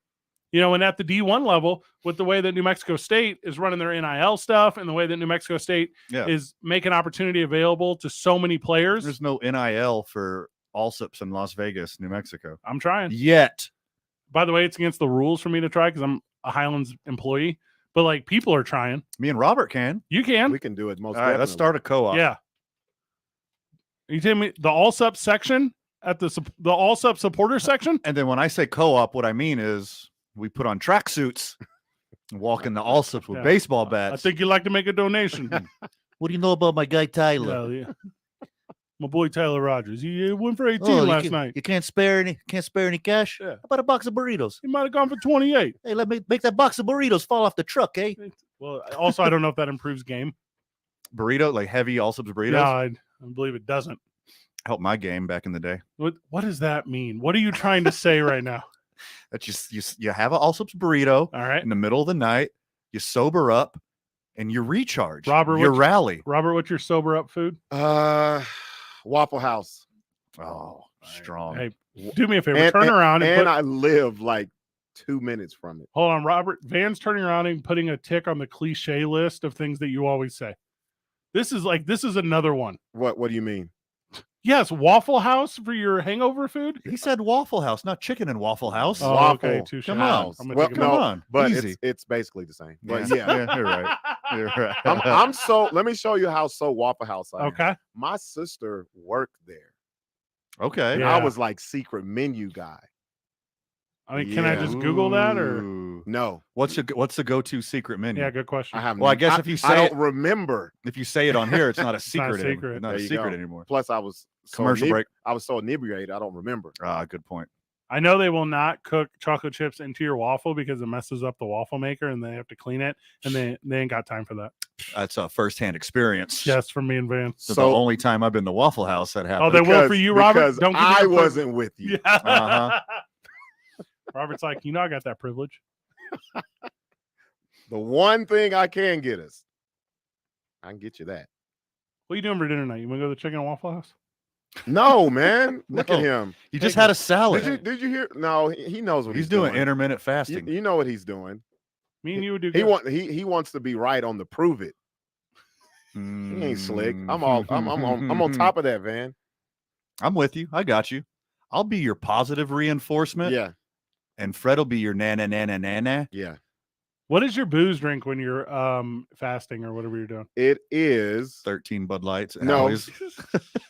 Speaker 3: You know, and at the D1 level, with the way that New Mexico State is running their NIL stuff and the way that New Mexico State is making opportunity available to so many players.
Speaker 4: There's no NIL for Allsups in Las Vegas, New Mexico.
Speaker 3: I'm trying.
Speaker 4: Yet.
Speaker 3: By the way, it's against the rules for me to try because I'm a Highlands employee. But like people are trying.
Speaker 4: Me and Robert can.
Speaker 3: You can.
Speaker 5: We can do it most
Speaker 4: All right, let's start a co-op.
Speaker 3: Yeah. Are you telling me the Allsup section at the Allsup supporter section?
Speaker 4: And then when I say co-op, what I mean is we put on tracksuits and walk in the Allsups with baseball bats.
Speaker 3: I think you'd like to make a donation.
Speaker 4: What do you know about my guy Tyler?
Speaker 3: Yeah. My boy Tyler Rogers. He went for 18 last night.
Speaker 4: You can't spare any cash?
Speaker 3: Yeah.
Speaker 4: How about a box of burritos?
Speaker 3: He might have gone for 28.
Speaker 4: Hey, let me make that box of burritos fall off the truck, eh?
Speaker 3: Well, also, I don't know if that improves game.
Speaker 4: Burrito, like heavy Allsups burritos?
Speaker 3: No, I believe it doesn't.
Speaker 4: Helped my game back in the day.
Speaker 3: What does that mean? What are you trying to say right now?
Speaker 4: That you have an Allsups burrito
Speaker 3: all right
Speaker 4: in the middle of the night, you sober up, and you recharge.
Speaker 3: Robert,
Speaker 4: you rally.
Speaker 3: Robert, what's your sober up food?
Speaker 5: Waffle House.
Speaker 4: Oh, strong.
Speaker 3: Hey, do me a favor. Turn around.
Speaker 5: And I live like 2 minutes from it.
Speaker 3: Hold on, Robert. Van's turning around and putting a tick on the cliche list of things that you always say. This is another one.
Speaker 5: What do you mean?
Speaker 3: Yes, Waffle House for your hangover food.
Speaker 4: He said Waffle House, not chicken and Waffle House.
Speaker 3: Oh,
Speaker 5: Waffle
Speaker 3: okay, touche.
Speaker 4: Come on.
Speaker 5: Well,
Speaker 4: come on.
Speaker 5: But
Speaker 4: Easy.
Speaker 5: it's basically the same. But
Speaker 4: yeah, you're right. You're right.
Speaker 5: I'm so. Let me show you how Waffle House I am.
Speaker 3: Okay.
Speaker 5: My sister worked there.
Speaker 4: Okay.
Speaker 5: And I was like secret menu guy.
Speaker 3: I mean, can I just Google that or
Speaker 5: no?
Speaker 4: What's the go-to secret menu?
Speaker 3: Yeah, good question.
Speaker 4: I guess if you say
Speaker 5: I don't remember.
Speaker 4: If you say it on here, it's not a secret.
Speaker 3: Not a secret.
Speaker 4: Not a secret anymore.
Speaker 5: Plus, I was
Speaker 4: commercial break.
Speaker 5: I was so inebriated, I don't remember.
Speaker 4: Good point.
Speaker 3: I know they will not cook chocolate chips into your waffle because it messes up the waffle maker and they have to clean it, and they ain't got time for that.
Speaker 4: That's a firsthand experience.
Speaker 3: Yes, from me and Van.
Speaker 4: So the only time I've been to Waffle House that happened.
Speaker 3: Oh, they will for you, Robert?
Speaker 5: Because
Speaker 3: Don't give me
Speaker 5: I
Speaker 3: your
Speaker 5: wasn't with you.
Speaker 3: Yeah.
Speaker 4: Uh-huh.
Speaker 3: Robert's like, I got that privilege.
Speaker 5: The one thing I can get us, I can get you that.
Speaker 3: What are you doing for dinner tonight? You want to go to the Chicken and Waffle House?
Speaker 5: No, man. Look
Speaker 4: No.
Speaker 5: at him.
Speaker 4: You just had a salad.
Speaker 5: Did you hear? No, he knows what
Speaker 4: He's
Speaker 5: he's
Speaker 4: doing intermittent fasting.
Speaker 5: You know what he's doing.
Speaker 3: Me and you would do
Speaker 5: He
Speaker 3: good.
Speaker 5: he wants to be right on the prove it. He ain't slick. I'm on top of that, Van.
Speaker 4: I'm with you. I got you. I'll be your positive reinforcement.
Speaker 5: Yeah.
Speaker 4: And Fred will be your na.
Speaker 5: Yeah.
Speaker 3: What is your booze drink when you're fasting or whatever you're doing?
Speaker 5: It is
Speaker 4: 13 Bud Lights.
Speaker 5: No.
Speaker 4: Always.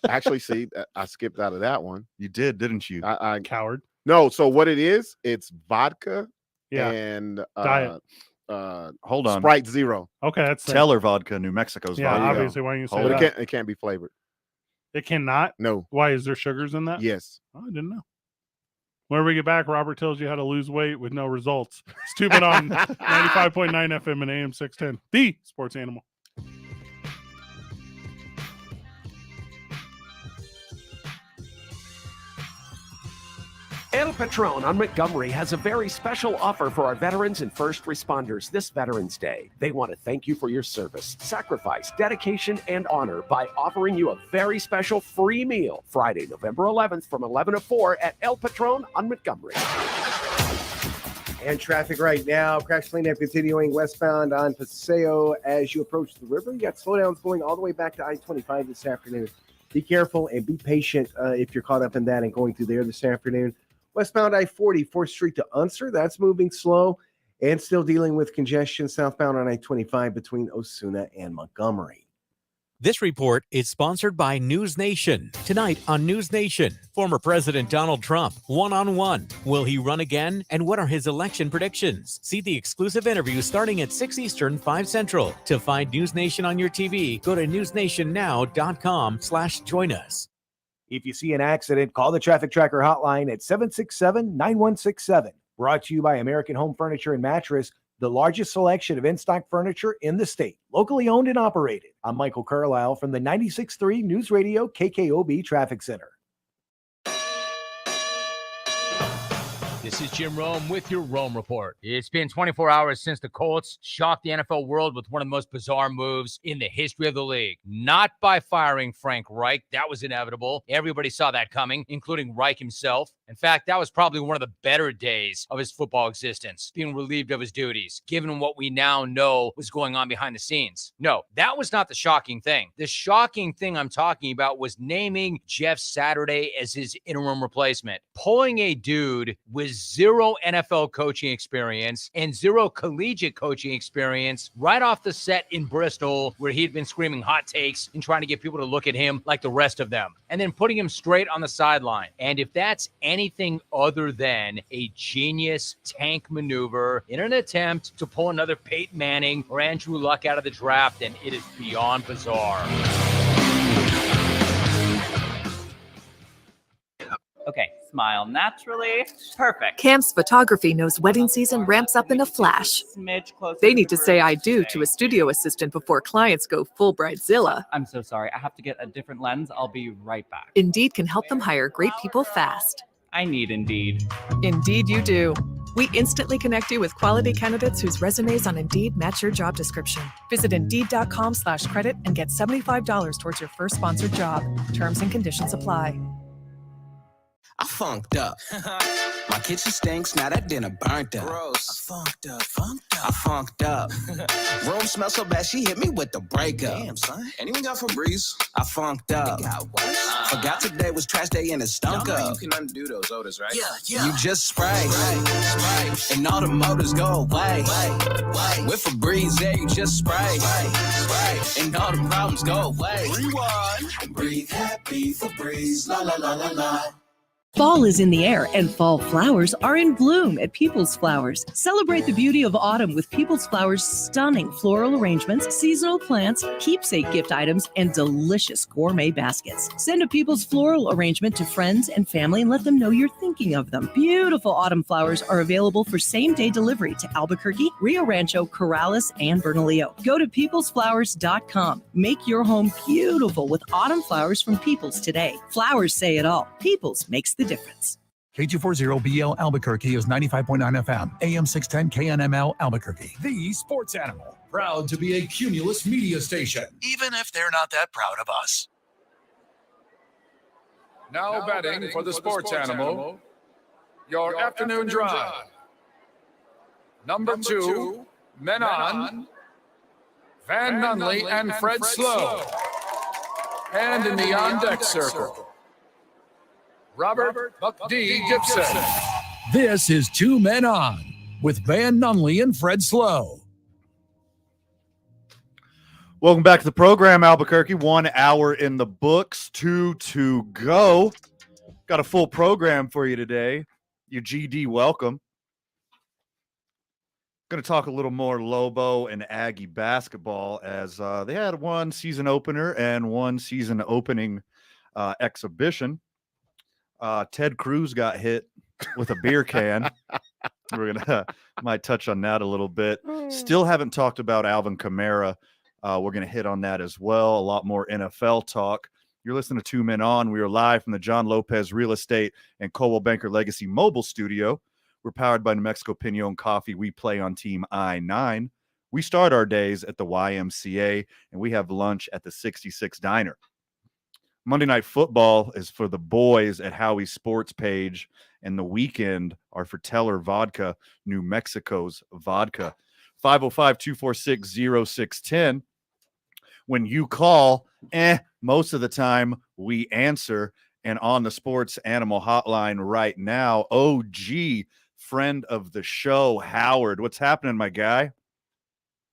Speaker 5: Actually, see, I skipped out of that one.
Speaker 4: You did, didn't you?
Speaker 5: I
Speaker 3: Coward.
Speaker 5: No, so what it is, it's vodka
Speaker 3: Yeah.
Speaker 5: and
Speaker 3: Diet.
Speaker 4: Hold on.
Speaker 5: Sprite Zero.
Speaker 3: Okay, that's
Speaker 4: Teller vodka, New Mexico's
Speaker 3: yeah.
Speaker 4: vodka.
Speaker 3: Obviously, why don't you say
Speaker 5: But
Speaker 3: that?
Speaker 5: it can't be flavored.
Speaker 3: It cannot.
Speaker 5: No.
Speaker 3: Why is there sugars in that?
Speaker 5: Yes.
Speaker 3: Oh, I didn't know. When we get back, Robert tells you how to lose weight with no results. Stupid on 95.9 FM and AM 610. The Sports Animal.
Speaker 9: El Patron on Montgomery has a very special offer for our veterans and first responders this Veterans Day. They want to thank you for your service, sacrifice, dedication, and honor by offering you a very special free meal Friday, November 11th from 11 to 4 at El Patron on Montgomery.
Speaker 6: And traffic right now, crash cleanup continuing westbound on Paseo as you approach the river. You got slowdowns going all the way back to I-25 this afternoon. Be careful and be patient if you're caught up in that and going through there this afternoon. Westbound I-40, 4th Street to Unser, that's moving slow and still dealing with congestion southbound on I-25 between Osuna and Montgomery.
Speaker 10: This report is sponsored by News Nation. Tonight on News Nation, former President Donald Trump, one-on-one. Will he run again? And what are his election predictions? See the exclusive interview starting at 6 Eastern, 5 Central. To find News Nation on your TV, go to newsnationnow.com/join us.
Speaker 7: If you see an accident, call the Traffic Tracker hotline at 767-9167. Brought to you by American Home Furniture and Mattress, the largest selection of in-stock furniture in the state. Locally owned and operated. I'm Michael Carlisle from the 96.3 News Radio KKOB Traffic Center.
Speaker 17: This is Jim Rome with your Rome Report. It's been 24 hours since the Colts shocked the NFL world with one of the most bizarre moves in the history of the league. Not by firing Frank Reich. That was inevitable. Everybody saw that coming, including Reich himself. In fact, that was probably one of the better days of his football existence, being relieved of his duties, given what we now know was going on behind the scenes. No, that was not the shocking thing. The shocking thing I'm talking about was naming Jeff Saturday as his interim replacement. Pulling a dude with zero NFL coaching experience and zero collegiate coaching experience right off the set in Bristol, where he'd been screaming hot takes and trying to get people to look at him like the rest of them, and then putting him straight on the sideline. And if that's anything other than a genius tank maneuver in an attempt to pull another Peyton Manning or Andrew Luck out of the draft, then it is beyond bizarre.
Speaker 22: Okay, smile naturally. Perfect.
Speaker 19: Cam's Photography knows wedding season ramps up in a flash.
Speaker 22: Smidge closer
Speaker 19: They
Speaker 22: to
Speaker 19: need to
Speaker 22: the
Speaker 19: say
Speaker 22: room.
Speaker 19: I do to a studio assistant before clients go full Bridezilla.
Speaker 22: I'm so sorry. I have to get a different lens. I'll be right back.
Speaker 19: Indeed can help them hire great people fast.
Speaker 22: I need Indeed.
Speaker 19: Indeed you do. We instantly connect you with quality candidates whose resumes on Indeed match your job description. Visit Indeed.com/credit and get $75 towards your first sponsored job. Terms and conditions apply.
Speaker 11: I funked up. My kitchen stinks, now that dinner burnt up. Gross. I funked up. Room smells so bad, she hit me with the breakup. Damn, son. Anyone got Febreze? I funked up. Forgot today was trash day and it stunk up. You can undo those odors, right? Yeah. You just spray. And all the motors go away. With Febreze, yeah, you just spray. And all the problems go away. Rewind. Breathe happy, Febreze, la la la la la.
Speaker 12: Fall is in the air, and fall flowers are in bloom at People's Flowers. Celebrate the beauty of autumn with People's Flowers' stunning floral arrangements, seasonal plants, keepsake gift items, and delicious gourmet baskets. Send a People's floral arrangement to friends and family and let them know you're thinking of them. Beautiful autumn flowers are available for same-day delivery to Albuquerque, Rio Rancho, Corrales, and Bernalillo. Go to peoplesflowers.com. Make your home beautiful with autumn flowers from People's today. Flowers say it all. People's makes the difference.
Speaker 2: K240BL Albuquerque is 95.9 FM, AM 610 KNML Albuquerque. The sports animal, proud to be a Cumulus media station, even if they're not that proud of us.
Speaker 13: Now batting for the sports animal, your afternoon drive. Number 2, men on, Van Nunley and Fred Slow. And in the on-deck circle, Robert Buck D. Gibson.
Speaker 2: This is Two Men On with Van Nunley and Fred Slow.
Speaker 4: Welcome back to the program, Albuquerque. 1 hour in the books, 2 to go. Got a full program for you today. Your GD welcome. Going to talk a little more Lobo and Aggie basketball as they had one season opener and one season opening exhibition. Ted Cruz got hit with a beer can. We're gonna might touch on that a little bit. Still haven't talked about Alvin Kamara. We're gonna hit on that as well. A lot more NFL talk. You're listening to Two Men On. We are live from the John Lopez Real Estate and Coldwell Banker Legacy Mobile Studio. We're powered by New Mexico Pinon Coffee. We play on Team I-9. We start our days at the YMCA, and we have lunch at the 66 Diner. Monday Night Football is for the boys at Howie's Sports Page, and the weekend are for Teller Vodka, New Mexico's vodka. 505-246-0610. When you call, most of the time we answer. And on the Sports Animal Hotline right now, OG, friend of the show, Howard. What's happening, my guy?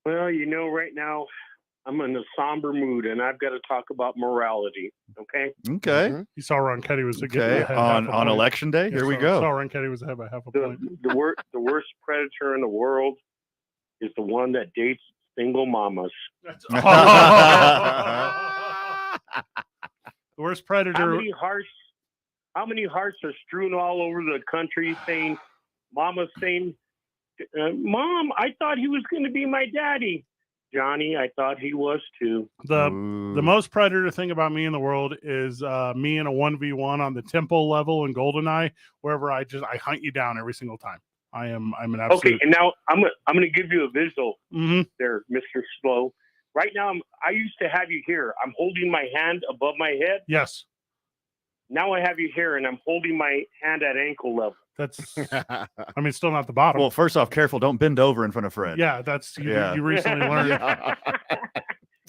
Speaker 14: Well, right now I'm in a somber mood, and I've got to talk about morality. Okay.
Speaker 4: Okay.
Speaker 3: You saw Ronchetti was
Speaker 4: Okay. On election day. Here we go.
Speaker 3: Saw Ronchetti was ahead by half a point.
Speaker 14: The worst predator in the world is the one that dates single mamas.
Speaker 3: The worst predator.
Speaker 14: How many hearts are strewn all over the country saying, Mama's saying, Mom, I thought he was going to be my daddy. Johnny, I thought he was too.
Speaker 3: The most predator thing about me in the world is me in a 1v1 on the temple level in GoldenEye, wherever I hunt you down every single time. I'm an absolute.
Speaker 14: Okay, and now I'm going to give you a visual there, Mr. Slow. Right now, I used to have you here. I'm holding my hand above my head.
Speaker 3: Yes.
Speaker 14: Now I have you here, and I'm holding my hand at ankle level.
Speaker 3: That's, still not the bottom.
Speaker 4: Well, first off, careful. Don't bend over in front of Fred.
Speaker 3: Yeah, you recently learned.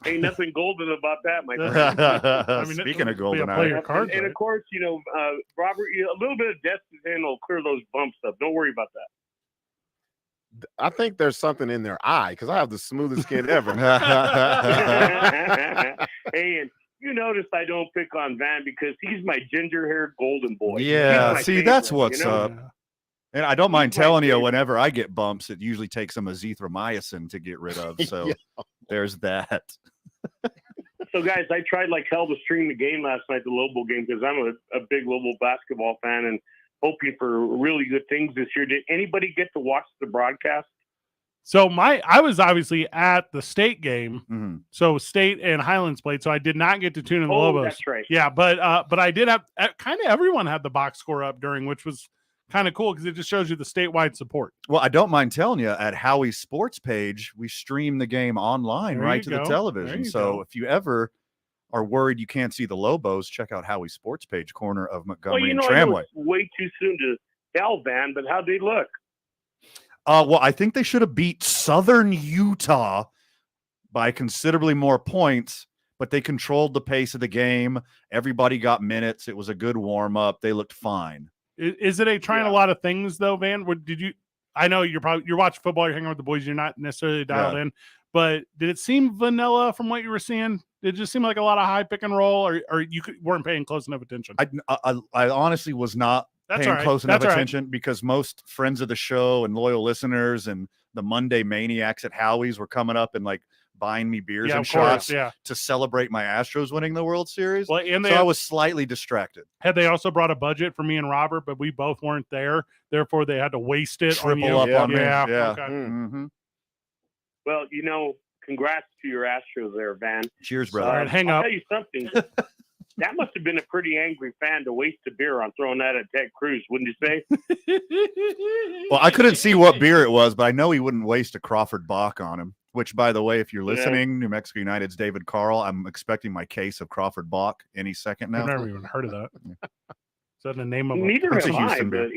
Speaker 14: Ain't nothing golden about that, my friend.
Speaker 4: Speaking of golden,
Speaker 14: and of course, Robert, a little bit of Destin will clear those bumps up. Don't worry about that.
Speaker 5: I think there's something in their eye because I have the smoothest skin ever.
Speaker 14: Hey, and you notice I don't pick on Van because he's my ginger-haired golden boy.
Speaker 4: Yeah, see, favorite, that's what's up. And I don't mind telling you,
Speaker 14: favorite.
Speaker 4: Whenever I get bumps, it usually takes some azithromycin to get rid of. So there's that.
Speaker 14: So, guys, I tried like hell to stream the game last night, the Lobo game, because I'm a big Lobo basketball fan and hoping for really good things this year. Did anybody get to watch the broadcast?
Speaker 3: So I was obviously at the state game. So State and Highlands played. So I did not get to tune in the Lobos.
Speaker 14: That's right.
Speaker 3: Yeah, but I did have kind of everyone had the box score up during, which was kind of cool because it just shows you the statewide support.
Speaker 4: Well, I don't mind telling you, at Howie's Sports Page, we stream the game online right to the television. So if you ever are worried you can't see the Lobos, check out Howie's Sports Page, corner of Montgomery and Tramway.
Speaker 14: It's way too soon to tell, Van, but how'd they look?
Speaker 4: Well, I think they should have beat Southern Utah by considerably more points, but they controlled the pace of the game. Everybody got minutes. It was a good warm-up. They looked fine.
Speaker 3: Is it trying a lot of things, though, Van? I know you're watching football, you're hanging out with the boys, you're not necessarily dialed in, but did it seem vanilla from what you were seeing? It just seemed like a lot of high pick and roll, or you weren't paying close enough attention.
Speaker 4: I honestly was not
Speaker 3: That's
Speaker 4: paying
Speaker 3: all right.
Speaker 4: close enough
Speaker 3: That's all right.
Speaker 4: attention because most friends of the show and loyal listeners and the Monday maniacs at Howie's were coming up and like buying me beers and
Speaker 3: of course,
Speaker 4: shots to celebrate my Astros winning the World Series.
Speaker 3: Well, and
Speaker 4: so I was slightly distracted.
Speaker 3: Had they also brought a budget for me and Robert, but we both weren't there. Therefore, they had to waste it on you.
Speaker 4: Triple up on me.
Speaker 3: Yeah.
Speaker 4: Yeah.
Speaker 3: Okay.
Speaker 4: Mm-hmm.
Speaker 14: Well, congrats to your Astros there, Van.
Speaker 4: Cheers, brother.
Speaker 3: All right, hang
Speaker 14: I'll
Speaker 3: up.
Speaker 14: tell you something. That must have been a pretty angry fan to waste a beer on throwing that at Ted Cruz, wouldn't you say?
Speaker 4: Well, I couldn't see what beer it was, but I know he wouldn't waste a Crawford Bach on him. Which, by the way, if you're listening, New Mexico United's David Carl, I'm expecting my case of Crawford Bach any second now.
Speaker 3: I've never even heard of that. Is that the name of
Speaker 14: Neither
Speaker 3: a
Speaker 14: have I, but,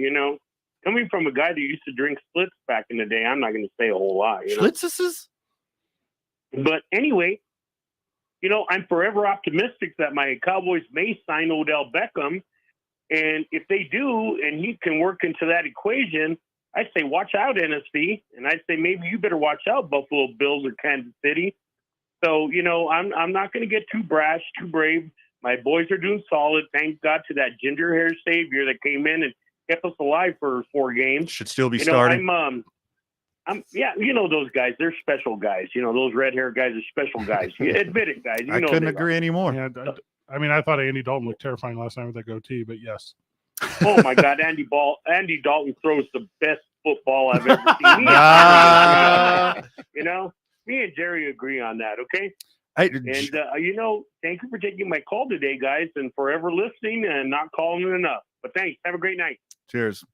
Speaker 14: coming from a guy that used to drink Splits back in the day, I'm not going to say a whole lot.
Speaker 4: Schlitzes?
Speaker 14: But anyway, I'm forever optimistic that my Cowboys may sign Odell Beckham. And if they do, and he can work into that equation, I'd say watch out, NFC. And I'd say maybe you better watch out, Buffalo Bills or Kansas City. So, I'm not going to get too brash, too brave. My boys are doing solid. Thank God to that ginger hair savior that came in and kept us alive for 4 games.
Speaker 4: Should still be starting.
Speaker 14: Those guys, they're special guys. Those red hair guys are special guys. You admit it, guys.
Speaker 4: I couldn't agree anymore.
Speaker 3: Yeah, I thought Andy Dalton looked terrifying last night with that goatee, but yes.
Speaker 14: Oh my God, Andy Dalton throws the best football I've ever seen. Me and Jerry agree on that. Okay. Thank you for taking my call today, guys, and forever listening and not calling it enough. But thanks. Have a great night.
Speaker 4: Cheers.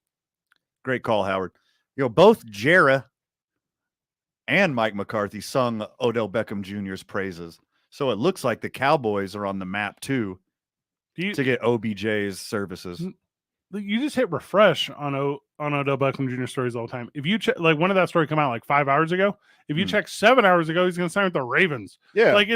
Speaker 4: Great call, Howard. Both Jarrah and Mike McCarthy sung Odell Beckham Jr.'s praises. So it looks like the Cowboys are on the map too to get OBJ's services.
Speaker 3: You just hit refresh on Odell Beckham Jr. stories all the time. If you check, like, when did that story come out? Like 5 hours ago? If you check 7 hours ago, he's going to sign with the Ravens.
Speaker 5: Yeah.
Speaker 3: Like,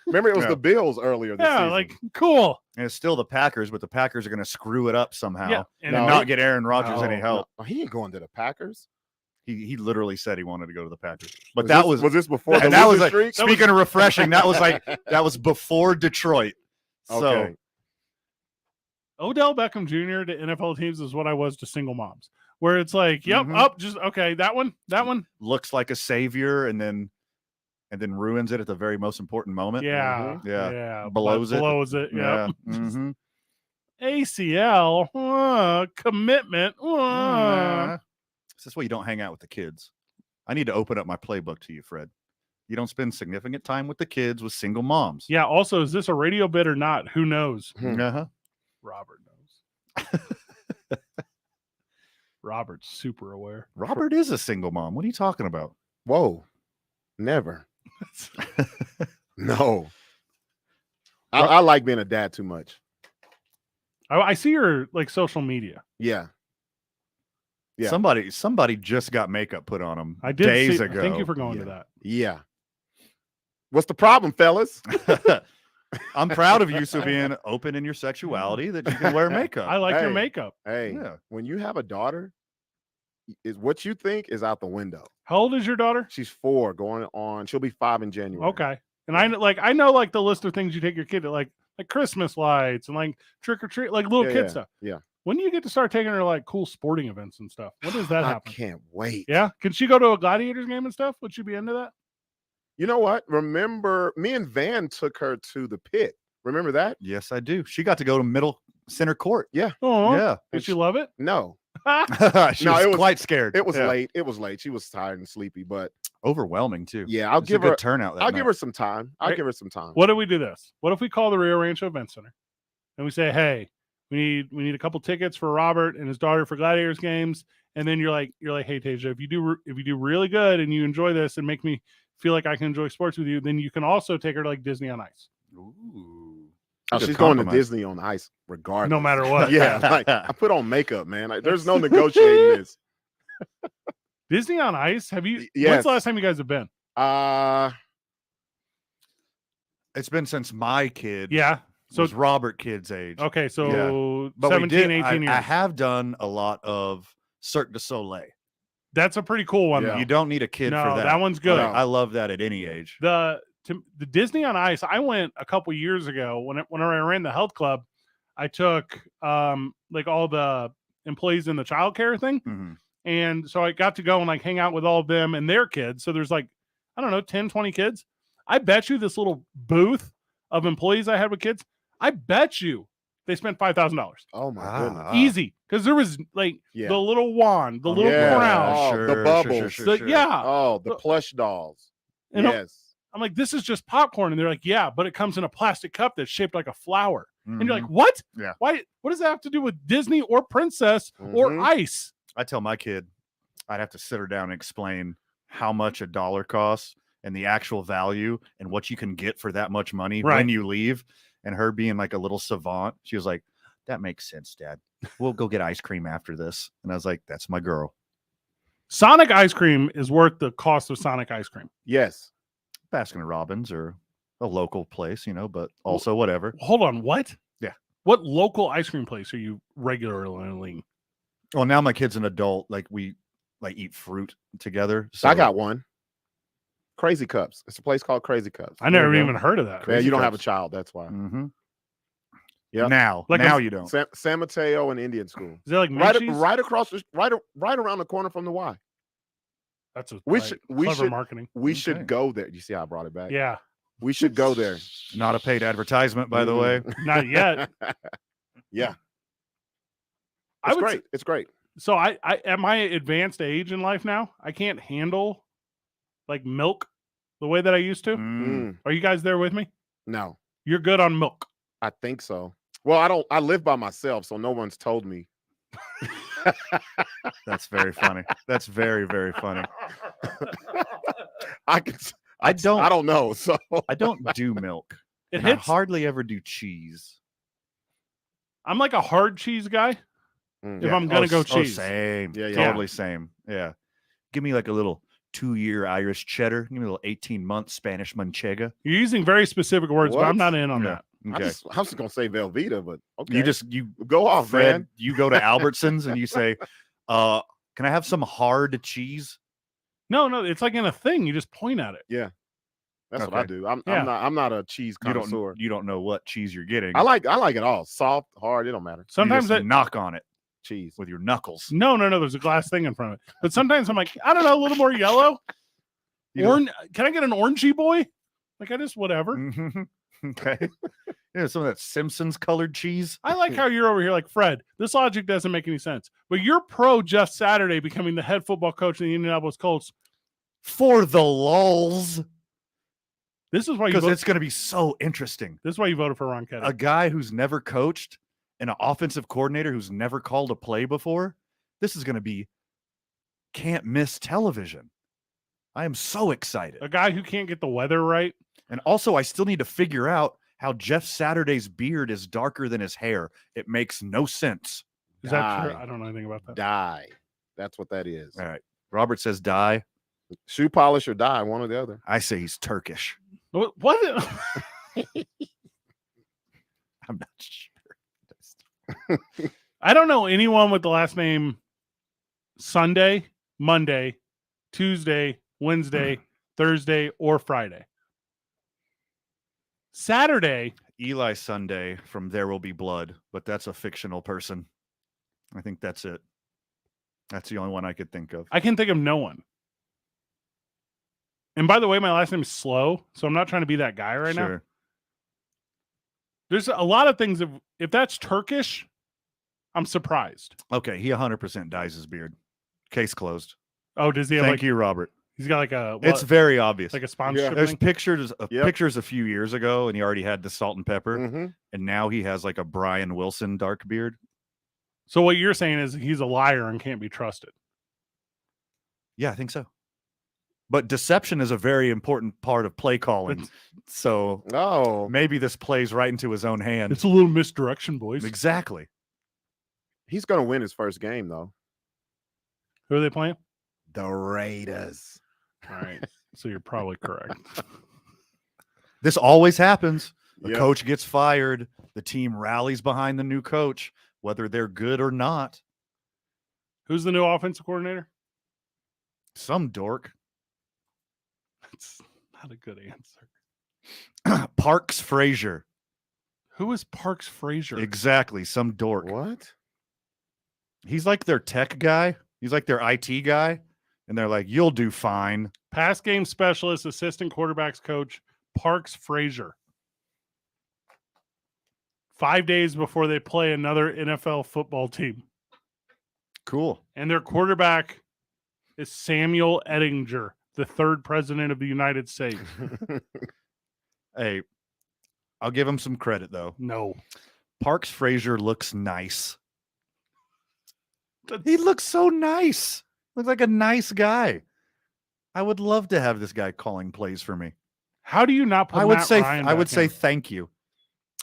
Speaker 5: remember it was the Bills earlier this season.
Speaker 3: like, cool.
Speaker 4: And it's still the Packers, but the Packers are going to screw it up somehow and
Speaker 5: No,
Speaker 4: not get Aaron Rodgers any help.
Speaker 5: No, he ain't going to the Packers.
Speaker 4: He literally said he wanted to go to the Packers. But
Speaker 5: was this before the
Speaker 4: that was
Speaker 5: losing streak?
Speaker 4: Speaking of refreshing, that was before Detroit. So
Speaker 5: Okay.
Speaker 3: Odell Beckham Jr. to NFL teams is what I was to single moms, where it's like, yep, just okay, that one
Speaker 4: looks like a savior, and then ruins it at the very most important moment.
Speaker 3: Yeah,
Speaker 4: blows it.
Speaker 3: Yeah.
Speaker 4: Mm-hmm.
Speaker 3: ACL commitment.
Speaker 4: This is why you don't hang out with the kids. I need to open up my playbook to you, Fred. You don't spend significant time with the kids with single moms.
Speaker 3: Yeah. Also, is this a radio bit or not? Who knows?
Speaker 4: Uh-huh.
Speaker 3: Robert knows. Robert's super aware.
Speaker 4: Robert is a single mom. What are you talking about?
Speaker 5: Whoa. Never. No. I like being a dad too much.
Speaker 3: I see your social media.
Speaker 5: Yeah. Yeah.
Speaker 4: Somebody just got makeup put on them
Speaker 3: I did
Speaker 4: days
Speaker 3: see,
Speaker 4: ago.
Speaker 3: Thank you for going to that.
Speaker 5: Yeah. What's the problem, fellas?
Speaker 4: I'm proud of you for being open in your sexuality that you can wear makeup.
Speaker 3: I like your makeup.
Speaker 5: Hey, when you have a daughter, is what you think is out the window.
Speaker 3: How old is your daughter?
Speaker 5: She's 4, going on. She'll be 5 in January.
Speaker 3: Okay. And I know the list of things you take your kid to, like Christmas lights and like trick or treat, like little kid stuff.
Speaker 5: Yeah.
Speaker 3: When do you get to start taking her like cool sporting events and stuff? When does that happen?
Speaker 5: I can't wait.
Speaker 3: Yeah. Can she go to a Gladiators game and stuff? Would she be into that?
Speaker 5: You know what? Remember, me and Van took her to the pit. Remember that?
Speaker 4: Yes, I do. She got to go to middle center court.
Speaker 5: Yeah.
Speaker 3: Oh,
Speaker 4: yeah.
Speaker 3: Did she love it?
Speaker 5: No.
Speaker 4: She was quite scared.
Speaker 5: It was late. It was late. She was tired and sleepy, but
Speaker 4: overwhelming too.
Speaker 5: Yeah, I'll give
Speaker 4: a
Speaker 5: her
Speaker 4: good turnout.
Speaker 5: I'll give her some time. Give her some time.
Speaker 3: What if we do this? What if we call the Rio Rancho Event Center and we say, hey, we need a couple tickets for Robert and his daughter for Gladiators games, and then you're like, hey Tasia, if you do really good and you enjoy this and make me feel like I can enjoy sports with you, then you can also take her to like Disney on Ice.
Speaker 4: Ooh.
Speaker 5: Oh, she's going to Disney on Ice regardless.
Speaker 3: No matter what.
Speaker 5: Yeah. Like, I put on makeup, man. Like, there's no negotiating this.
Speaker 3: Disney on Ice? Have you?
Speaker 5: Yes.
Speaker 3: When's the last time you guys have been?
Speaker 4: It's been since my kid.
Speaker 3: Yeah.
Speaker 4: So it's Robert kid's age.
Speaker 3: Okay, so
Speaker 4: But
Speaker 3: 17, 18 years.
Speaker 4: I have done a lot of Cirque du Soleil.
Speaker 3: That's a pretty cool one.
Speaker 4: You don't need a kid
Speaker 3: No,
Speaker 4: for that.
Speaker 3: that one's good.
Speaker 4: I love that at any age.
Speaker 3: The to the Disney on Ice, I went a couple years ago whenever I ran the health club. I took like all the employees in the childcare thing.
Speaker 4: Mm-hmm.
Speaker 3: And so I got to go and like hang out with all of them and their kids. So there's like, I don't know, 10, 20 kids. I bet you this little booth of employees I had with kids, I bet you they spent $5,000.
Speaker 5: Oh my goodness.
Speaker 3: Easy. Because there was like the little wand, the little crown.
Speaker 5: The bubbles.
Speaker 3: Yeah.
Speaker 5: Oh, the plush dolls.
Speaker 3: And
Speaker 5: Yes.
Speaker 3: I'm like, this is just popcorn. And they're like, yeah, but it comes in a plastic cup that's shaped like a flower. And you're like, what?
Speaker 4: Yeah.
Speaker 3: Why? What does that have to do with Disney or Princess or Ice?
Speaker 4: I tell my kid, I'd have to sit her down and explain how much $1 costs and the actual value and what you can get for that much money when you leave. And her being like a little savant, she was like, that makes sense, Dad. We'll go get ice cream after this. And I was like, that's my girl.
Speaker 3: Sonic ice cream is worth the cost of Sonic ice cream.
Speaker 5: Yes.
Speaker 4: Baskin Robbins or a local place, but also whatever.
Speaker 3: Hold on, what?
Speaker 4: Yeah.
Speaker 3: What local ice cream place are you regularly?
Speaker 4: Well, now my kid's an adult. Like we eat fruit together. So
Speaker 5: I got one. Crazy Cups. It's a place called Crazy Cups.
Speaker 3: I never even heard of that.
Speaker 5: Yeah, you don't have a child. That's why.
Speaker 4: Mm-hmm.
Speaker 5: Yeah.
Speaker 4: Now you don't.
Speaker 5: San Mateo and Indian School.
Speaker 3: Is that like
Speaker 5: right across the right around the corner from the Y?
Speaker 3: That's
Speaker 5: clever
Speaker 3: marketing.
Speaker 5: We should go there. You see how I brought it back?
Speaker 3: Yeah.
Speaker 5: We should go there.
Speaker 4: Not a paid advertisement, by the way.
Speaker 3: Not yet.
Speaker 5: Yeah. It's great. It's great.
Speaker 3: So I at my advanced age in life now, I can't handle like milk the way that I used to. Are you guys there with me?
Speaker 5: No.
Speaker 3: You're good on milk.
Speaker 5: I think so. Well, I live by myself, so no one's told me.
Speaker 4: That's very funny. That's very, very funny.
Speaker 5: I don't know. So
Speaker 4: I don't do milk.
Speaker 3: I
Speaker 4: hardly ever do cheese.
Speaker 3: I'm like a hard cheese guy. If I'm gonna go cheese.
Speaker 4: Same. Yeah, totally same. Yeah. Give me like a little 2-year Irish cheddar. Give me a little 18-month Spanish manchega.
Speaker 3: You're using very specific words, but I'm not in on that.
Speaker 4: Okay.
Speaker 5: I was just gonna say Velveeta, but okay.
Speaker 4: You
Speaker 5: go off,
Speaker 4: Fred,
Speaker 5: man.
Speaker 4: You go to Albertsons and you say, can I have some hard cheese?
Speaker 3: No, it's like in a thing. You just point at it.
Speaker 5: Yeah. That's what I do. I'm not a cheese connoisseur.
Speaker 4: You don't know what cheese you're getting.
Speaker 5: I like it all. Soft, hard, it don't matter.
Speaker 3: Sometimes
Speaker 4: I knock on it.
Speaker 5: Cheese
Speaker 4: with your knuckles.
Speaker 3: No. There's a glass thing in front of it. But sometimes I'm like, I don't know, a little more yellow. Can I get an orangey boy? Like I just whatever.
Speaker 4: Okay. Yeah, some of that Simpsons colored cheese.
Speaker 3: I like how you're over here like, Fred, this logic doesn't make any sense. But you're pro Jeff Saturday becoming the head football coach of the Indianapolis Colts.
Speaker 4: For the lulz.
Speaker 3: This is why
Speaker 4: because it's going to be so interesting.
Speaker 3: This is why you voted for Ron Ketty.
Speaker 4: A guy who's never coached and an offensive coordinator who's never called a play before. This is going to be can't miss television. I am so excited.
Speaker 3: A guy who can't get the weather right.
Speaker 4: And also, I still need to figure out how Jeff Saturday's beard is darker than his hair. It makes no sense.
Speaker 3: Is that true? I don't know anything about that.
Speaker 5: Dye. That's what that is.
Speaker 4: All right. Robert says dye.
Speaker 5: Shoe polish or dye, one or the other.
Speaker 4: I say he's Turkish.
Speaker 3: What?
Speaker 4: I'm not sure.
Speaker 3: I don't know anyone with the last name Sunday, Monday, Tuesday, Wednesday, Thursday, or Friday. Saturday.
Speaker 4: Eli Sunday from There Will Be Blood, but that's a fictional person. I think that's it. That's the only one I could think of.
Speaker 3: I can think of no one. And by the way, my last name is Slow, so I'm not trying to be that guy right now. There's a lot of things. If that's Turkish, I'm surprised.
Speaker 4: Okay, he 100% dyes his beard. Case closed.
Speaker 3: Oh, does he have
Speaker 4: Thank you, Robert.
Speaker 3: He's got like a...
Speaker 4: It's very obvious.
Speaker 3: Like a sponsorship
Speaker 4: There's
Speaker 3: thing?
Speaker 4: pictures a few years ago, and he already had the salt and pepper. And now he has like a Brian Wilson dark beard.
Speaker 3: So what you're saying is he's a liar and can't be trusted.
Speaker 4: Yeah, I think so. But deception is a very important part of play calling. So maybe this plays right into his own hand.
Speaker 3: It's a little misdirection, boys.
Speaker 4: Exactly.
Speaker 5: He's going to win his first game, though.
Speaker 3: Who are they playing?
Speaker 5: The Raiders.
Speaker 3: All right. So you're probably correct.
Speaker 4: This always happens. The coach gets fired. The team rallies behind the new coach, whether they're good or not.
Speaker 3: Who's the new offensive coordinator?
Speaker 4: Some dork.
Speaker 3: That's not a good answer.
Speaker 4: Parks Frazier.
Speaker 3: Who is Parks Frazier?
Speaker 4: Exactly. Some dork.
Speaker 5: What?
Speaker 4: He's like their tech guy. He's like their IT guy. And they're like, you'll do fine.
Speaker 3: Pass game specialist, assistant quarterbacks coach, Parks Frazier. 5 days before they play another NFL football team.
Speaker 4: Cool.
Speaker 3: And their quarterback is Samuel Ettinger, the third president of the United States.
Speaker 4: Hey, I'll give him some credit, though.
Speaker 3: No.
Speaker 4: Parks Frazier looks nice. He looks so nice. Looks like a nice guy. I would love to have this guy calling plays for me.
Speaker 3: How do you not put
Speaker 4: I would
Speaker 3: Matt
Speaker 4: say
Speaker 3: Ryan
Speaker 4: I would
Speaker 3: back
Speaker 4: say
Speaker 3: in?
Speaker 4: thank you.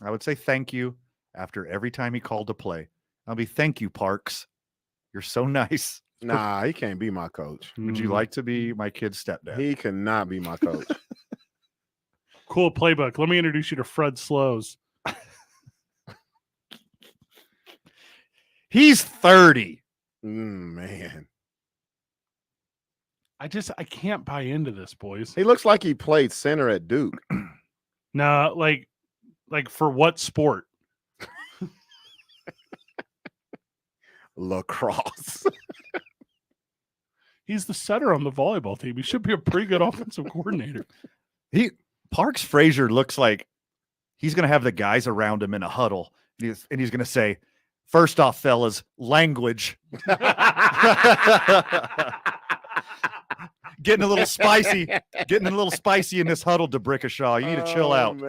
Speaker 4: I would say thank you after every time he called to play. I'll be thank you, Parks. You're so nice.
Speaker 5: Nah, he can't be my coach.
Speaker 4: Would you like to be my kid's stepdad?
Speaker 5: He cannot be my coach.
Speaker 3: Cool playbook. Let me introduce you to Fred Slows.
Speaker 4: He's 30.
Speaker 5: Man.
Speaker 3: I can't buy into this, boys.
Speaker 5: He looks like he played center at Duke.
Speaker 3: No, like for what sport?
Speaker 5: Lacrosse.
Speaker 3: He's the setter on the volleyball team. He should be a pretty good offensive coordinator.
Speaker 4: Parks Frazier looks like he's going to have the guys around him in a huddle, and he's going to say, "First off, fellas, language." Getting a little spicy in this huddle, DeBrickashaw. You need to chill out.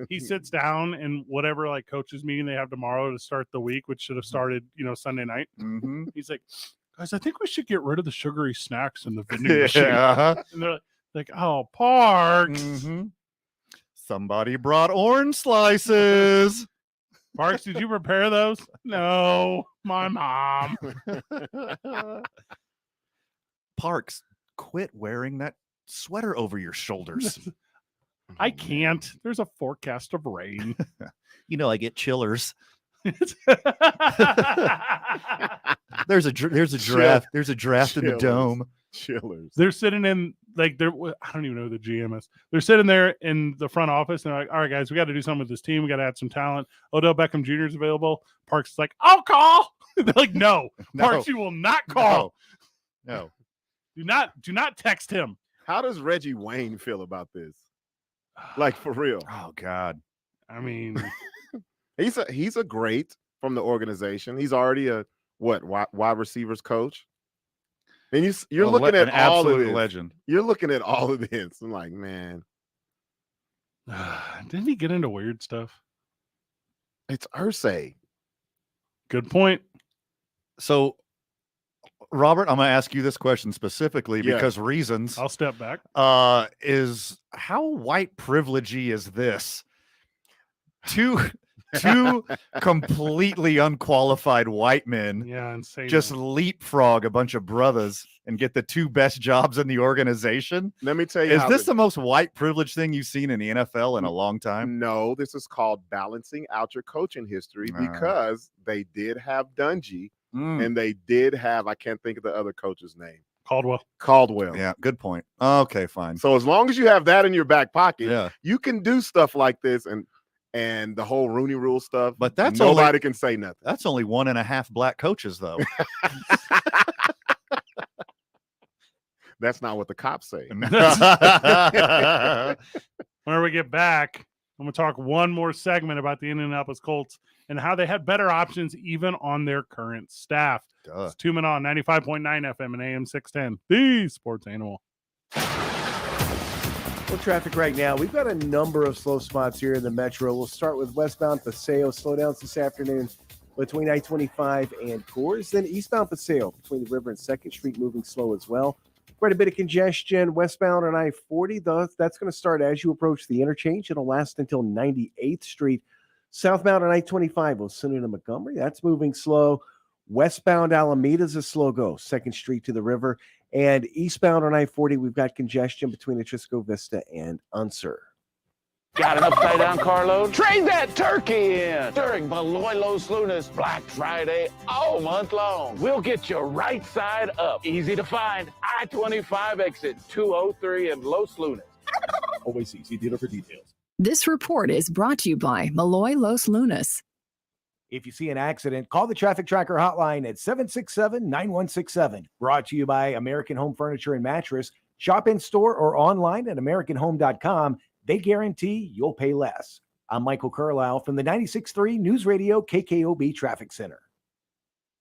Speaker 3: He sits down in whatever like coaches meeting they have tomorrow to start the week, which should have started, Sunday night.
Speaker 4: Mm-hmm.
Speaker 3: He's like, guys, I think we should get rid of the sugary snacks in the vending machine.
Speaker 4: Uh-huh.
Speaker 3: And they're like, oh, Parks.
Speaker 4: Mm-hmm. Somebody brought orange slices.
Speaker 3: Parks, did you prepare those? No, my mom.
Speaker 4: Parks, quit wearing that sweater over your shoulders.
Speaker 3: I can't. There's a forecast of rain.
Speaker 4: I get chillers. There's a draft. There's a draft in the dome.
Speaker 5: Chillers.
Speaker 3: They're sitting in I don't even know who the GM is. They're sitting there in the front office and they're like, all right, guys, we got to do something with this team. We got to add some talent. Odell Beckham Jr. is available. Parks is like, I'll call. They're like, no. Parks, you will not call.
Speaker 4: No.
Speaker 3: Do not text him.
Speaker 5: How does Reggie Wayne feel about this? Like, for real.
Speaker 4: Oh, God.
Speaker 3: I mean,
Speaker 5: he's a great from the organization. He's already a wide receivers coach. And you're looking at all of this.
Speaker 4: Legend.
Speaker 5: You're looking at all of this. I'm like, man.
Speaker 3: Didn't he get into weird stuff?
Speaker 5: It's Irsay.
Speaker 3: Good point.
Speaker 4: So, Robert, I'm going to ask you this question specifically because reasons.
Speaker 3: I'll step back.
Speaker 4: Is how white privilege-y is this? Two completely unqualified white men
Speaker 3: insane
Speaker 4: just leapfrog a bunch of brothers and get the two best jobs in the organization.
Speaker 5: Let me tell you,
Speaker 4: is this the most white privilege thing you've seen in the NFL in a long time?
Speaker 5: No, this is called balancing out your coaching history because they did have Dungy and they did have, I can't think of the other coach's name. Caldwell.
Speaker 4: Yeah, good point. Okay, fine.
Speaker 5: So as long as you have that in your back pocket, you can do stuff like this and the whole Rooney Rule stuff.
Speaker 4: But that's
Speaker 5: nobody can say nothing.
Speaker 4: That's only 1.5 black coaches, though.
Speaker 5: That's not what the cops say.
Speaker 3: When we get back, I'm going to talk one more segment about the Indianapolis Colts and how they had better options even on their current staff. It's 2 Men On 95.9 FM and AM 610, the sports animal.
Speaker 6: Well, traffic right now. We've got a number of slow spots here in the metro. We'll start with westbound Paseo. Slowdowns this afternoon between I-25 and Coors. Then eastbound Paseo between the river and 2nd Street moving slow as well. Quite a bit of congestion westbound on I-40, though. That's going to start as you approach the interchange. It'll last until 98th Street. Southbound on I-25, Osuna to Montgomery. That's moving slow. Westbound Alameda's a slow go. 2nd Street to the river. And eastbound on I-40, we've got congestion between Atrisco Vista and Unser.
Speaker 8: Got an upside-down carload? Trade that turkey in during Beloy Los Lunas Black Friday all month long. We'll get you right side up. Easy to find. I-25 exit 203 in Los Lunas.
Speaker 15: Always see dealer for details. This report is brought to you by Malloy Los Lunas.
Speaker 7: If you see an accident, call the Traffic Tracker hotline at 767-9167. Brought to you by American Home Furniture and Mattress. Shop in store or online at AmericanHome.com. They guarantee you'll pay less. I'm Michael Carlisle from the 96.3 News Radio KKOB Traffic Center.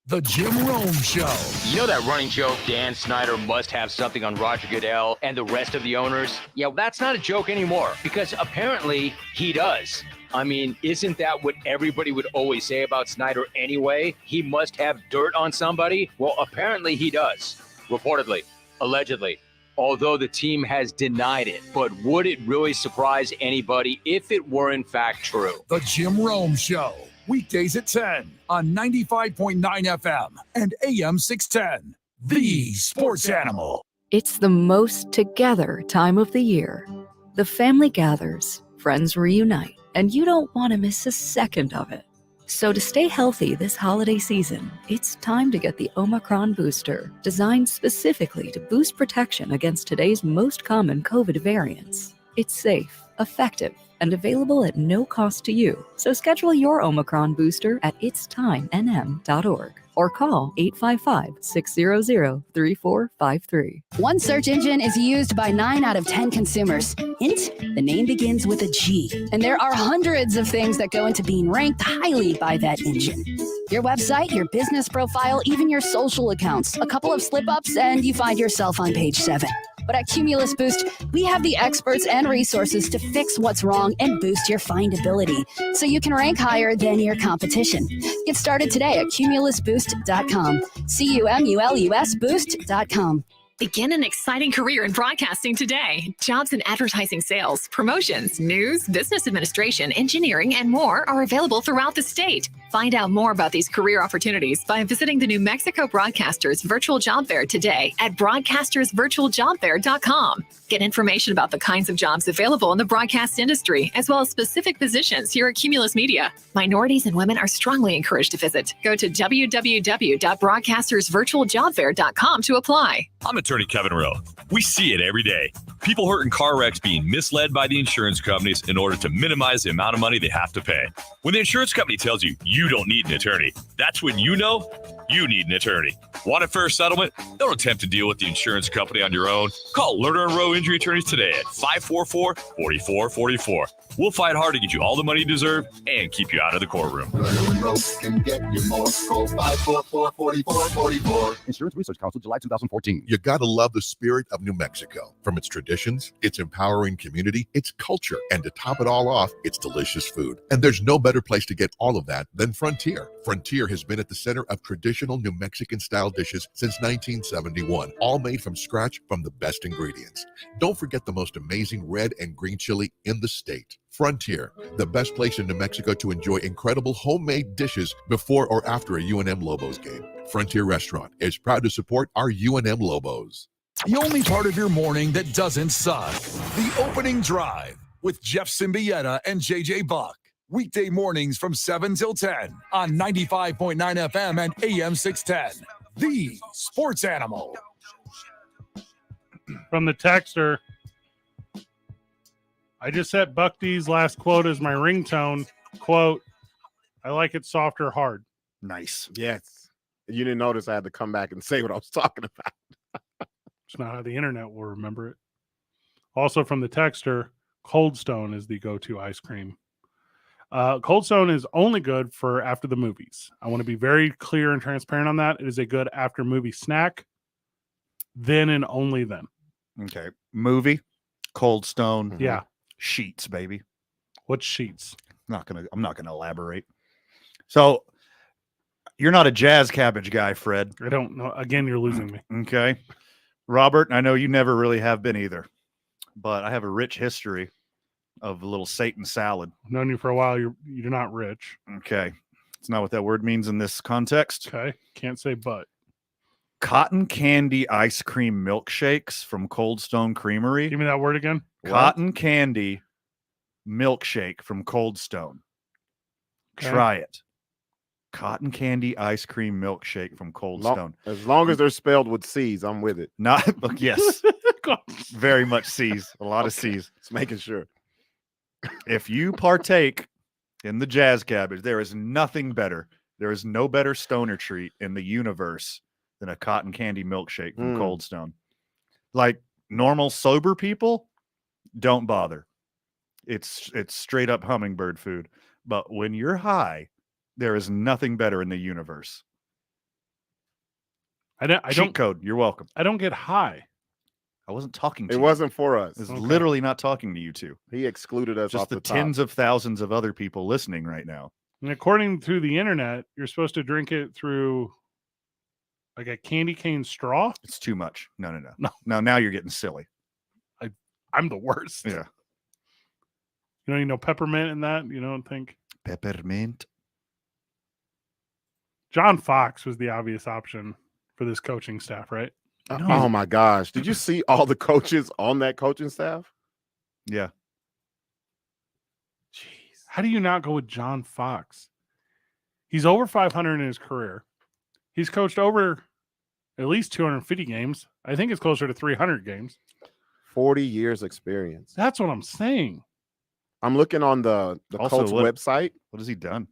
Speaker 2: The Jim Rome Show.
Speaker 17: You know that running joke, Dan Snyder must have something on Roger Goodell and the rest of the owners? Yeah, well, that's not a joke anymore because apparently he does. I mean, isn't that what everybody would always say about Snyder anyway? He must have dirt on somebody? Well, apparently he does. Reportedly, allegedly, although the team has denied it. But would it really surprise anybody if it were in fact true?
Speaker 2: The Jim Rome Show. Weekdays at 10 on 95.9 FM and AM 610. The Sports Animal.
Speaker 16: It's the most together time of the year. The family gathers, friends reunite, and you don't want to miss a second of it. So to stay healthy this holiday season, it's time to get the Omicron booster, designed specifically to boost protection against today's most common COVID variants. It's safe, effective, and available at no cost to you. So schedule your Omicron booster at itstimnm.org or call 855-600-3453.
Speaker 18: One search engine is used by 9 out of 10 consumers. Hint, the name begins with a G. And there are hundreds of things that go into being ranked highly by that engine. Your website, your business profile, even your social accounts. A couple of slip-ups and you find yourself on page 7. But at Cumulus Boost, we have the experts and resources to fix what's wrong and boost your findability so you can rank higher than your competition. Get started today at cumulusboost.com. CUMULUS boost.com.
Speaker 19: Begin an exciting career in broadcasting today. Jobs in advertising sales, promotions, news, business administration, engineering, and more are available throughout the state. Find out more about these career opportunities by visiting the New Mexico Broadcasters Virtual Job Fair today at broadcastersvirtualjobfair.com. Get information about the kinds of jobs available in the broadcast industry, as well as specific positions here at Cumulus Media. Minorities and women are strongly encouraged to visit. Go to www.broadcastersvirtualjobfair.com to apply.
Speaker 26: I'm attorney Kevin Rowe. We see it every day. People hurt in car wrecks being misled by the insurance companies in order to minimize the amount of money they have to pay. When the insurance company tells you you don't need an attorney, that's when you know you need an attorney. Want a fair settlement? Don't attempt to deal with the insurance company on your own. Call Lerner & Rowe Injury Attorneys today at 544-4444. We'll fight hard to get you all the money you deserve and keep you out of the courtroom.
Speaker 20: Can get you more. Call 544-4444.
Speaker 21: Insurance Research Council, July 2014.
Speaker 23: You gotta love the spirit of New Mexico. From its traditions, its empowering community, its culture, and to top it all off, its delicious food. And there's no better place to get all of that than Frontier. Frontier has been at the center of traditional New Mexican-style dishes since 1971, all made from scratch from the best ingredients. Don't forget the most amazing red and green chili in the state. Frontier, the best place in New Mexico to enjoy incredible homemade dishes before or after a UNM Lobos game. Frontier Restaurant is proud to support our UNM Lobos.
Speaker 2: The only part of your morning that doesn't suck. The Opening Drive with Jeff Symbieta and JJ Buck. Weekday mornings from 7 till 10 on 95.9 FM and AM 610. The Sports Animal.
Speaker 3: From the texter, I just set Buck D's last quote as my ringtone. Quote, I like it soft or hard.
Speaker 4: Nice.
Speaker 5: Yes. You didn't notice I had to come back and say what I was talking about.
Speaker 3: It's not how the internet will remember it. Also from the texter, Cold Stone is the go-to ice cream. Cold Stone is only good for after the movies. I want to be very clear and transparent on that. It is a good after movie snack. Then and only then.
Speaker 4: Okay. Movie, Cold Stone.
Speaker 3: Yeah.
Speaker 4: Sheets, baby.
Speaker 3: What's Sheets?
Speaker 4: I'm not gonna elaborate. So you're not a Jazz Cabbage guy, Fred.
Speaker 3: I don't know. Again, you're losing me.
Speaker 4: Okay. Robert, I know you never really have been either, but I have a rich history of a little Satan salad.
Speaker 3: I've known you for a while. You're not rich.
Speaker 4: Okay. It's not what that word means in this context.
Speaker 3: Okay. Can't say but.
Speaker 4: Cotton candy ice cream milkshakes from Cold Stone Creamery.
Speaker 3: Give me that word again.
Speaker 4: Cotton candy milkshake from Cold Stone.
Speaker 3: Okay.
Speaker 4: Try it. Cotton candy ice cream milkshake from Cold Stone.
Speaker 5: As long as they're spelled with C's, I'm with it.
Speaker 4: Not yes. Very much C's. A lot of C's.
Speaker 5: Just making sure.
Speaker 4: If you partake in the Jazz Cabbage, there is nothing better. There is no better stoner treat in the universe than a cotton candy milkshake from Cold Stone. Like normal sober people, don't bother. It's straight up hummingbird food. But when you're high, there is nothing better in the universe.
Speaker 3: I don't
Speaker 4: code. You're welcome.
Speaker 3: I don't get high.
Speaker 4: I wasn't talking to
Speaker 5: It
Speaker 4: you.
Speaker 5: wasn't for us.
Speaker 4: I was literally not talking to you two.
Speaker 5: He excluded us
Speaker 4: Just
Speaker 5: off
Speaker 4: the
Speaker 5: the top.
Speaker 4: tens of thousands of other people listening right now.
Speaker 3: And according to the internet, you're supposed to drink it through like a candy cane straw.
Speaker 4: It's too much. No. Now you're getting silly.
Speaker 3: I'm the worst.
Speaker 4: Yeah.
Speaker 3: You don't need no peppermint in that. You don't think
Speaker 4: peppermint?
Speaker 3: John Fox was the obvious option for this coaching staff, right?
Speaker 5: Oh my gosh. Did you see all the coaches on that coaching staff?
Speaker 4: Yeah.
Speaker 3: Jeez. How do you not go with John Fox? He's over 500 in his career. He's coached over at least 250 games. I think it's closer to 300 games.
Speaker 5: 40 years experience.
Speaker 3: That's what I'm saying.
Speaker 5: I'm looking on the
Speaker 4: Also,
Speaker 5: Colts website.
Speaker 4: What has he done?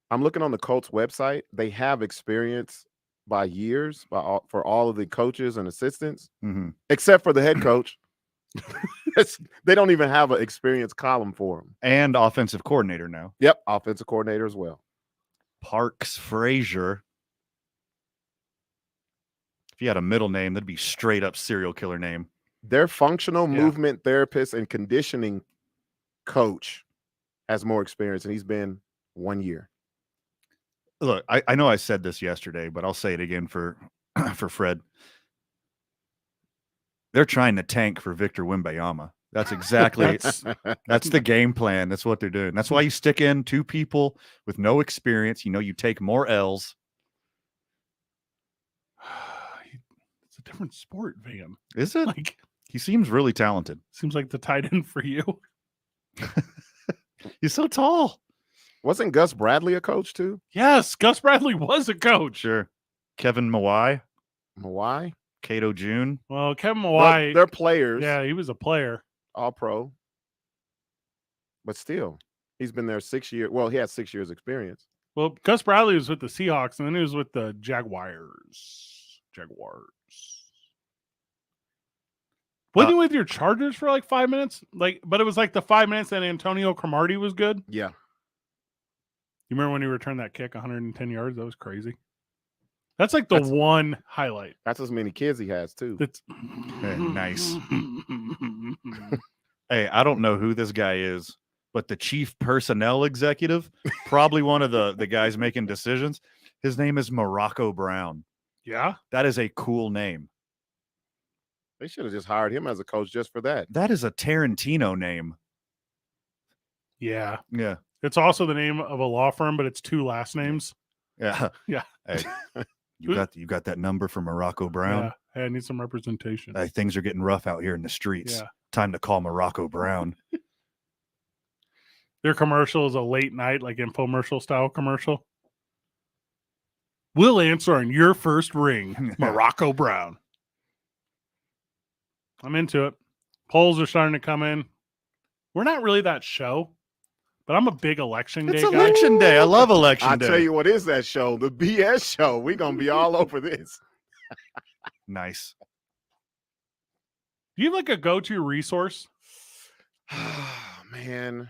Speaker 5: I'm looking on the Colts website. They have experience by years for all of the coaches and assistants, except for the head coach. They don't even have an experience column for him.
Speaker 4: And offensive coordinator now.
Speaker 5: Yep, offensive coordinator as well.
Speaker 4: Parks Frazier. If you had a middle name, that'd be straight up serial killer name.
Speaker 5: Their functional movement therapist and conditioning coach has more experience, and he's been 1 year.
Speaker 4: Look, I know I said this yesterday, but I'll say it again for Fred. They're trying to tank for Victor Wembanyama. That's exactly that's the game plan. That's what they're doing. That's why you stick in two people with no experience. You know, you take more L's.
Speaker 3: It's a different sport, Van.
Speaker 4: Is it?
Speaker 3: Like,
Speaker 4: he seems really talented.
Speaker 3: Seems like the tight end for you.
Speaker 4: He's so tall.
Speaker 5: Wasn't Gus Bradley a coach too?
Speaker 3: Yes, Gus Bradley was a coach.
Speaker 4: Sure. Kevin Mawai. Cato June.
Speaker 3: Well, Kevin Mawai.
Speaker 5: They're players.
Speaker 3: Yeah, he was a player.
Speaker 5: All pro. But still, he's been there 6 years. Well, he had 6 years experience.
Speaker 3: Well, Gus Bradley was with the Seahawks, and then he was with the Jaguars. Wasn't he with your Chargers for like 5 minutes? But it was like the 5 minutes that Antonio Cromartie was good.
Speaker 5: Yeah.
Speaker 3: You remember when he returned that kick 110 yards? That was crazy. That's like the one highlight.
Speaker 5: That's as many kids he has too.
Speaker 4: Nice. Hey, I don't know who this guy is, but the chief personnel executive, probably one of the guys making decisions. His name is Morocco Brown.
Speaker 3: Yeah.
Speaker 4: That is a cool name.
Speaker 5: They should have just hired him as a coach just for that.
Speaker 4: That is a Tarantino name.
Speaker 3: Yeah.
Speaker 4: Yeah.
Speaker 3: It's also the name of a law firm, but it's two last names.
Speaker 4: Yeah.
Speaker 3: Yeah.
Speaker 4: Hey, you got that number from Morocco Brown?
Speaker 3: Yeah. Hey, I need some representation.
Speaker 4: Hey, things are getting rough out here in the streets.
Speaker 3: Yeah.
Speaker 4: Time to call Morocco Brown.
Speaker 3: Their commercial is a late night, like infomercial style commercial. We'll answer on your first ring, Morocco Brown. I'm into it. Polls are starting to come in. We're not really that show, but I'm a big election day guy.
Speaker 4: It's election day. I love election day.
Speaker 5: I tell you what is that show? The BS show. We're going to be all over this.
Speaker 4: Nice.
Speaker 3: Do you have like a go-to resource?
Speaker 5: Man,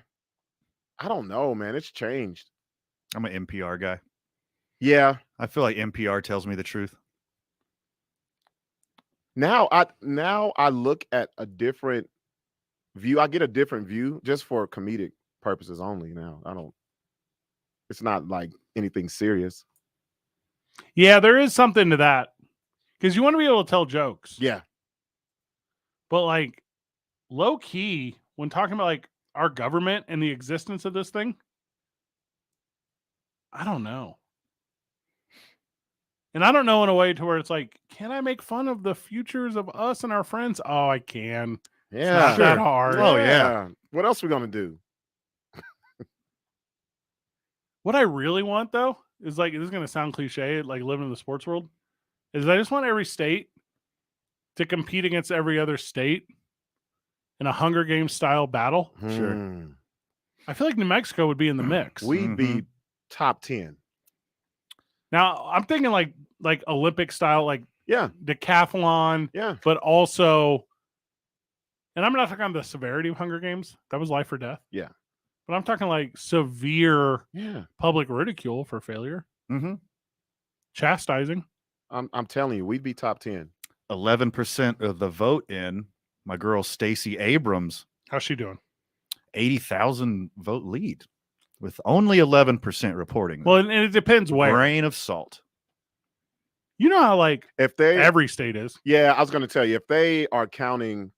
Speaker 5: I don't know, man. It's changed.
Speaker 4: I'm an NPR guy.
Speaker 5: Yeah.
Speaker 4: I feel like NPR tells me the truth.
Speaker 5: Now I look at a different view. I get a different view just for comedic purposes only now. It's not like anything serious.
Speaker 3: Yeah, there is something to that. Because you want to be able to tell jokes.
Speaker 5: Yeah.
Speaker 3: But like low key, when talking about like our government and the existence of this thing, I don't know. And I don't know in a way to where it's like, can I make fun of the futures of us and our friends? Oh, I can.
Speaker 5: Yeah.
Speaker 3: It's not that hard.
Speaker 5: Oh, yeah. What else are we going to do?
Speaker 3: What I really want, though, is like, this is going to sound cliche, like living in the sports world, is I just want every state to compete against every other state in a Hunger Games style battle,
Speaker 5: Sure.
Speaker 3: I feel like New Mexico would be in the mix.
Speaker 5: We'd be top 10.
Speaker 3: Now I'm thinking like Olympic style, like decathlon, but also, and I'm not talking about the severity of Hunger Games. That was life or death.
Speaker 5: Yeah.
Speaker 3: But I'm talking like severe public ridicule for failure. Chastising.
Speaker 5: I'm telling you, we'd be top 10.
Speaker 4: 11% of the vote in. My girl Stacey Abrams.
Speaker 3: How's she doing?
Speaker 4: 80,000 vote lead with only 11% reporting.
Speaker 3: Well, and it depends where.
Speaker 4: Grain of salt.
Speaker 3: You know how like
Speaker 5: if they
Speaker 3: every state is.
Speaker 5: Yeah, I was going to tell you, if they are counting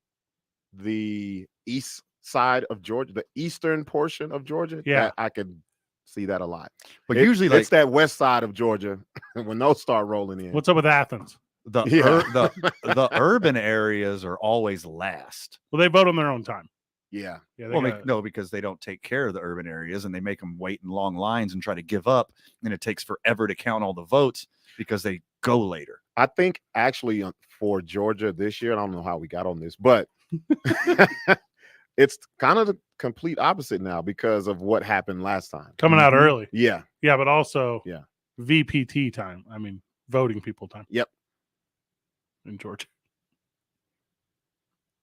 Speaker 5: the east side of Georgia, the eastern portion of Georgia, I could see that a lot.
Speaker 4: But usually
Speaker 5: it's that west side of Georgia when those start rolling in.
Speaker 3: What's up with Athens?
Speaker 4: The urban areas are always last.
Speaker 3: Well, they vote on their own time.
Speaker 5: Yeah.
Speaker 4: No, because they don't take care of the urban areas and they make them wait in long lines and try to give up. And it takes forever to count all the votes because they go later.
Speaker 5: I think actually for Georgia this year, I don't know how we got on this, but it's kind of the complete opposite now because of what happened last time.
Speaker 3: Coming out early.
Speaker 5: Yeah.
Speaker 3: Yeah, but also
Speaker 5: yeah,
Speaker 3: VPT time. I mean, voting people time.
Speaker 5: Yep.
Speaker 3: In Georgia.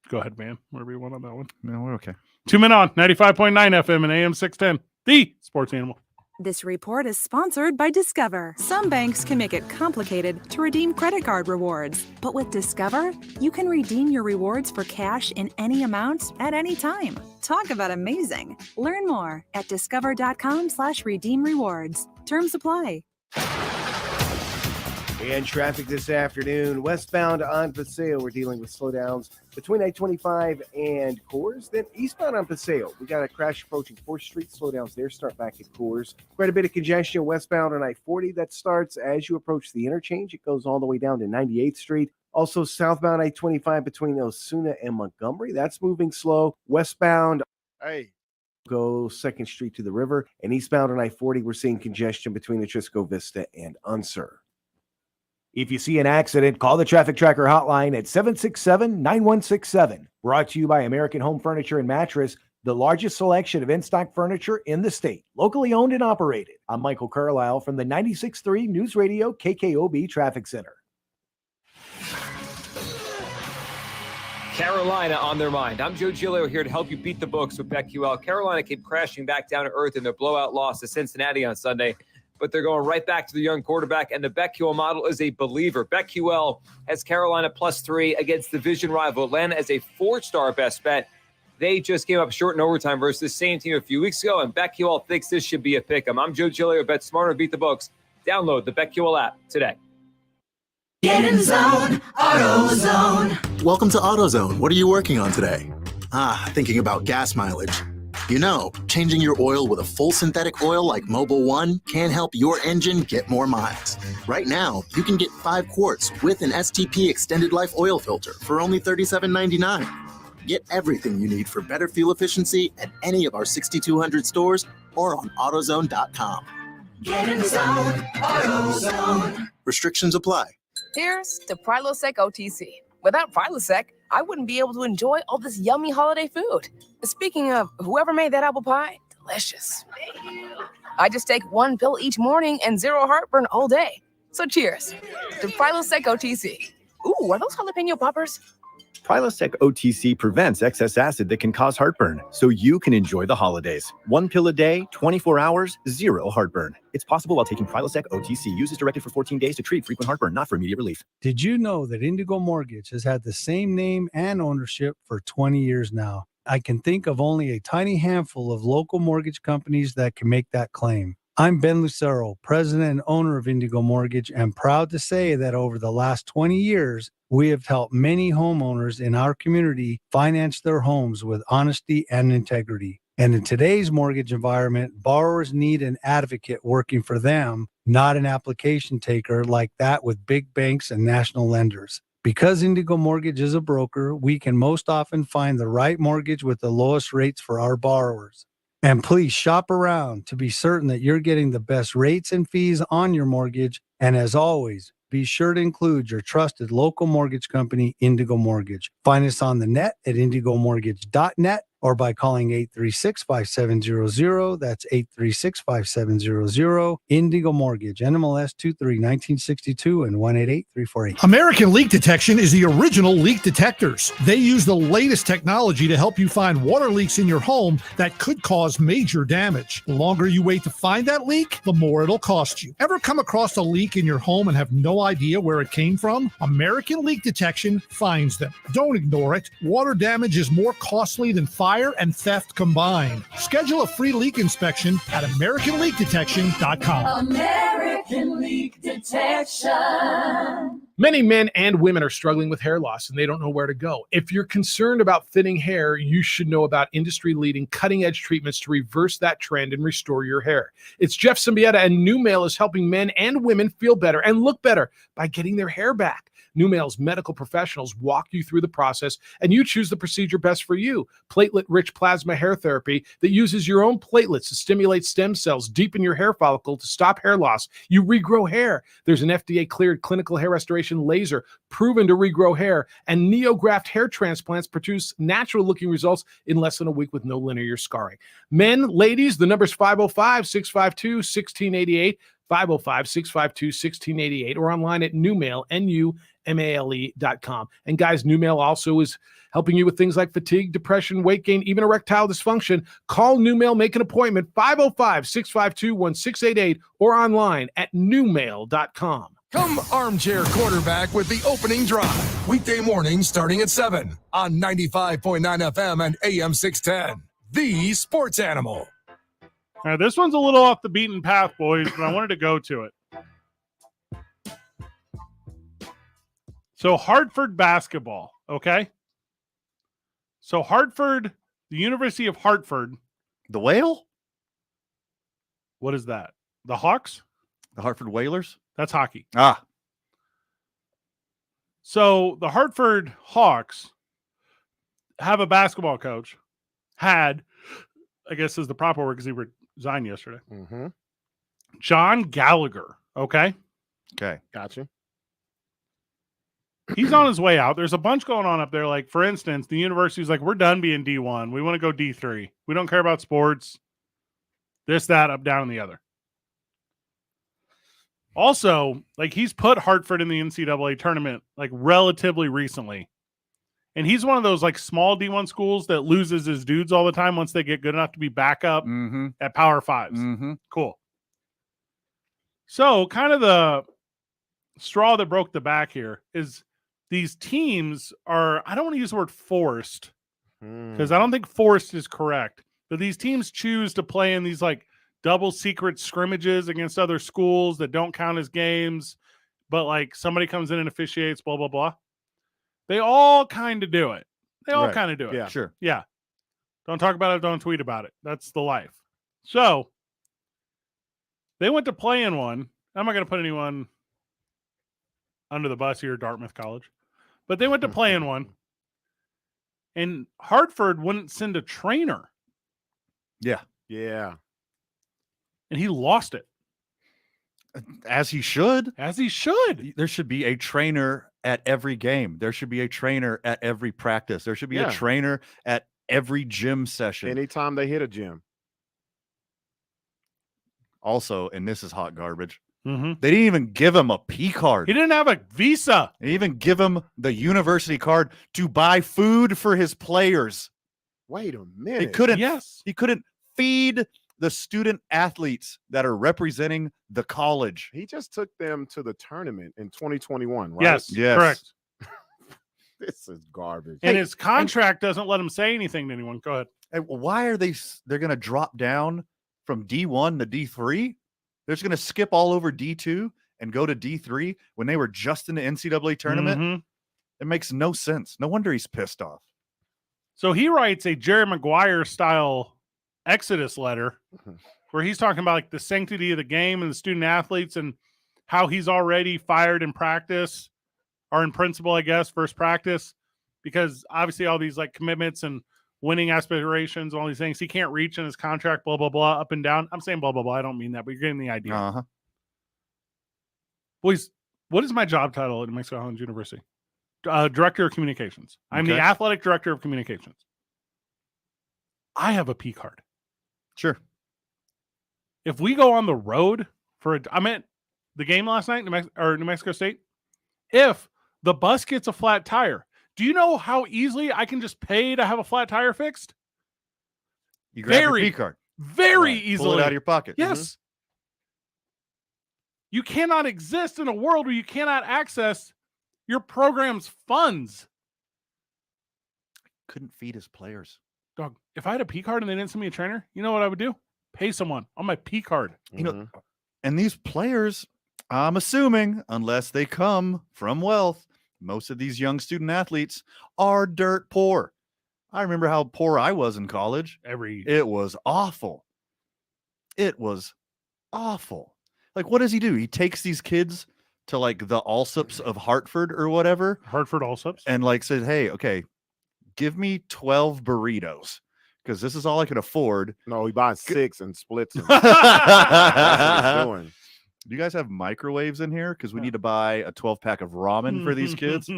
Speaker 3: Go ahead, man. Wherever you want on that one.
Speaker 4: No, we're okay.
Speaker 3: 2 Men On 95.9 FM and AM 610. The Sports Animal.
Speaker 1: This report is sponsored by Discover. Some banks can make it complicated to redeem credit card rewards. But with Discover, you can redeem your rewards for cash in any amount at any time. Talk about amazing. Learn more at discover.com/redeem rewards. Terms apply.
Speaker 6: And traffic this afternoon, westbound on Paseo, we're dealing with slowdowns between I-25 and Coors. Then eastbound on Paseo, we got a crash approaching 4th Street. Slowdowns there start back at Coors. Quite a bit of congestion westbound on I-40 that starts as you approach the interchange. It goes all the way down to 98th Street. Also southbound I-25 between Osuna and Montgomery. That's moving slow. Westbound, go 2nd Street to the river. And eastbound on I-40, we're seeing congestion between the Trisco Vista and Unser.
Speaker 7: If you see an accident, call the Traffic Tracker hotline at 767-9167. Brought to you by American Home Furniture and Mattress, the largest selection of in-stock furniture in the state. Locally owned and operated. I'm Michael Carlisle from the 96.3 News Radio KKOB Traffic Center.
Speaker 9: Carolina on their mind. I'm Joe Giglio here to help you beat the books with BetQL. Carolina came crashing back down to earth in their blowout loss to Cincinnati on Sunday, but they're going right back to the young quarterback, and the BetQL model is a believer. BetQL has Carolina +3 against division rival Atlanta as a 4-star best bet. They just came up short in overtime versus the same team a few weeks ago, and BetQL thinks this should be a pick-em. I'm Joe Giglio, bet smarter, beat the books. Download the BetQL app today.
Speaker 11: Get in zone, AutoZone. Welcome to AutoZone. What are you working on today? Thinking about gas mileage. You know, changing your oil with a full synthetic oil like Mobil 1 can help your engine get more miles. Right now, you can get 5 quarts with an STP extended life oil filter for only $37.99. Get everything you need for better fuel efficiency at any of our 6,200 stores or on AutoZone.com.
Speaker 10: Get in zone, AutoZone.
Speaker 11: Restrictions apply.
Speaker 22: Here's to Prilosec OTC. Without Prilosec, I wouldn't be able to enjoy all this yummy holiday food. Speaking of, whoever made that apple pie, delicious. I just take 1 pill each morning and 0 heartburn all day. So cheers to Prilosec OTC. Ooh, are those jalapeno poppers?
Speaker 24: Prilosec OTC prevents excess acid that can cause heartburn, so you can enjoy the holidays. 1 pill a day, 24 hours, 0 heartburn. It's possible while taking Prilosec OTC. Use as directed for 14 days to treat frequent heartburn, not for immediate relief.
Speaker 25: Did you know that Indigo Mortgage has had the same name and ownership for 20 years now? I can think of only a tiny handful of local mortgage companies that can make that claim. I'm Ben Lucero, president and owner of Indigo Mortgage, and proud to say that over the last 20 years, we have helped many homeowners in our community finance their homes with honesty and integrity. And in today's mortgage environment, borrowers need an advocate working for them, not an application taker like that with big banks and national lenders. Because Indigo Mortgage is a broker, we can most often find the right mortgage with the lowest rates for our borrowers. And please shop around to be certain that you're getting the best rates and fees on your mortgage. And as always, be sure to include your trusted local mortgage company, Indigo Mortgage. Find us on the net at indigomortgage.net or by calling 836-5700. That's 836-5700. Indigo Mortgage, NMLS 23-1962 and 188-348.
Speaker 2: American Leak Detection is the original leak detectors. They use the latest technology to help you find water leaks in your home that could cause major damage. The longer you wait to find that leak, the more it'll cost you. Ever come across a leak in your home and have no idea where it came from? American Leak Detection finds them. Don't ignore it. Water damage is more costly than fire and theft combined. Schedule a free leak inspection at AmericanLeakDetection.com.
Speaker 10: American Leak Detection.
Speaker 8: Many men and women are struggling with hair loss and they don't know where to go. If you're concerned about thinning hair, you should know about industry-leading cutting-edge treatments to reverse that trend and restore your hair. It's Jeff Symbieta, and NuMale is helping men and women feel better and look better by getting their hair back. NuMale's medical professionals walk you through the process, and you choose the procedure best for you. Platelet-rich plasma hair therapy that uses your own platelets to stimulate stem cells deep in your hair follicle to stop hair loss. You regrow hair. There's an FDA-cleared clinical hair restoration laser proven to regrow hair, and NeoGraft hair transplants produce natural-looking results in less than a week with no linear scarring. Men, ladies, the number's 505-652-1688. 505-652-1688 or online at NuMale, NuMale.com. And guys, NuMale also is helping you with things like fatigue, depression, weight gain, even erectile dysfunction. Call NuMale, make an appointment, 505-652-1688 or online at NuMale.com.
Speaker 2: Come armchair quarterback with the opening drive. Weekday mornings starting at 7 on 95.9 FM and AM 610. The Sports Animal.
Speaker 3: All right, this one's a little off the beaten path, boys, but I wanted to go to it. So Hartford basketball, okay? So Hartford, the University of Hartford.
Speaker 4: The Whale?
Speaker 3: What is that? The Hawks?
Speaker 4: The Hartford Whalers?
Speaker 3: That's hockey.
Speaker 4: Ah.
Speaker 3: So the Hartford Hawks have a basketball coach. Had, I guess is the proper word because he resigned yesterday.
Speaker 5: Mm-hmm.
Speaker 3: John Gallagher, okay?
Speaker 4: Okay.
Speaker 5: Gotcha.
Speaker 3: He's on his way out. There's a bunch going on up there. Like, for instance, the university's like, we're done being D1. We want to go D3. We don't care about sports. This, that, up, down, and the other. Also, like, he's put Hartford in the NCAA tournament, like, relatively recently. And he's one of those, like, small D1 schools that loses his dudes all the time once they get good enough to be backup at Power Fives. Cool. So, kind of the straw that broke the back here is these teams are, I don't want to use the word forced because I don't think forced is correct, but these teams choose to play in these like double secret scrimmages against other schools that don't count as games, but like somebody comes in and officiates, blah, blah, blah. They all kind of do it. They all kind of do it.
Speaker 4: Yeah, sure.
Speaker 3: Yeah. Don't talk about it. Don't tweet about it. That's the life. So they went to play in one. I'm not going to put anyone under the bus here, Dartmouth College. But they went to play in one. And Hartford wouldn't send a trainer.
Speaker 4: Yeah.
Speaker 5: Yeah.
Speaker 3: And he lost it.
Speaker 4: As he should.
Speaker 3: As he should.
Speaker 4: There should be a trainer at every game. There should be a trainer at every practice. There should be a trainer at every gym session.
Speaker 5: Anytime they hit a gym.
Speaker 4: Also, and this is hot garbage,
Speaker 3: they
Speaker 4: didn't even give him a P card.
Speaker 3: He didn't have a visa.
Speaker 4: They didn't even give him the university card to buy food for his players.
Speaker 5: Wait a minute.
Speaker 4: He couldn't. He couldn't feed the student athletes that are representing the college.
Speaker 5: He just took them to the tournament in 2021, right?
Speaker 3: Yes. Correct.
Speaker 5: This is garbage.
Speaker 3: And his contract doesn't let him say anything to anyone. Go ahead.
Speaker 4: And why are they're going to drop down from D1 to D3? They're just going to skip all over D2 and go to D3 when they were just in the NCAA tournament. It makes no sense. No wonder he's pissed off.
Speaker 3: So he writes a Jerry Maguire style Exodus letter where he's talking about like the sanctity of the game and the student athletes and how he's already fired in practice or in principle, I guess, first practice, because obviously all these like commitments and winning aspirations, all these things he can't reach in his contract, blah, blah, blah, up and down. I'm saying blah, blah, blah. I don't mean that, but you're getting the idea. Boys, What is my job title at New Mexico Highlands University? Director of Communications. I'm the
Speaker 4: Okay.
Speaker 3: athletic director of communications. I have a P card.
Speaker 4: Sure.
Speaker 3: If we go on the road I'm at the game last night, New Mexico State. If the bus gets a flat tire, do you know how easily I can just pay to have a flat tire fixed?
Speaker 4: You grab your P card.
Speaker 3: Very
Speaker 4: Right.
Speaker 3: easily.
Speaker 4: Pull it out of your pocket.
Speaker 3: Yes. You cannot exist in a world where you cannot access your program's funds.
Speaker 4: Couldn't feed his players.
Speaker 3: Dog, if I had a P card and they didn't send me a trainer, you know what I would do? Pay someone on my P card.
Speaker 4: You know, and these players, I'm assuming, unless they come from wealth, most of these young student athletes are dirt poor. I remember how poor I was in college. It was awful. It was awful. Like, what does he do? He takes these kids to like the Allsups of Hartford or whatever.
Speaker 3: Hartford Allsups.
Speaker 4: And like said, hey, okay, give me 12 burritos because this is all I can afford.
Speaker 5: No, he buys 6 and splits them. That's what he's doing.
Speaker 4: Do you guys have microwaves in here? Because we need to buy a 12-pack of ramen for these kids.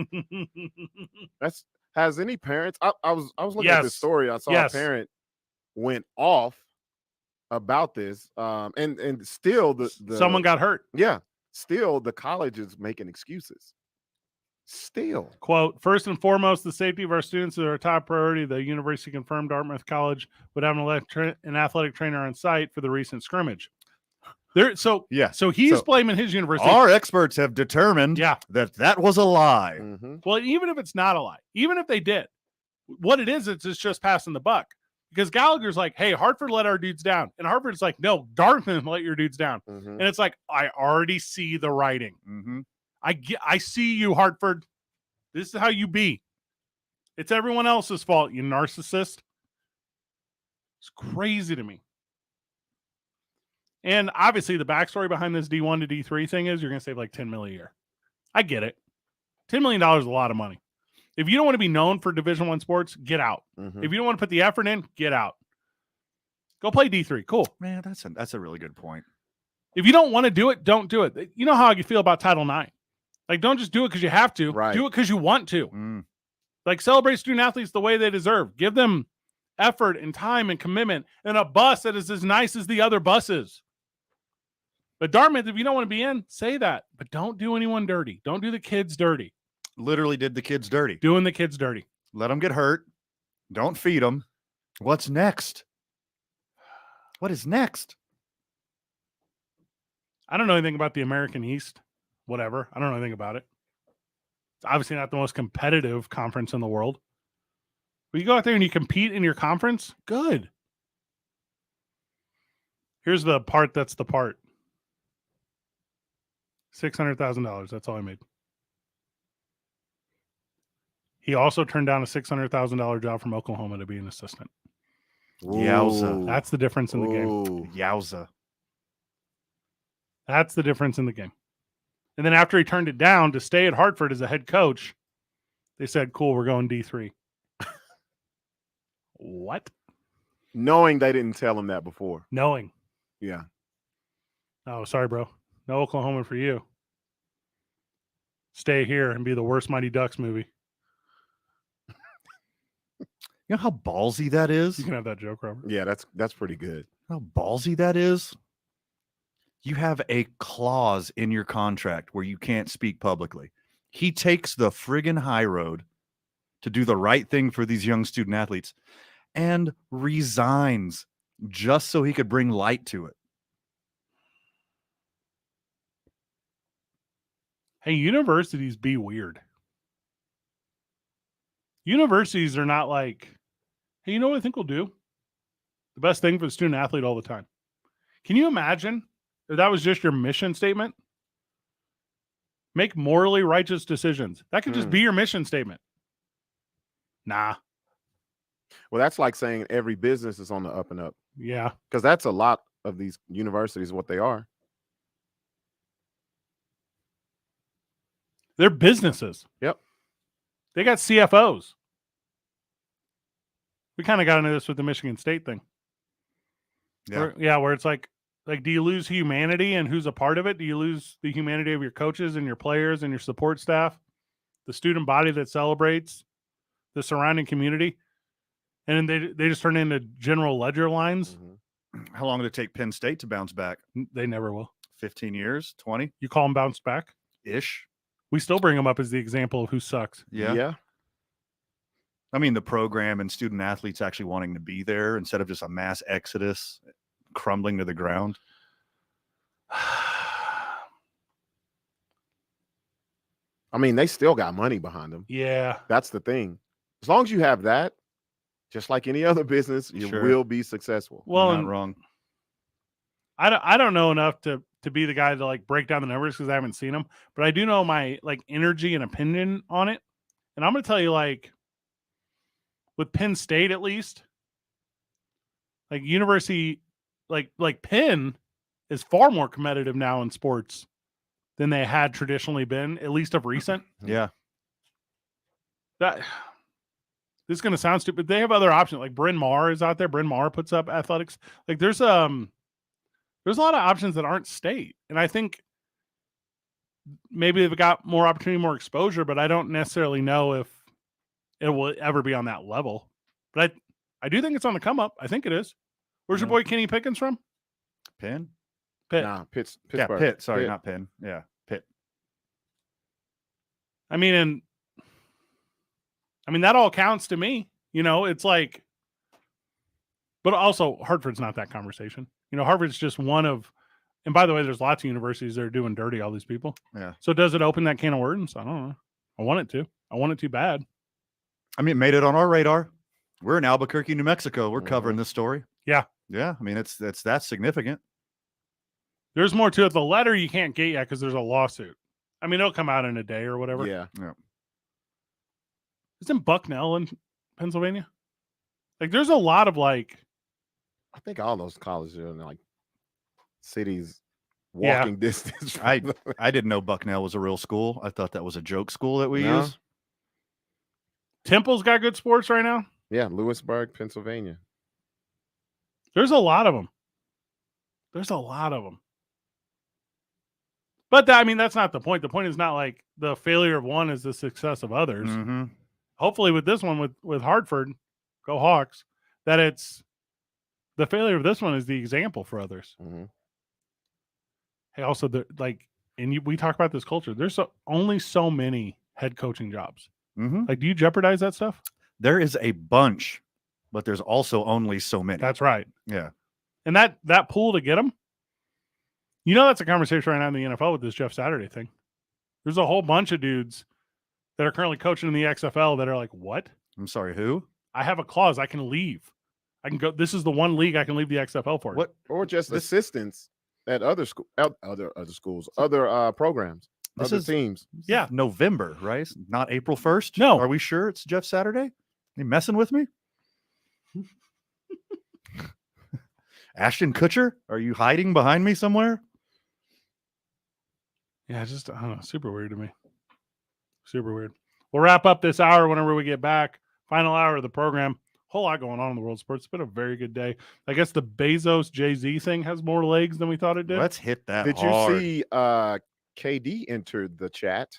Speaker 5: Has any parents? I was looking at this story. I saw a parent went off about this, and still the
Speaker 3: someone got hurt.
Speaker 5: Yeah, still the college is making excuses. Still,
Speaker 3: quote, first and foremost, the safety of our students is our top priority. The university confirmed Dartmouth College would have an athletic trainer on site for the recent scrimmage. So he's blaming his university.
Speaker 4: Our experts have determined that was a lie.
Speaker 3: Well, even if it's not a lie, even if they did, what it is, it's just passing the buck. Because Gallagher's like, hey, Hartford let our dudes down. And Hartford's like, no, Dartmouth let your dudes down. And it's like, I already see the writing. I see you, Hartford. This is how you be. It's everyone else's fault, you narcissist. It's crazy to me. And obviously the backstory behind this D1 to D3 thing is you're going to save like $10 million a year. I get it. $10 million is a lot of money. If you don't want to be known for Division I sports, get out. If you don't want to put the effort in, get out. Go play D3. Cool.
Speaker 4: Man, that's a really good point.
Speaker 3: If you don't want to do it, don't do it. You know how you feel about Title IX. Like, don't just do it because you have to.
Speaker 5: Right.
Speaker 3: Do it because you want to. Like, celebrate student athletes the way they deserve. Give them effort and time and commitment and a bus that is as nice as the other buses. But Dartmouth, if you don't want to be in, say that. But don't do anyone dirty. Don't do the kids dirty.
Speaker 4: Literally did the kids dirty.
Speaker 3: Doing the kids dirty.
Speaker 4: Let them get hurt. Don't feed them. What's next? What is next?
Speaker 3: I don't know anything about the American East. Whatever. I don't know anything about it. It's obviously not the most competitive conference in the world. But you go out there and you compete in your conference, good. Here's the part that's the part. $600,000. That's all I made. He also turned down a $600,000 job from Oklahoma to be an assistant.
Speaker 4: Yowza.
Speaker 3: That's the difference in the game.
Speaker 4: Yowza.
Speaker 3: That's the difference in the game. And then after he turned it down to stay at Hartford as a head coach, they said, cool, we're going D3. What?
Speaker 5: Knowing they didn't tell him that before.
Speaker 3: Knowing.
Speaker 5: Yeah.
Speaker 3: Oh, sorry, bro. No Oklahoma for you. Stay here and be the worst Mighty Ducks movie.
Speaker 4: You know how ballsy that is?
Speaker 3: You can have that joke, Robert.
Speaker 5: Yeah, that's pretty good.
Speaker 4: How ballsy that is? You have a clause in your contract where you can't speak publicly. He takes the friggin' high road to do the right thing for these young student athletes and resigns just so he could bring light to it.
Speaker 3: Hey, universities be weird. Universities are not like, hey, you know what I think we'll do? The best thing for the student athlete all the time. Can you imagine if that was just your mission statement? Make morally righteous decisions. That could just be your mission statement. Nah.
Speaker 5: Well, that's like saying every business is on the up and up.
Speaker 3: Yeah.
Speaker 5: Because that's a lot of these universities, what they are.
Speaker 3: They're businesses.
Speaker 5: Yep.
Speaker 3: They got CFOs. We kind of got into this with the Michigan State thing.
Speaker 4: Yeah.
Speaker 3: Where it's like Like, do you lose humanity and who's a part of it? Do you lose the humanity of your coaches and your players and your support staff, the student body that celebrates, the surrounding community? And then they just turn into general ledger lines.
Speaker 4: How long did it take Penn State to bounce back?
Speaker 3: They never will.
Speaker 4: 15 years, 20
Speaker 3: You call them bounce back?
Speaker 4: ish.
Speaker 3: We still bring them up as the example of who sucks.
Speaker 4: Yeah. I mean, the program and student athletes actually wanting to be there instead of just a mass exodus crumbling to the ground.
Speaker 5: I mean, they still got money behind them.
Speaker 3: Yeah.
Speaker 5: That's the thing. As long as you have that, just like any other business, you will be successful.
Speaker 3: Well,
Speaker 4: You're not wrong.
Speaker 3: I don't know enough to be the guy to like break down the numbers because I haven't seen them, but I do know my like energy and opinion on it. And I'm going to tell you, like, with Penn State, at least, like university, like Penn is far more competitive now in sports than they had traditionally been, at least of recent.
Speaker 4: Yeah.
Speaker 3: That this is going to sound stupid. They have other options. Like Bryn Mawr is out there. Bryn Mawr puts up athletics. Like there's a lot of options that aren't state. And I think maybe they've got more opportunity, more exposure, but I don't necessarily know if it will ever be on that level. But I do think it's on the come up. I think it is. Where's your boy Kenny Pickens from?
Speaker 4: Penn?
Speaker 3: Pitt.
Speaker 5: Nah, Pittsburgh.
Speaker 4: Yeah, Pitt. Sorry,
Speaker 5: Pitt.
Speaker 4: not Penn. Yeah, Pitt.
Speaker 3: I mean, that all counts to me. You know, it's like, but also Hartford's not that conversation. You know, Harvard's just one of, and by the way, there's lots of universities that are doing dirty all these people.
Speaker 4: Yeah.
Speaker 3: So does it open that can of worms? I don't know. I want it to. I want it too bad.
Speaker 4: I mean, it made it on our radar. We're in Albuquerque, New Mexico. We're covering this story.
Speaker 3: Yeah.
Speaker 4: Yeah. I mean, it's that significant.
Speaker 3: There's more to it. The letter you can't get yet because there's a lawsuit. I mean, it'll come out in a day or whatever.
Speaker 5: Yeah.
Speaker 3: Isn't Bucknell in Pennsylvania? Like, there's a lot of like.
Speaker 5: I think all those colleges are in like cities walking distance.
Speaker 4: I didn't know Bucknell was a real school. I thought that was a joke school that we use.
Speaker 3: Temple's got good sports right now.
Speaker 5: Yeah, Lewisburg, Pennsylvania.
Speaker 3: There's a lot of them. But that's not the point. The point is not like the failure of one is the success of others.
Speaker 4: Mm-hmm.
Speaker 3: Hopefully with this one, with Hartford, go Hawks, that it's the failure of this one is the example for others.
Speaker 5: Mm-hmm.
Speaker 3: Hey, also, we talk about this culture. There's only so many head coaching jobs.
Speaker 4: Mm-hmm.
Speaker 3: Like, do you jeopardize that stuff?
Speaker 4: There is a bunch, but there's also only so many.
Speaker 3: That's right.
Speaker 4: Yeah.
Speaker 3: And that pool to get them, that's a conversation right now in the NFL with this Jeff Saturday thing. There's a whole bunch of dudes that are currently coaching in the XFL that are like, what?
Speaker 4: I'm sorry, who?
Speaker 3: I have a clause. I can leave. I can go. This is the one league I can leave the XFL for.
Speaker 5: What? Or just assistants at other schools, other programs,
Speaker 4: This
Speaker 5: other
Speaker 4: is-
Speaker 5: teams.
Speaker 3: Yeah.
Speaker 4: November, right? Not April 1st?
Speaker 3: No.
Speaker 4: Are we sure it's Jeff Saturday? You messing with me? Ashton Kutcher? Are you hiding behind me somewhere?
Speaker 3: Yeah, just, I don't know. Super weird to me. Super weird. We'll wrap up this hour whenever we get back. Final hour of the program. Whole lot going on in the world of sports. It's been a very good day. I guess the Bezos Jay-Z thing has more legs than we thought it did.
Speaker 4: Let's hit that
Speaker 5: Did
Speaker 4: hard.
Speaker 5: you see KD entered the chat?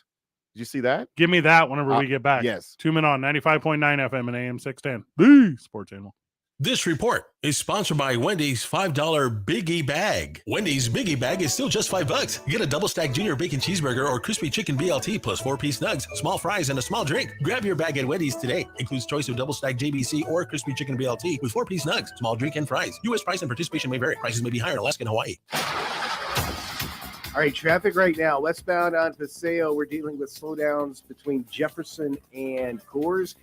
Speaker 5: Did you see that?
Speaker 3: Give me that whenever we get back.
Speaker 5: Yes.
Speaker 3: 2 men on 95.9 FM and AM 610. The Sports Animal.
Speaker 12: This report is sponsored by Wendy's $5 Biggie Bag. Wendy's Biggie Bag is still just $5. Get a double stack junior bacon cheeseburger or crispy chicken BLT plus 4-piece nugs, small fries, and a small drink. Grab your bag at Wendy's today. Includes choice of double stack JBC or crispy chicken BLT with 4-piece nugs, small drink, and fries. U.S. price and participation may vary. Prices may be higher in Alaska and Hawaii.
Speaker 6: All right, traffic right now. Westbound on Paseo, we're dealing with slowdowns between Jefferson and Coors.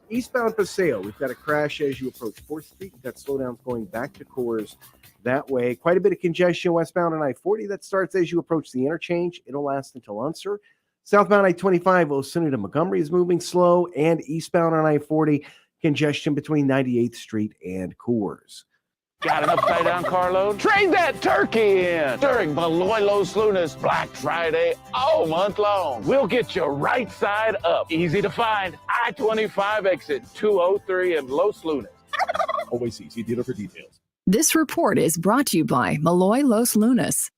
Speaker 6: Eastbound Paseo, we've got a crash as you approach 4th Street. We've got slowdowns going back to Coors that way. Quite a bit of congestion westbound on I-40 that starts as you approach the interchange. It'll last until Unser. Southbound I-25, Osuna to Montgomery is moving slow, and eastbound on I-40, congestion between 98th Street and Coors.
Speaker 13: Got an upside-down carload? Trade that turkey in during Beloy Los Lunas Black Friday all month long. We'll get you right side up. Easy to find. I-25 exit 203 in Los Lunas.
Speaker 14: Always see dealer for details. This report is brought to you by Malloy Los Lunas.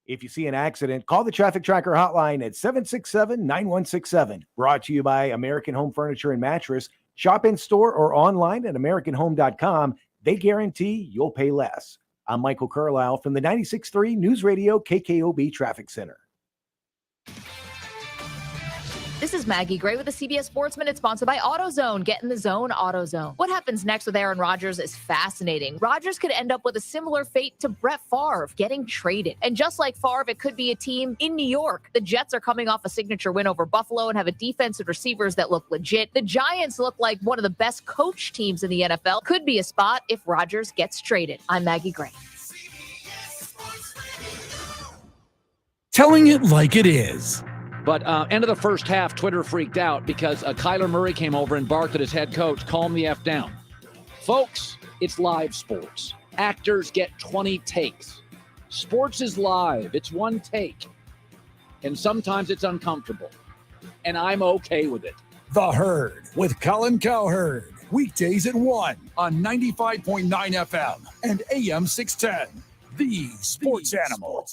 Speaker 7: If you see an accident, call the Traffic Tracker hotline at 767-9167. Brought to you by American Home Furniture and Mattress. Shop in store or online at AmericanHome.com. They guarantee you'll pay less. I'm Michael Carlisle from the 96.3 News Radio KKOB Traffic Center.
Speaker 15: This is Maggie Gray with the CBS Sports Minute, sponsored by AutoZone. Get in the zone, AutoZone. What happens next with Aaron Rodgers is fascinating. Rodgers could end up with a similar fate to Brett Favre, getting traded. And just like Favre, it could be a team in New York. The Jets are coming off a signature win over Buffalo and have a defense and receivers that look legit. The Giants look like one of the best coach teams in the NFL. Could be a spot if Rodgers gets traded. I'm Maggie Gray.
Speaker 2: Telling it like it is.
Speaker 16: But end of the first half, Twitter freaked out because Kyler Murray came over and barked at his head coach, calm the F down. Folks, it's live sports. Actors get 20 takes. Sports is live. It's one take. And sometimes it's uncomfortable. And I'm okay with it.
Speaker 2: The Herd with Colin Cowherd. Weekdays at 1 on 95.9 FM and AM 610. The Sports Animal.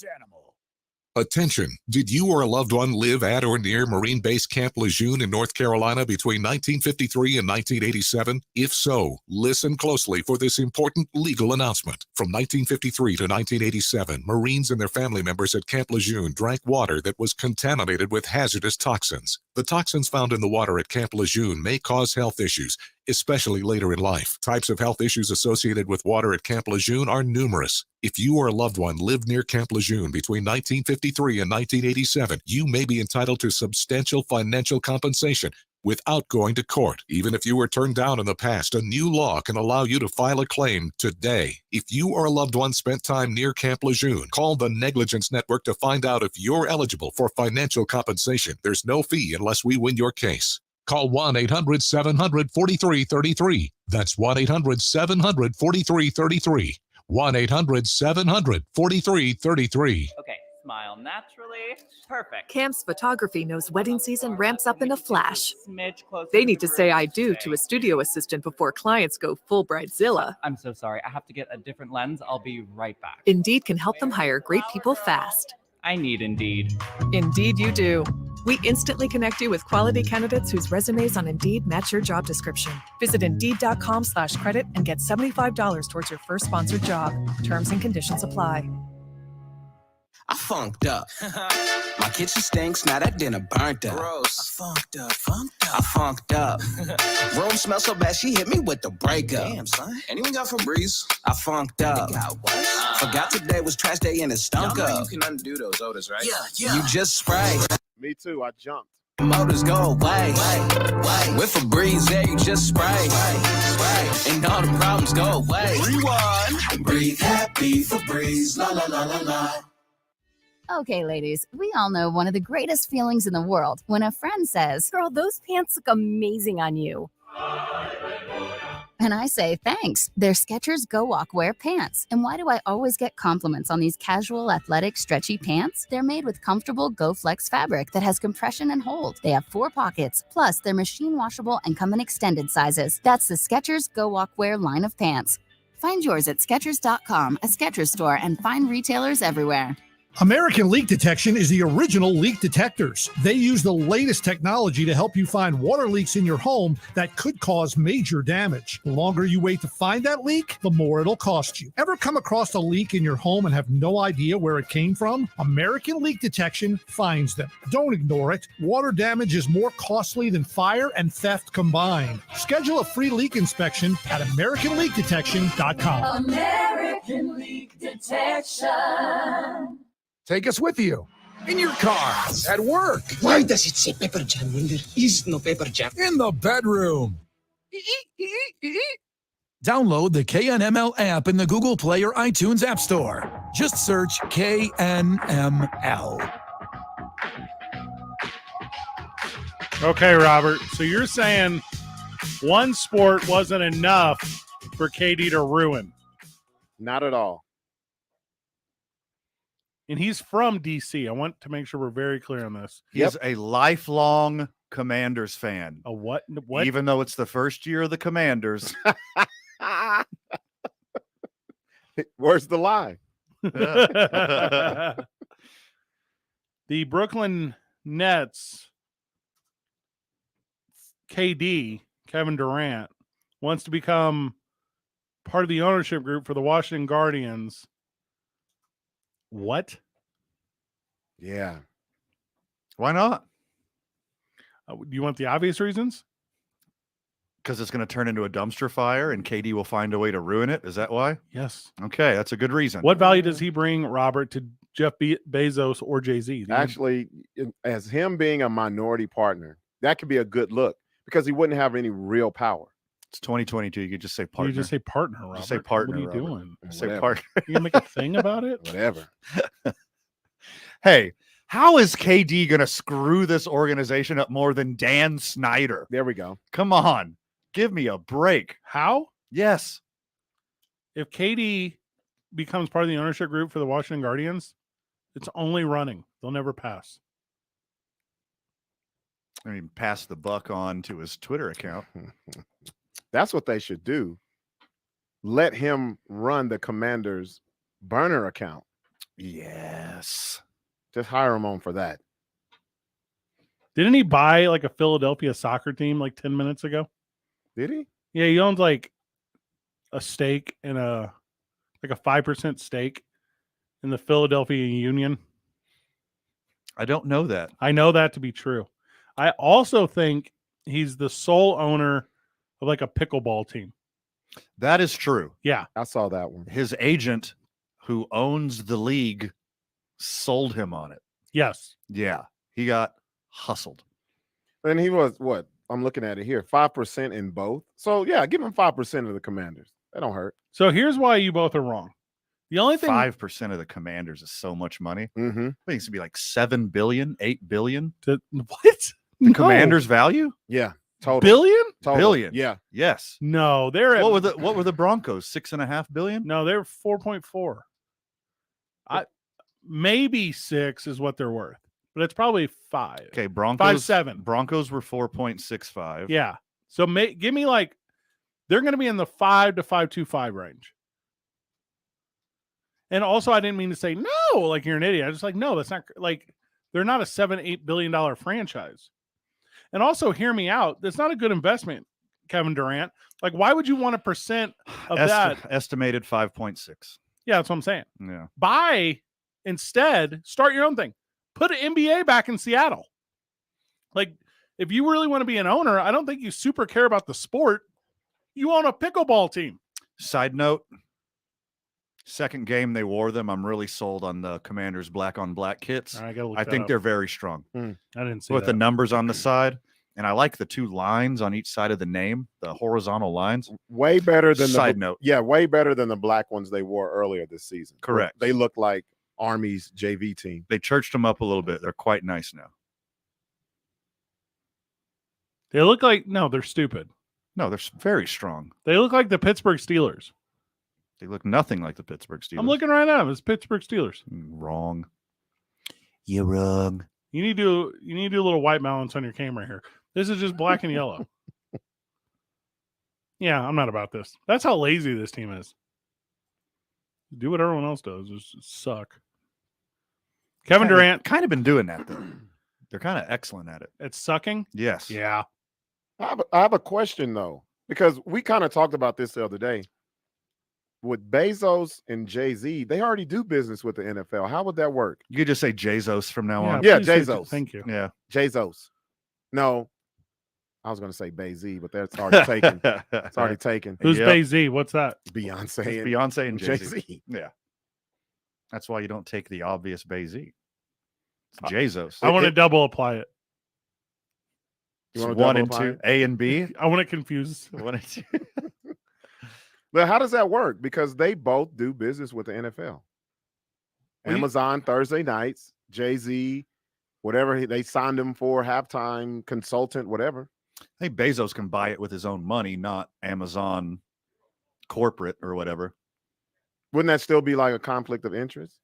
Speaker 17: Attention! Did you or a loved one live at or near Marine Base Camp Lejeune in North Carolina between 1953 and 1987? If so, listen closely for this important legal announcement. From 1953 to 1987, Marines and their family members at Camp Lejeune drank water that was contaminated with hazardous toxins. The toxins found in the water at Camp Lejeune may cause health issues, especially later in life. Types of health issues associated with water at Camp Lejeune are numerous. If you or a loved one lived near Camp Lejeune between 1953 and 1987, you may be entitled to substantial financial compensation without going to court. Even if you were turned down in the past, a new law can allow you to file a claim today. If you or a loved one spent time near Camp Lejeune, call the Negligence Network to find out if you're eligible for financial compensation. There's no fee unless we win your case. Call 1-800-700-4333. That's 1-800-700-4333. 1-800-700-4333.
Speaker 18: Okay, smile naturally. Perfect.
Speaker 19: Cam's photography knows wedding season ramps up in a flash.
Speaker 18: Smidge closer.
Speaker 19: They need to say I do to a studio assistant before clients go full bridezilla.
Speaker 18: I'm so sorry. I have to get a different lens. I'll be right back.
Speaker 19: Indeed can help them hire great people fast.
Speaker 18: I need Indeed.
Speaker 19: Indeed you do. We instantly connect you with quality candidates whose resumes on Indeed match your job description. Visit Indeed.com/credit and get $75 towards your first sponsored job. Terms and conditions apply.
Speaker 11: I funked up. My kitchen stinks, now that dinner burnt up. Gross. I funked up. Room smells so bad, she hit me with the breakup. Damn, son. Anyone got Febreze? I funked up. Forgot today was trash day and it stunk up. You can undo those odors, right? Yeah. You just spray.
Speaker 5: Me too, I jumped.
Speaker 11: Motors go away. With Febreze, yeah, you just spray. And all the problems go away. Rewind. Breathe happy, Febreze, la la la la la.
Speaker 27: Okay, ladies, we all know one of the greatest feelings in the world when a friend says, "Girl, those pants look amazing on you." And I say, thanks. They're Skechers Go Walk Wear pants. And why do I always get compliments on these casual, athletic, stretchy pants? They're made with comfortable Go Flex fabric that has compression and hold. They have 4 pockets. Plus, they're machine washable and come in extended sizes. That's the Skechers Go Walk Wear line of pants. Find yours at Skechers.com, a Skechers store, and find retailers everywhere.
Speaker 28: American Leak Detection is the original leak detectors. They use the latest technology to help you find water leaks in your home that could cause major damage. The longer you wait to find that leak, the more it'll cost you. Ever come across a leak in your home and have no idea where it came from? American Leak Detection finds them. Don't ignore it. Water damage is more costly than fire and theft combined. Schedule a free leak inspection at AmericanLeakDetection.com.
Speaker 10: American Leak Detection.
Speaker 2: Take us with you. In your car, at work.
Speaker 29: Why does it say pepper jam when there is no pepper jam?
Speaker 2: In the bedroom. Download the KNML app in the Google Play or iTunes App Store. Just search KNML.
Speaker 3: Okay, Robert. So you're saying one sport wasn't enough for KD to ruin?
Speaker 5: Not at all.
Speaker 3: And he's from DC. I want to make sure we're very clear on this.
Speaker 4: He is a lifelong Commanders fan.
Speaker 3: A what? What?
Speaker 4: Even though it's the first year of the Commanders.
Speaker 5: Where's the lie?
Speaker 3: The Brooklyn Nets KD, Kevin Durant, wants to become part of the ownership group for the Washington Guardians. What?
Speaker 5: Yeah.
Speaker 4: Why not?
Speaker 3: Do you want the obvious reasons?
Speaker 4: Because it's going to turn into a dumpster fire and KD will find a way to ruin it. Is that why?
Speaker 3: Yes.
Speaker 4: Okay, that's a good reason.
Speaker 3: What value does he bring, Robert, to Jeff Bezos or Jay-Z?
Speaker 5: Actually, as him being a minority partner, that could be a good look because he wouldn't have any real power.
Speaker 4: It's 2022. You could just say partner.
Speaker 3: You just say partner, Robert.
Speaker 4: Just say partner.
Speaker 3: What are you
Speaker 4: Robert.
Speaker 3: doing?
Speaker 4: Say
Speaker 5: Whatever.
Speaker 4: partner.
Speaker 3: You gonna make a thing about it?
Speaker 5: Whatever.
Speaker 4: Hey, how is KD going to screw this organization up more than Dan Snyder?
Speaker 5: There we go.
Speaker 4: Come on. Give me a break.
Speaker 3: How?
Speaker 4: Yes.
Speaker 3: If KD becomes part of the ownership group for the Washington Guardians, it's only running. They'll never pass.
Speaker 4: I mean, pass the buck on to his Twitter account.
Speaker 5: That's what they should do. Let him run the Commanders' burner account.
Speaker 4: Yes.
Speaker 5: Just hire him on for that.
Speaker 3: Didn't he buy like a Philadelphia soccer team like 10 minutes ago?
Speaker 5: Did he?
Speaker 3: Yeah, he owns like a stake in a 5% stake in the Philadelphia Union.
Speaker 4: I don't know that.
Speaker 3: I know that to be true. I also think he's the sole owner of like a pickleball team.
Speaker 4: That is true.
Speaker 3: Yeah.
Speaker 5: I saw that one.
Speaker 4: His agent, who owns the league, sold him on it.
Speaker 3: Yes.
Speaker 4: Yeah. He got hustled.
Speaker 5: And he was what? I'm looking at it here. 5% in both. So yeah, give him 5% of the Commanders. That don't hurt.
Speaker 3: So here's why you both are wrong. The only thing
Speaker 4: 5% of the Commanders is so much money.
Speaker 5: Mm-hmm.
Speaker 4: I think it's to be like 7 billion, 8 billion.
Speaker 3: What?
Speaker 4: The Commanders' value?
Speaker 5: Yeah. Total.
Speaker 3: Billion?
Speaker 5: Total.
Speaker 4: Billion.
Speaker 5: Yeah.
Speaker 4: Yes.
Speaker 3: No, they're at,
Speaker 4: What were the Broncos? 6.5 billion?
Speaker 3: No, they're 4.4. Maybe 6 is what they're worth, but it's probably 5.
Speaker 4: Okay, Broncos
Speaker 3: 5.7.
Speaker 4: Broncos were 4.65.
Speaker 3: Yeah. So give me like they're going to be in the 5 to 5.25 range. And also, I didn't mean to say no, like you're an idiot. I was just like, no, that's not like they're not a $7-8 billion franchise. And also, hear me out. That's not a good investment, Kevin Durant. Like, why would you want 1% of that?
Speaker 4: Estimated 5.6.
Speaker 3: Yeah, that's what I'm saying.
Speaker 4: Yeah.
Speaker 3: Buy instead, start your own thing. Put an NBA back in Seattle. Like, if you really want to be an owner, I don't think you super care about the sport. You own a pickleball team.
Speaker 4: Side note, second game they wore them, I'm really sold on the Commanders' black on black kits.
Speaker 3: I gotta look
Speaker 4: I
Speaker 3: that
Speaker 4: think
Speaker 3: up.
Speaker 4: they're very strong.
Speaker 3: I didn't see
Speaker 4: With
Speaker 3: that.
Speaker 4: the numbers on the side. And I like the 2 lines on each side of the name, the horizontal lines.
Speaker 5: Way better than
Speaker 4: Side note.
Speaker 5: Yeah, way better than the black ones they wore earlier this season.
Speaker 4: Correct.
Speaker 5: They look like Army's JV team.
Speaker 4: They churched them up a little bit. They're quite nice now.
Speaker 3: They look like they're stupid.
Speaker 4: No, they're very strong.
Speaker 3: They look like the Pittsburgh Steelers.
Speaker 4: They look nothing like the Pittsburgh Steelers.
Speaker 3: I'm looking right at them. It's Pittsburgh Steelers.
Speaker 4: Wrong. You're wrong.
Speaker 3: You need to do a little white balance on your camera here. This is just black and yellow. Yeah, I'm not about this. That's how lazy this team is. Do what everyone else does. Just suck. Kevin Durant
Speaker 4: kind of been doing that though. They're kind of excellent at it.
Speaker 3: It's sucking.
Speaker 4: Yes.
Speaker 3: Yeah.
Speaker 5: I have a question though, because we kind of talked about this the other day. With Bezos and Jay-Z, they already do business with the NFL. How would that work?
Speaker 4: You could just say Jezos from now on.
Speaker 5: Yeah,
Speaker 3: please do.
Speaker 5: Bezos.
Speaker 3: Thank you.
Speaker 4: Yeah.
Speaker 5: Bezos. No, I was going to say Bay-Z, but that's already taken. It's already taken.
Speaker 3: Who's Bay-Z? What's that?
Speaker 5: Beyonce.
Speaker 4: It's Beyonce and Jay-Z.
Speaker 5: Jay-Z.
Speaker 4: Yeah. That's why you don't take the obvious Bay-Z. It's Jezos.
Speaker 3: I want to double apply it.
Speaker 5: You wanna
Speaker 4: 1
Speaker 5: double
Speaker 4: and
Speaker 5: apply
Speaker 4: 2,
Speaker 5: it?
Speaker 4: A and B.
Speaker 3: I want to confuse.
Speaker 4: 1 and 2.
Speaker 5: But how does that work? Because they both do business with the NFL. Amazon Thursday nights, Jay-Z, whatever they signed him for, halftime consultant, whatever.
Speaker 4: I think Bezos can buy it with his own money, not Amazon corporate or whatever.
Speaker 5: Wouldn't that still be like a conflict of interest?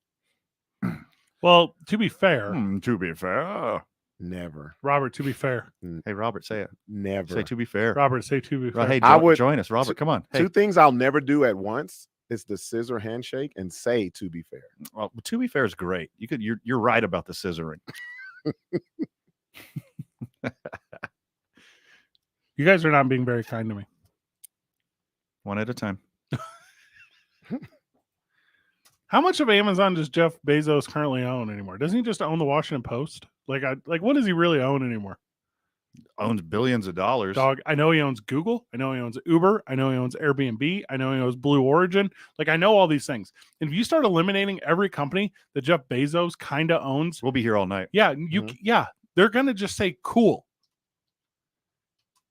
Speaker 3: Well, to be fair,
Speaker 4: To be fair.
Speaker 5: Never.
Speaker 3: Robert, to be fair.
Speaker 4: Hey, Robert, say it.
Speaker 5: Never.
Speaker 4: Say to be fair.
Speaker 3: Robert, say to be fair.
Speaker 4: Hey,
Speaker 5: I would
Speaker 4: join us, Robert. Come on. Hey.
Speaker 5: 2 things I'll never do at once. It's the scissor handshake and say to be fair.
Speaker 4: Well, to be fair is great. You're right about the scissoring.
Speaker 3: You guys are not being very kind to me.
Speaker 4: One at a time.
Speaker 3: How much of Amazon does Jeff Bezos currently own anymore? Doesn't he just own the Washington Post? Like what does he really own anymore?
Speaker 4: Owns billions of dollars.
Speaker 3: Dog, I know he owns Google. I know he owns Uber. I know he owns Airbnb. I know he owns Blue Origin. Like, I know all these things. And if you start eliminating every company that Jeff Bezos kind of owns,
Speaker 4: we'll be here all night.
Speaker 3: Yeah, they're gonna just say cool.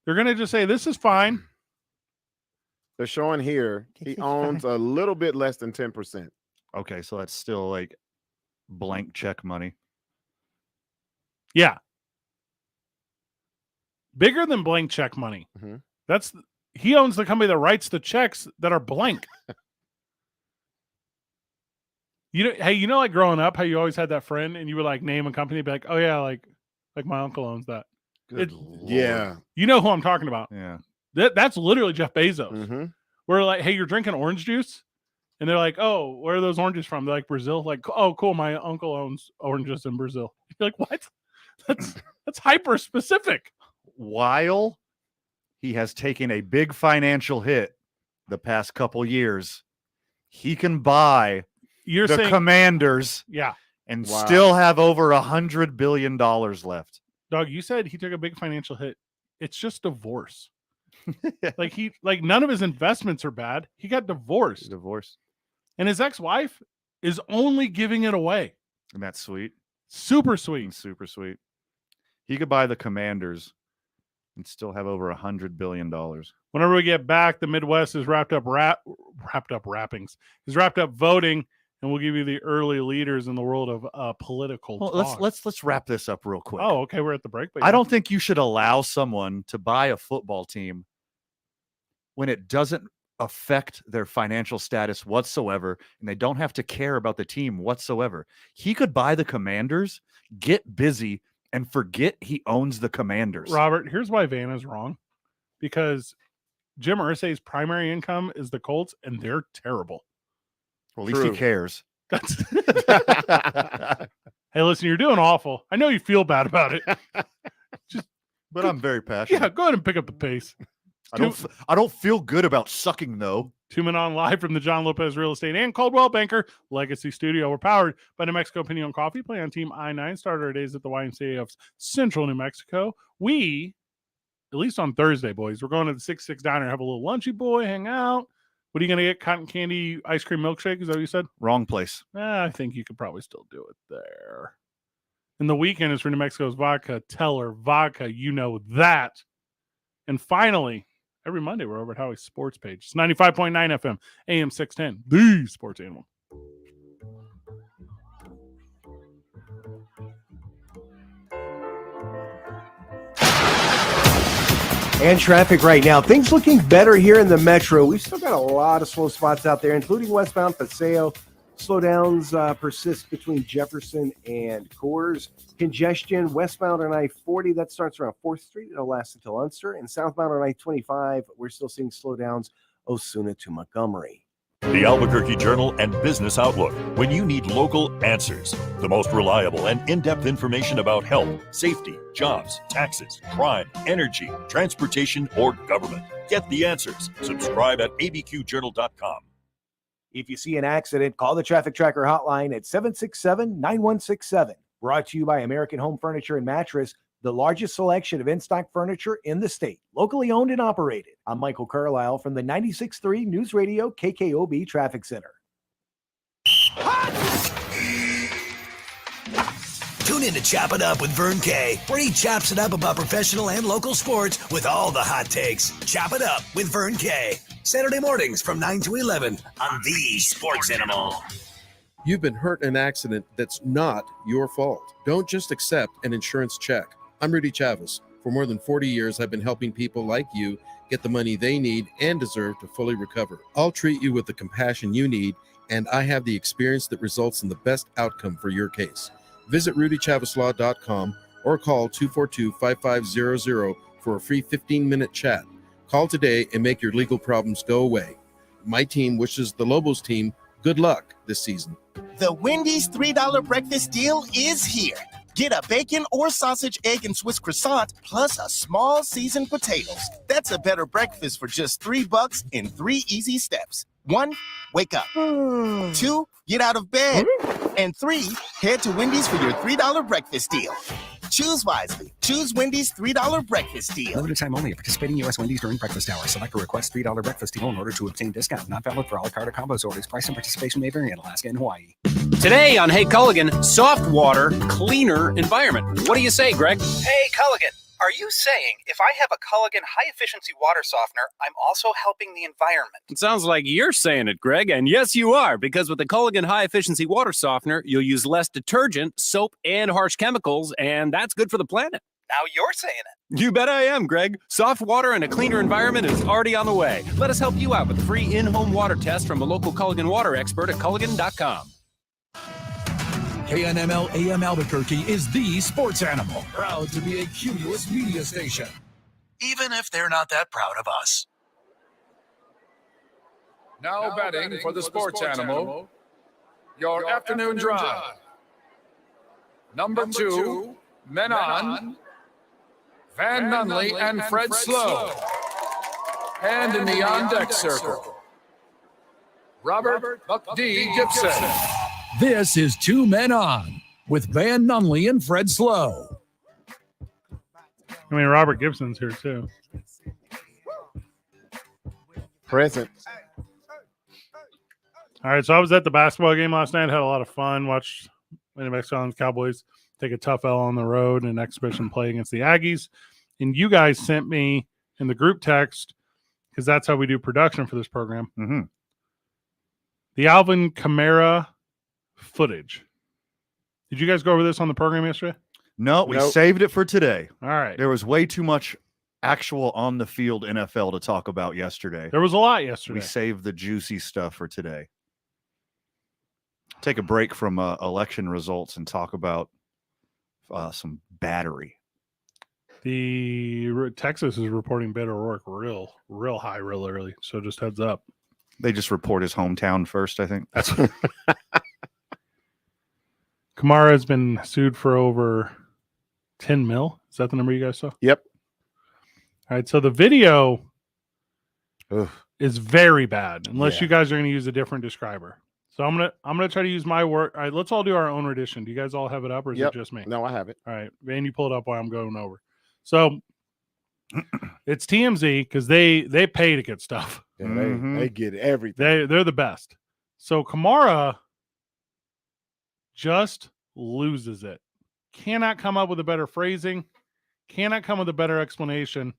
Speaker 3: They're gonna just say this is fine.
Speaker 5: They're showing here he owns a little bit less than 10%.
Speaker 4: Okay, so that's still like blank check money.
Speaker 3: Yeah. Bigger than blank check money.
Speaker 5: Mm-hmm.
Speaker 3: He owns the company that writes the checks that are blank. Like growing up, how you always had that friend and you would like name a company, be like, oh yeah, like my uncle owns that.
Speaker 5: Yeah.
Speaker 3: You know who I'm talking about.
Speaker 4: Yeah.
Speaker 3: That's literally Jeff Bezos.
Speaker 5: Mm-hmm.
Speaker 3: We're like, hey, you're drinking orange juice? And they're like, oh, where are those oranges from? They're like, Brazil. Like, oh, cool. My uncle owns oranges in Brazil. You're like, what? That's hyper specific.
Speaker 4: While he has taken a big financial hit the past couple years, he can buy the Commanders, and still have over $100 billion left.
Speaker 3: Dog, you said he took a big financial hit. It's just divorce. Like none of his investments are bad. He got divorced. And his ex-wife is only giving it away.
Speaker 4: And that's sweet.
Speaker 3: Super sweet.
Speaker 4: Super sweet. He could buy the Commanders and still have over $100 billion.
Speaker 3: Whenever we get back, the Midwest is wrapped up voting, and we'll give you the early leaders in the world of political talk.
Speaker 4: Let's wrap this up real quick.
Speaker 3: Oh, okay, we're at the break. But
Speaker 4: I don't think you should allow someone to buy a football team when it doesn't affect their financial status whatsoever, and they don't have to care about the team whatsoever. He could buy the Commanders, get busy, and forget he owns the Commanders.
Speaker 3: Robert, here's why Vanna's wrong. Because Jim Irsay's primary income is the Colts, and they're terrible.
Speaker 4: Well, at least he cares.
Speaker 3: Hey, listen, you're doing awful. I know you feel bad about it.
Speaker 4: But I'm very passionate.
Speaker 3: Yeah, go ahead and pick up the pace.
Speaker 4: I don't feel good about sucking, though.
Speaker 3: 2 Men On live from the John Lopez Real Estate and Coldwell Banker Legacy Studio. We're powered by New Mexico Pinion Coffee. Play on Team I-9. Start our days at the YMCA of Central New Mexico. We, at least on Thursday, boys, we're going to the 6-6 Diner, have a little lunchy boy, hang out. What are you going to get? Cotton candy ice cream milkshake? Is that what you said?
Speaker 4: Wrong place.
Speaker 3: I think you could probably still do it there. And the weekend is for New Mexico's vodka. Teller vodka. You know that. And finally, every Monday, we're over at Howie's Sports page. It's 95.9 FM, AM 610, the sports animal.
Speaker 6: And traffic right now. Things looking better here in the metro. We've still got a lot of slow spots out there, including westbound Paseo. Slowdowns persist between Jefferson and Coors. Congestion westbound on I-40, that starts around 4th Street. It'll last until Unster. And southbound on I-25, we're still seeing slowdowns Osuna to Montgomery.
Speaker 1: The Albuquerque Journal and Business Outlook. When you need local answers, the most reliable and in-depth information about health, safety, jobs, taxes, crime, energy, transportation, or government. Get the answers. Subscribe at abqjournal.com.
Speaker 7: If you see an accident, call the Traffic Tracker hotline at 767-9167. Brought to you by American Home Furniture and Mattress, the largest selection of in-stock furniture in the state, locally owned and operated. I'm Michael Carlisle from the 96.3 News Radio KKOB Traffic Center.
Speaker 9: Tune in to Chop It Up with Vern Kay, where he chops it up about professional and local sports with all the hot takes. Chop It Up with Vern Kay. Saturday mornings from 9 to 11 on the Sports Animal.
Speaker 20: You've been hurt in an accident that's not your fault. Don't just accept an insurance check. I'm Rudy Chavez. For more than 40 years, I've been helping people like you get the money they need and deserve to fully recover. I'll treat you with the compassion you need, and I have the experience that results in the best outcome for your case. Visit RudyChavezLaw.com or call 242-5500 for a free 15-minute chat. Call today and make your legal problems go away. My team wishes the Lobos team good luck this season.
Speaker 8: The Wendy's $3 breakfast deal is here. Get a bacon or sausage, egg, and Swiss croissant, plus a small seasoned potatoes. That's a better breakfast for just $3 in 3 easy steps. 1, wake up. 2, get out of bed. And 3, head to Wendy's for your $3 breakfast deal. Choose wisely. Choose Wendy's $3 breakfast deal.
Speaker 12: Limited time only at participating U.S. Wendy's during breakfast hours. Select a request $3 breakfast deal in order to obtain discount. Not valid for a la carte or combos orders. Price and participation may vary in Alaska and Hawaii.
Speaker 13: Today on Hey Culligan, soft water, cleaner environment. What do you say, Greg?
Speaker 21: Hey, Culligan, are you saying if I have a Culligan high-efficiency water softener, I'm also helping the environment?
Speaker 13: It sounds like you're saying it, Greg, and yes, you are, because with the Culligan high-efficiency water softener, you'll use less detergent, soap, and harsh chemicals, and that's good for the planet.
Speaker 21: Now you're saying it.
Speaker 13: You bet I am, Greg. Soft water and a cleaner environment is already on the way. Let us help you out with a free in-home water test from a local Culligan water expert at Culligan.com.
Speaker 2: KNML AM Albuquerque is the sports animal, proud to be a Cumulus media station, even if they're not that proud of us.
Speaker 22: Now betting for the sports animal, your afternoon drive. Number 2, Men On, Van Nunley and Fred Slow. And in the on-deck circle, Robert Buck D. Gibson.
Speaker 2: This is 2 Men On with Van Nunley and Fred Slow.
Speaker 3: I mean, Robert Gibson's here too.
Speaker 5: Present.
Speaker 3: All right, so I was at the basketball game last night. Had a lot of fun. Watched the Cowboys take a tough L on the road in an exhibition play against the Aggies. And you guys sent me in the group text, because that's how we do production for this program, the Alvin Kamara footage. Did you guys go over this on the program yesterday?
Speaker 4: No, we saved it for today.
Speaker 3: All right.
Speaker 4: There was way too much actual on the field NFL to talk about yesterday.
Speaker 3: There was a lot yesterday.
Speaker 4: We saved the juicy stuff for today. Take a break from election results and talk about some battery.
Speaker 3: The Texas is reporting Beto O'Rourke real high, real early. So just heads up.
Speaker 4: They just report his hometown first, I think.
Speaker 3: That's Kamara has been sued for over 10 mil. Is that the number you guys saw?
Speaker 5: Yep.
Speaker 3: All right. So the video is very bad, unless you guys are going to use a different describer. So I'm gonna try to use my work. All right, let's all do our own rendition. Do you guys all have it up, or is it just me?
Speaker 5: No, I have it.
Speaker 3: All right, Van, you pull it up while I'm going over. So it's TMZ because they pay to get stuff.
Speaker 5: Yeah, they get everything.
Speaker 3: They're the best. So Kamara just loses it. Cannot come up with a better phrasing. Cannot come with a better explanation.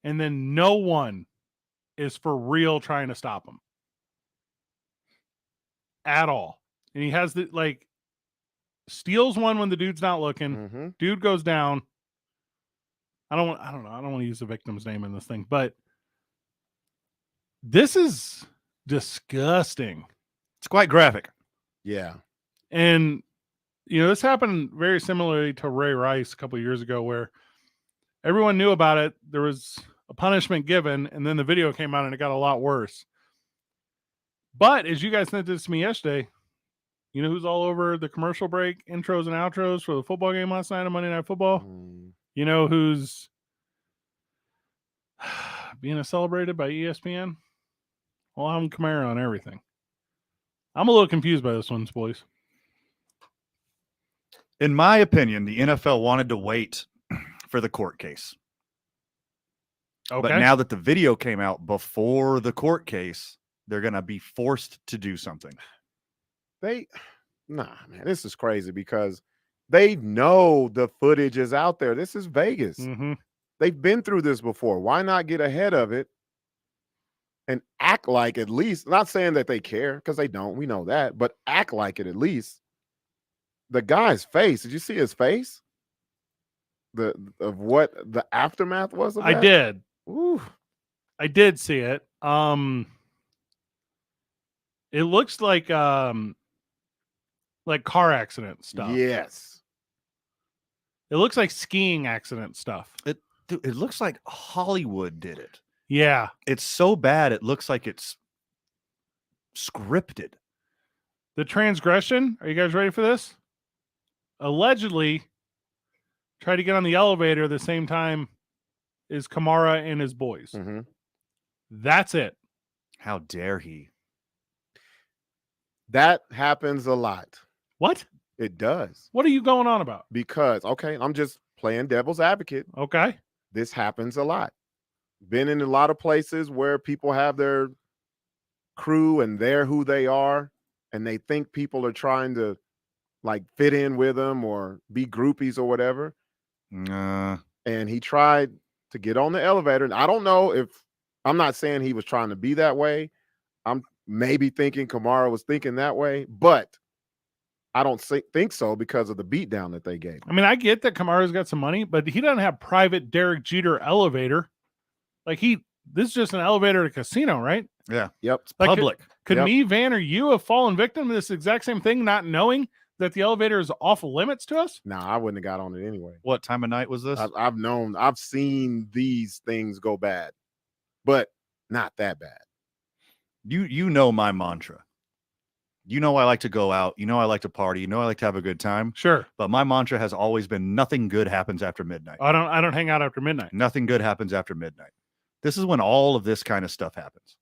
Speaker 3: And then no one is for real trying to stop him at all. And he has the steals one when the dude's not looking. Dude goes down. I don't know. I don't want to use the victim's name in this thing, but this is disgusting.
Speaker 4: It's quite graphic.
Speaker 5: Yeah.
Speaker 3: And this happened very similarly to Ray Rice a couple of years ago, where everyone knew about it. There was a punishment given, and then the video came out and it got a lot worse. But as you guys sent this to me yesterday, you know who's all over the commercial break intros and outros for the football game last night on Monday Night Football? You know who's being celebrated by ESPN? Well, I'm Kamara on everything. I'm a little confused by this one, boys.
Speaker 4: In my opinion, the NFL wanted to wait for the court case.
Speaker 3: Okay.
Speaker 4: But now that the video came out before the court case, they're going to be forced to do something.
Speaker 5: Man, this is crazy because they know the footage is out there. This is Vegas. They've been through this before. Why not get ahead of it and act like, at least, not saying that they care, because they don't. We know that. But act like it at least. The guy's face. Did you see his face? Of what the aftermath was of that?
Speaker 3: I did.
Speaker 5: Ooh.
Speaker 3: I did see it. It looks like car accident stuff.
Speaker 5: Yes.
Speaker 3: It looks like skiing accident stuff.
Speaker 4: It looks like Hollywood did it.
Speaker 3: Yeah.
Speaker 4: It's so bad it looks like it's scripted.
Speaker 3: The transgression, are you guys ready for this? Allegedly tried to get on the elevator at the same time as Kamara and his boys.
Speaker 5: Mm-hmm.
Speaker 3: That's it.
Speaker 4: How dare he?
Speaker 5: That happens a lot.
Speaker 3: What?
Speaker 5: It does.
Speaker 3: What are you going on about?
Speaker 5: Because, okay, I'm just playing devil's advocate.
Speaker 3: Okay.
Speaker 5: This happens a lot. Been in a lot of places where people have their crew and they're who they are, and they think people are trying to like fit in with them or be groupies or whatever. And he tried to get on the elevator. And I don't know if, I'm not saying he was trying to be that way. I'm maybe thinking Kamara was thinking that way, but I don't think so because of the beatdown that they gave.
Speaker 3: I mean, I get that Kamara's got some money, but he doesn't have private Derek Jeter elevator. Like this is just an elevator at a casino, right?
Speaker 4: Yeah.
Speaker 5: Yep.
Speaker 4: It's public.
Speaker 3: Could me, Van, or you have fallen victim to this exact same thing, not knowing that the elevator is off limits to us?
Speaker 5: No, I wouldn't have got on it anyway.
Speaker 4: What time of night was this?
Speaker 5: I've seen these things go bad, but not that bad.
Speaker 4: You know my mantra. You know I like to go out. You know I like to party. You know I like to have a good time.
Speaker 3: Sure.
Speaker 4: But my mantra has always been nothing good happens after midnight.
Speaker 3: I don't hang out after midnight.
Speaker 4: Nothing good happens after midnight. This is when all of this kind of stuff happens.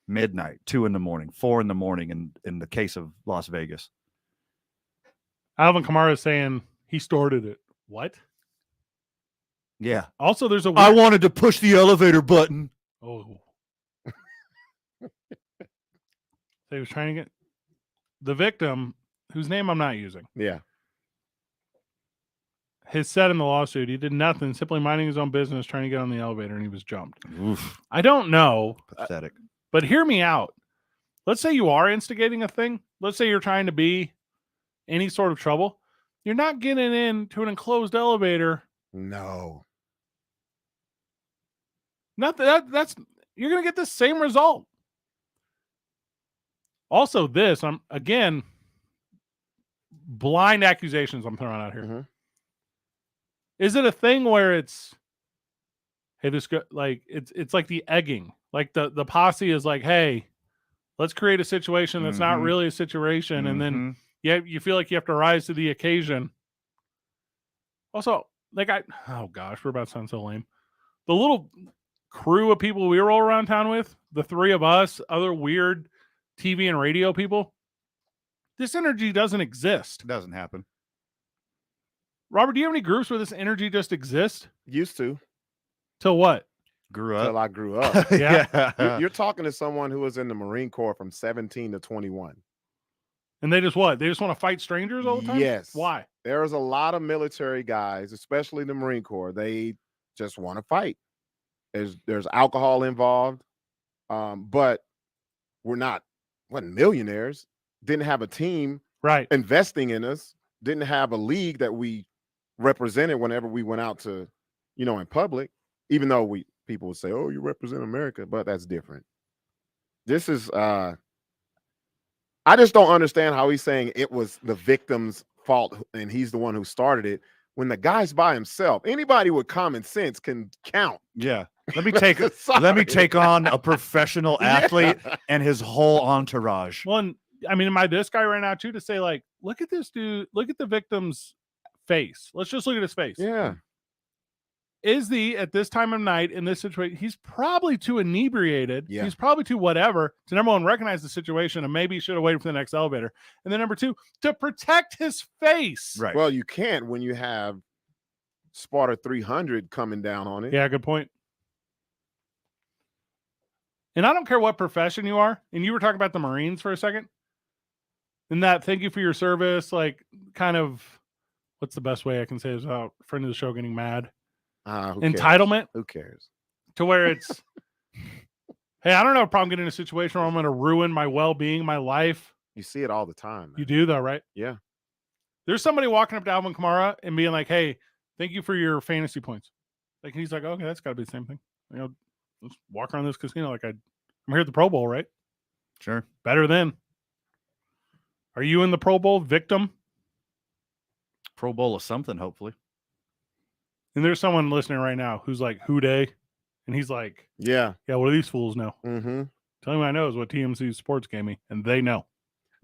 Speaker 4: Midnight, 2 a.m, 4 a.m, in the case of Las Vegas.
Speaker 3: Alvin Kamara is saying he started it. What?
Speaker 4: Yeah.
Speaker 3: Also, there's
Speaker 4: I wanted to push the elevator button.
Speaker 3: Oh. They was trying to get the victim, whose name I'm not using.
Speaker 5: Yeah.
Speaker 3: Has said in the lawsuit he did nothing, simply minding his own business, trying to get on the elevator, and he was jumped.
Speaker 4: Oof.
Speaker 3: I don't know.
Speaker 4: Pathetic.
Speaker 3: But hear me out. Let's say you are instigating a thing. Let's say you're trying to be any sort of trouble. You're not getting into an enclosed elevator.
Speaker 5: No.
Speaker 3: Not that's you're going to get the same result. Also, I'm again blind accusations I'm throwing out here.
Speaker 5: Mm-hmm.
Speaker 3: Is it a thing where it's, hey, this like it's like the egging, like the posse is like, hey, let's create a situation that's not really a situation, and then you feel like you have to rise to the occasion. Also, like oh gosh, we're about to sound so lame. The little crew of people we roll around town with, the three of us, other weird TV and radio people, this energy doesn't exist.
Speaker 4: It doesn't happen.
Speaker 3: Robert, do you have any groups where this energy just exists?
Speaker 5: Used to.
Speaker 3: Till what?
Speaker 4: Grew up.
Speaker 5: Till I grew up.
Speaker 3: Yeah.
Speaker 5: You're talking to someone who was in the Marine Corps from 17 to 21.
Speaker 3: And they just what? They just want to fight strangers all the time?
Speaker 5: Yes.
Speaker 3: Why?
Speaker 5: There's a lot of military guys, especially the Marine Corps. They just want to fight. There's alcohol involved. But wasn't millionaires. Didn't have a team investing in us. Didn't have a league that we represented whenever we went out to, in public, even though people would say, oh, you represent America, but that's different. This is, I just don't understand how he's saying it was the victim's fault and he's the one who started it when the guy's by himself. Anybody with common sense can count.
Speaker 4: Yeah. Let me take on a professional athlete and his whole entourage.
Speaker 3: Well, I mean, am I this guy right now too to say like, look at this dude, look at the victim's face. Let's just look at his face.
Speaker 5: Yeah.
Speaker 3: Is at this time of night in this situation, he's probably too inebriated.
Speaker 5: Yeah.
Speaker 3: He's probably too whatever to number one, recognize the situation and maybe he should have waited for the next elevator. And then number two, to protect his face.
Speaker 4: Right.
Speaker 5: Well, you can't when you have Sparta 300 coming down on it.
Speaker 3: Yeah, good point. And I don't care what profession you are. And you were talking about the Marines for a second. And that thank you for your service, like kind of, what's the best way I can say this without a friend of the show getting mad? Entitlement.
Speaker 5: Who cares?
Speaker 3: To where it's, hey, I don't have a problem getting in a situation where I'm going to ruin my well-being, my life.
Speaker 5: You see it all the time. Man.
Speaker 3: You do though, right?
Speaker 5: Yeah.
Speaker 3: There's somebody walking up to Alvin Kamara and being like, hey, thank you for your fantasy points. Like, he's like, okay, that's got to be the same thing. Let's walk around this casino like I'm here at the Pro Bowl, right?
Speaker 4: Sure.
Speaker 3: Better than. Are you in the Pro Bowl, victim?
Speaker 4: Pro Bowl of something, hopefully.
Speaker 3: And there's someone listening right now who's like, who day? And he's like,
Speaker 5: yeah,
Speaker 3: what do these fools know?
Speaker 5: Mm-hmm.
Speaker 3: Tell me I know is what TMC Sports gave me, and they know.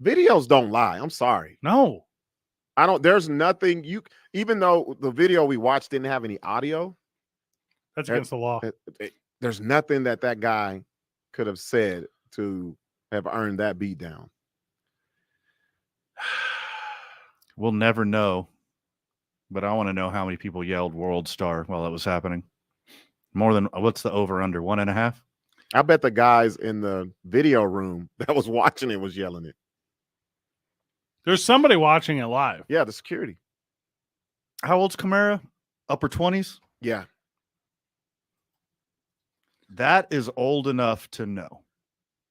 Speaker 5: Videos don't lie. I'm sorry.
Speaker 3: No.
Speaker 5: I don't. There's nothing even though the video we watched didn't have any audio.
Speaker 3: That's against the law.
Speaker 5: There's nothing that guy could have said to have earned that beatdown.
Speaker 4: We'll never know, but I want to know how many people yelled World Star while it was happening. More than, what's the over under, 1.5?
Speaker 5: I bet the guys in the video room that was watching it was yelling it.
Speaker 3: There's somebody watching it live.
Speaker 5: Yeah, the security.
Speaker 4: How old's Kamara? Upper 20s?
Speaker 5: Yeah.
Speaker 4: That is old enough to know.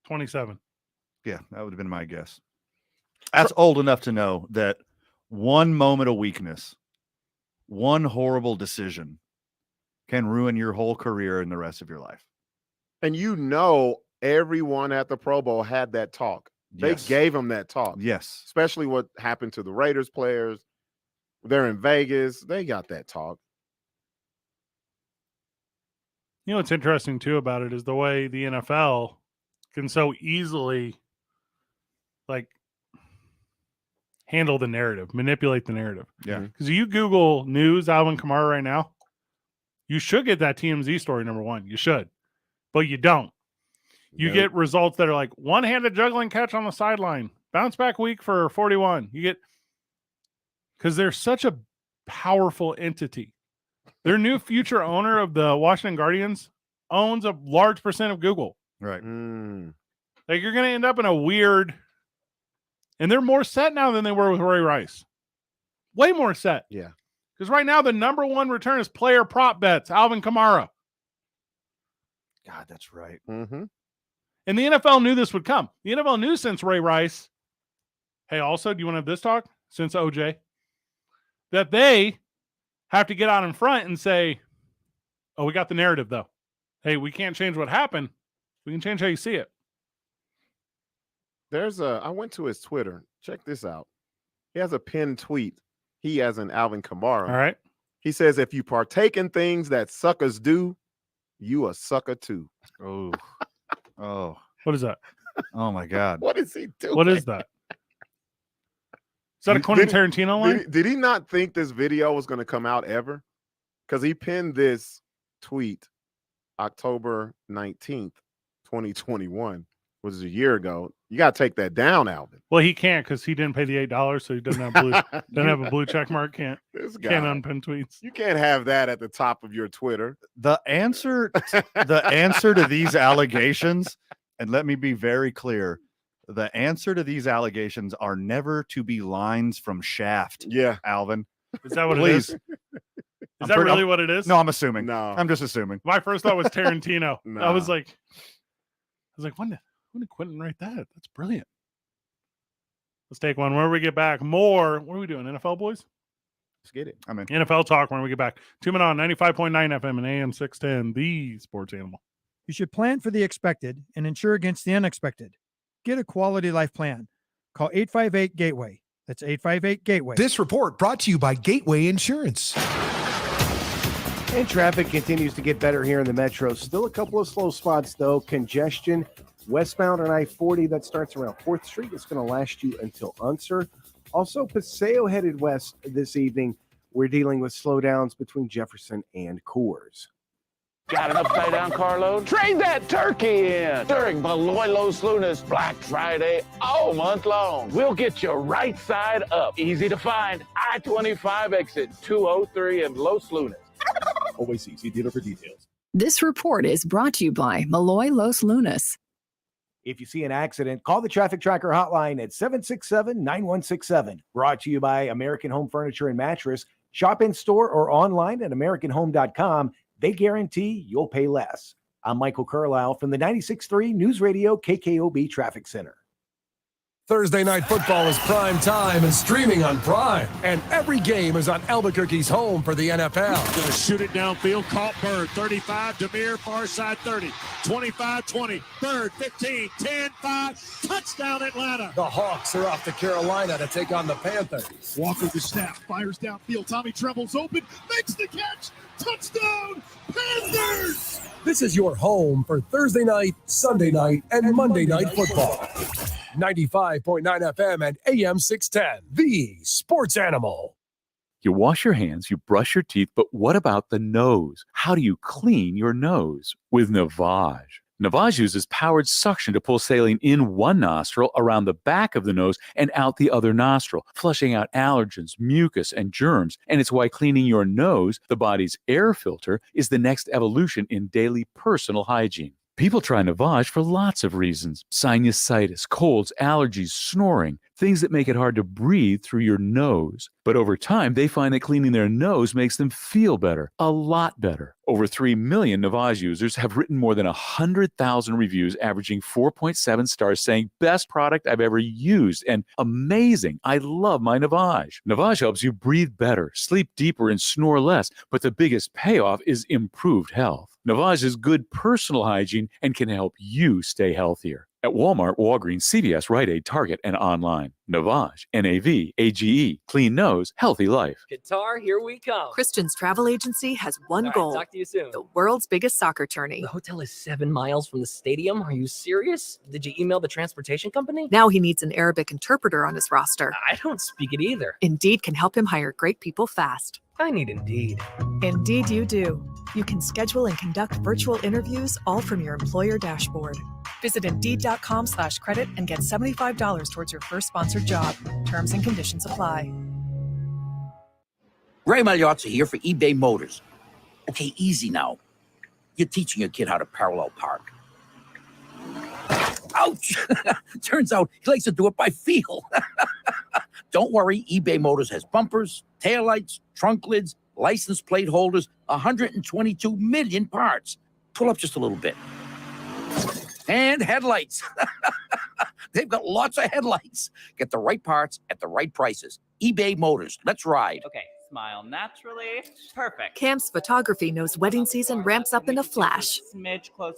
Speaker 3: 27.
Speaker 4: Yeah, that would have been my guess. That's old enough to know that one moment of weakness, one horrible decision can ruin your whole career and the rest of your life.
Speaker 5: And everyone at the Pro Bowl had that talk. They gave them that talk.
Speaker 4: Yes.
Speaker 5: Especially what happened to the Raiders players. They're in Vegas. They got that talk.
Speaker 3: You know what's interesting, too, about it is the way the NFL can so easily, handle the narrative, manipulate the narrative.
Speaker 4: Yeah.
Speaker 3: Because you Google news Alvin Kamara right now, you should get that TMZ story, number one. You should. But you don't. You get results that are like one-handed juggling catch on the sideline, bounce back week for 41. You get, because they're such a powerful entity. Their new future owner of the Washington Guardians owns a large percent of Google.
Speaker 4: Right.
Speaker 3: Like, you're going to end up in a weird, and they're more set now than they were with Ray Rice. Way more set.
Speaker 5: Yeah.
Speaker 3: Because right now the number one return is player prop bets, Alvin Kamara.
Speaker 4: God, that's right.
Speaker 5: Mm-hmm.
Speaker 3: And the NFL knew this would come. The NFL knew since Ray Rice, hey, also, do you want to have this talk? Since OJ, that they have to get out in front and say, oh, we got the narrative, though. Hey, we can't change what happened. We can change how you see it.
Speaker 5: I went to his Twitter. Check this out. He has a pinned tweet. He has an Alvin Kamara.
Speaker 3: All right.
Speaker 5: He says, if you partake in things that suckers do, you a sucker too.
Speaker 4: Oh. Oh.
Speaker 3: What is that?
Speaker 4: Oh, my God.
Speaker 5: What is he doing?
Speaker 3: What is that? Is that a Quentin Tarantino line?
Speaker 5: Did he not think this video was going to come out ever? Because he pinned this tweet October 19th, 2021, which is a year ago. You got to take that down, Alvin.
Speaker 3: Well, he can't because he didn't pay the $8, so he doesn't have have a blue check mark. Can't unpin tweets.
Speaker 5: You can't have that at the top of your Twitter.
Speaker 4: The answer to these allegations, and let me be very clear, the answer to these allegations are never to be lines from Shaft.
Speaker 5: Yeah,
Speaker 4: Alvin.
Speaker 3: Is that what
Speaker 4: Please.
Speaker 3: it is? Is that really what it is?
Speaker 4: No, I'm assuming.
Speaker 5: No,
Speaker 4: I'm just assuming.
Speaker 3: My first thought was Tarantino.
Speaker 5: No.
Speaker 3: I was like, when did Quentin write that? That's brilliant. Let's take one. When we get back, more. What are we doing? NFL boys?
Speaker 5: Let's get it.
Speaker 4: I'm in.
Speaker 3: NFL talk when we get back. 2 Men On 95.9 FM and AM 610, the sports animal.
Speaker 14: You should plan for the expected and insure against the unexpected. Get a quality life plan. Call 858-GATEWAY. That's 858-GATEWAY.
Speaker 15: This report brought to you by Gateway Insurance.
Speaker 6: And traffic continues to get better here in the metro. Still a couple of slow spots, though. Congestion westbound on I-40 that starts around 4th Street. It's going to last you until Unser. Also, Paseo headed west this evening. We're dealing with slowdowns between Jefferson and Coors.
Speaker 16: Got an upside-down carload? Trade that turkey in during Malloy Los Lunas Black Friday all month long. We'll get you right side up. Easy to find. I-25 exit 203 in Los Lunas.
Speaker 17: Always see dealer for details.
Speaker 19: This report is brought to you by Malloy Los Lunas.
Speaker 7: If you see an accident, call the Traffic Tracker hotline at 767-9167. Brought to you by American Home Furniture and Mattress. Shop in store or online at AmericanHome.com. They guarantee you'll pay less. I'm Michael Carlisle from the 96.3 News Radio KKOB Traffic Center.
Speaker 10: Thursday Night Football is prime time and streaming on Prime. And every game is on Albuquerque's home for the NFL.
Speaker 11: Going to shoot it downfield. Caught Bird. 35. Demir. Far side 30. 25. 20. Bird. 15. 10. 5. Touchdown Atlanta.
Speaker 10: The Hawks are off to Carolina to take on the Panthers.
Speaker 11: Walker the snap. Fires downfield. Tommy Tremble's open. Makes the catch. Touchdown Panthers.
Speaker 10: This is your home for Thursday night, Sunday night, and Monday night football. 95.9 FM and AM 610, the sports animal.
Speaker 18: You wash your hands, you brush your teeth, but what about the nose? How do you clean your nose? With Navage. Navage uses powered suction to pull saline in one nostril, around the back of the nose, and out the other nostril, flushing out allergens, mucus, and germs. And it's why cleaning your nose, the body's air filter, is the next evolution in daily personal hygiene. People try Navage for lots of reasons. Sinusitis, colds, allergies, snoring, things that make it hard to breathe through your nose. But over time, they find that cleaning their nose makes them feel better, a lot better. Over 3 million Navage users have written more than 100,000 reviews, averaging 4.7 stars, saying, best product I've ever used, and amazing, I love my Navage. Navage helps you breathe better, sleep deeper, and snore less, but the biggest payoff is improved health. Navage is good personal hygiene and can help you stay healthier. At Walmart, Walgreens, CVS, Rite Aid, Target, and online. Navage, N-A-V-A-G-E. Clean nose, healthy life.
Speaker 23: Guitar, here we come.
Speaker 19: Christian's travel agency has one goal.
Speaker 23: Talk to you soon.
Speaker 19: The world's biggest soccer tourney.
Speaker 23: The hotel is 7 miles from the stadium. Are you serious? Did you email the transportation company?
Speaker 19: Now he needs an Arabic interpreter on his roster.
Speaker 23: I don't speak it either.
Speaker 19: Indeed can help him hire great people fast.
Speaker 23: I need Indeed.
Speaker 19: Indeed you do. You can schedule and conduct virtual interviews all from your employer dashboard. Visit Indeed.com/credit and get $75 towards your first sponsored job. Terms and conditions apply.
Speaker 24: Ray Magliozzi here for eBay Motors. Okay, easy now. You're teaching your kid how to parallel park. Ouch! Turns out he likes to do it by feel. Don't worry, eBay Motors has bumpers, taillights, trunk lids, license plate holders, 122 million parts. Pull up just a little bit. And headlights. They've got lots of headlights. Get the right parts at the right prices. eBay Motors. Let's ride.
Speaker 25: Okay, smile naturally. Perfect.
Speaker 19: Cam's photography knows wedding season ramps up in a flash.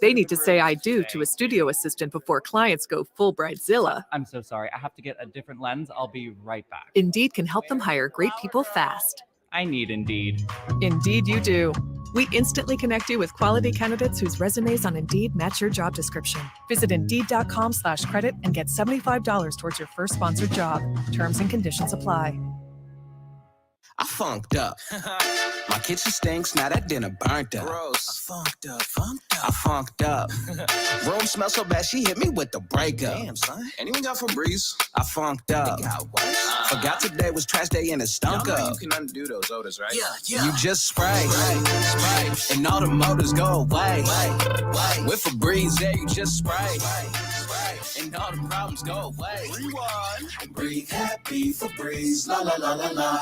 Speaker 19: They need to say I do to a studio assistant before clients go full bridezilla.
Speaker 25: I'm so sorry. I have to get a different lens. I'll be right back.
Speaker 19: Indeed can help them hire great people fast.
Speaker 25: I need Indeed.
Speaker 19: Indeed you do. We instantly connect you with quality candidates whose resumes on Indeed match your job description. Visit Indeed.com/credit and get $75 towards your first sponsored job. Terms and conditions apply.
Speaker 26: I funked up. My kitchen stinks, now that dinner burnt up. Gross. I funked up. Room smells so bad, she hit me with the breakup. Damn, son. Anyone got Febreze? I funked up. Forgot today was trash day and it stunk up. You can undo those odors, right? Yeah. You just spray. And all the motors go away. With Febreze, yeah, you just spray. And all the problems go away. Rewind. Breathe happy Febreze. La la la la la.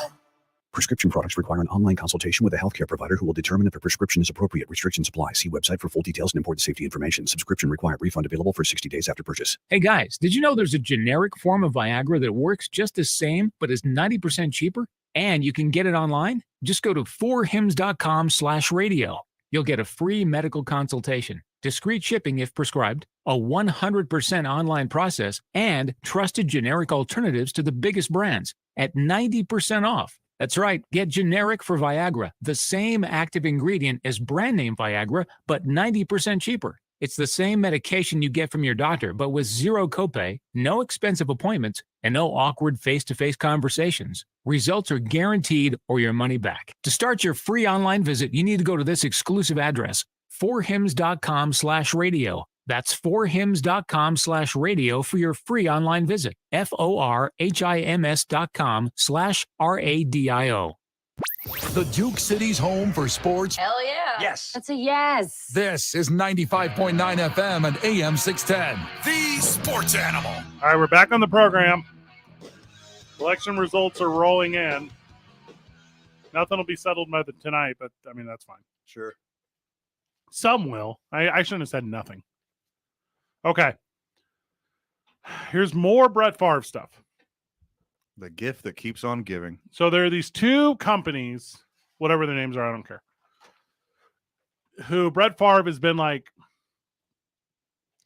Speaker 12: Prescription products require an online consultation with a healthcare provider who will determine if a prescription is appropriate. Restrictions apply. See website for full details and important safety information. Subscription required. Refund available for 60 days after purchase.
Speaker 27: Hey guys, did you know there's a generic form of Viagra that works just the same but is 90% cheaper? And you can get it online? Just go to 4hims.com/radio. You'll get a free medical consultation, discreet shipping if prescribed, a 100% online process, and trusted generic alternatives to the biggest brands at 90% off. That's right, get generic for Viagra, the same active ingredient as brand name Viagra, but 90% cheaper. It's the same medication you get from your doctor, but with zero copay, no expensive appointments, and no awkward face-to-face conversations. Results are guaranteed or your money back. To start your free online visit, you need to go to this exclusive address, 4hims.com/radio. That's 4hims.com/radio for your free online visit. FORHIMS.com/RADIO.
Speaker 2: The Duke City's home for sports.
Speaker 28: Hell yeah.
Speaker 2: Yes.
Speaker 28: That's a yes.
Speaker 2: This is 95.9 FM and AM 610.
Speaker 3: The sports animal. All right, we're back on the program. Election results are rolling in. Nothing will be settled by tonight, but, I mean, that's fine.
Speaker 4: Sure.
Speaker 3: Some will. I shouldn't have said nothing. Okay. Here's more Brett Favre stuff.
Speaker 4: The gift that keeps on giving.
Speaker 3: So there are these two companies, whatever their names are, I don't care, who Brett Favre has been like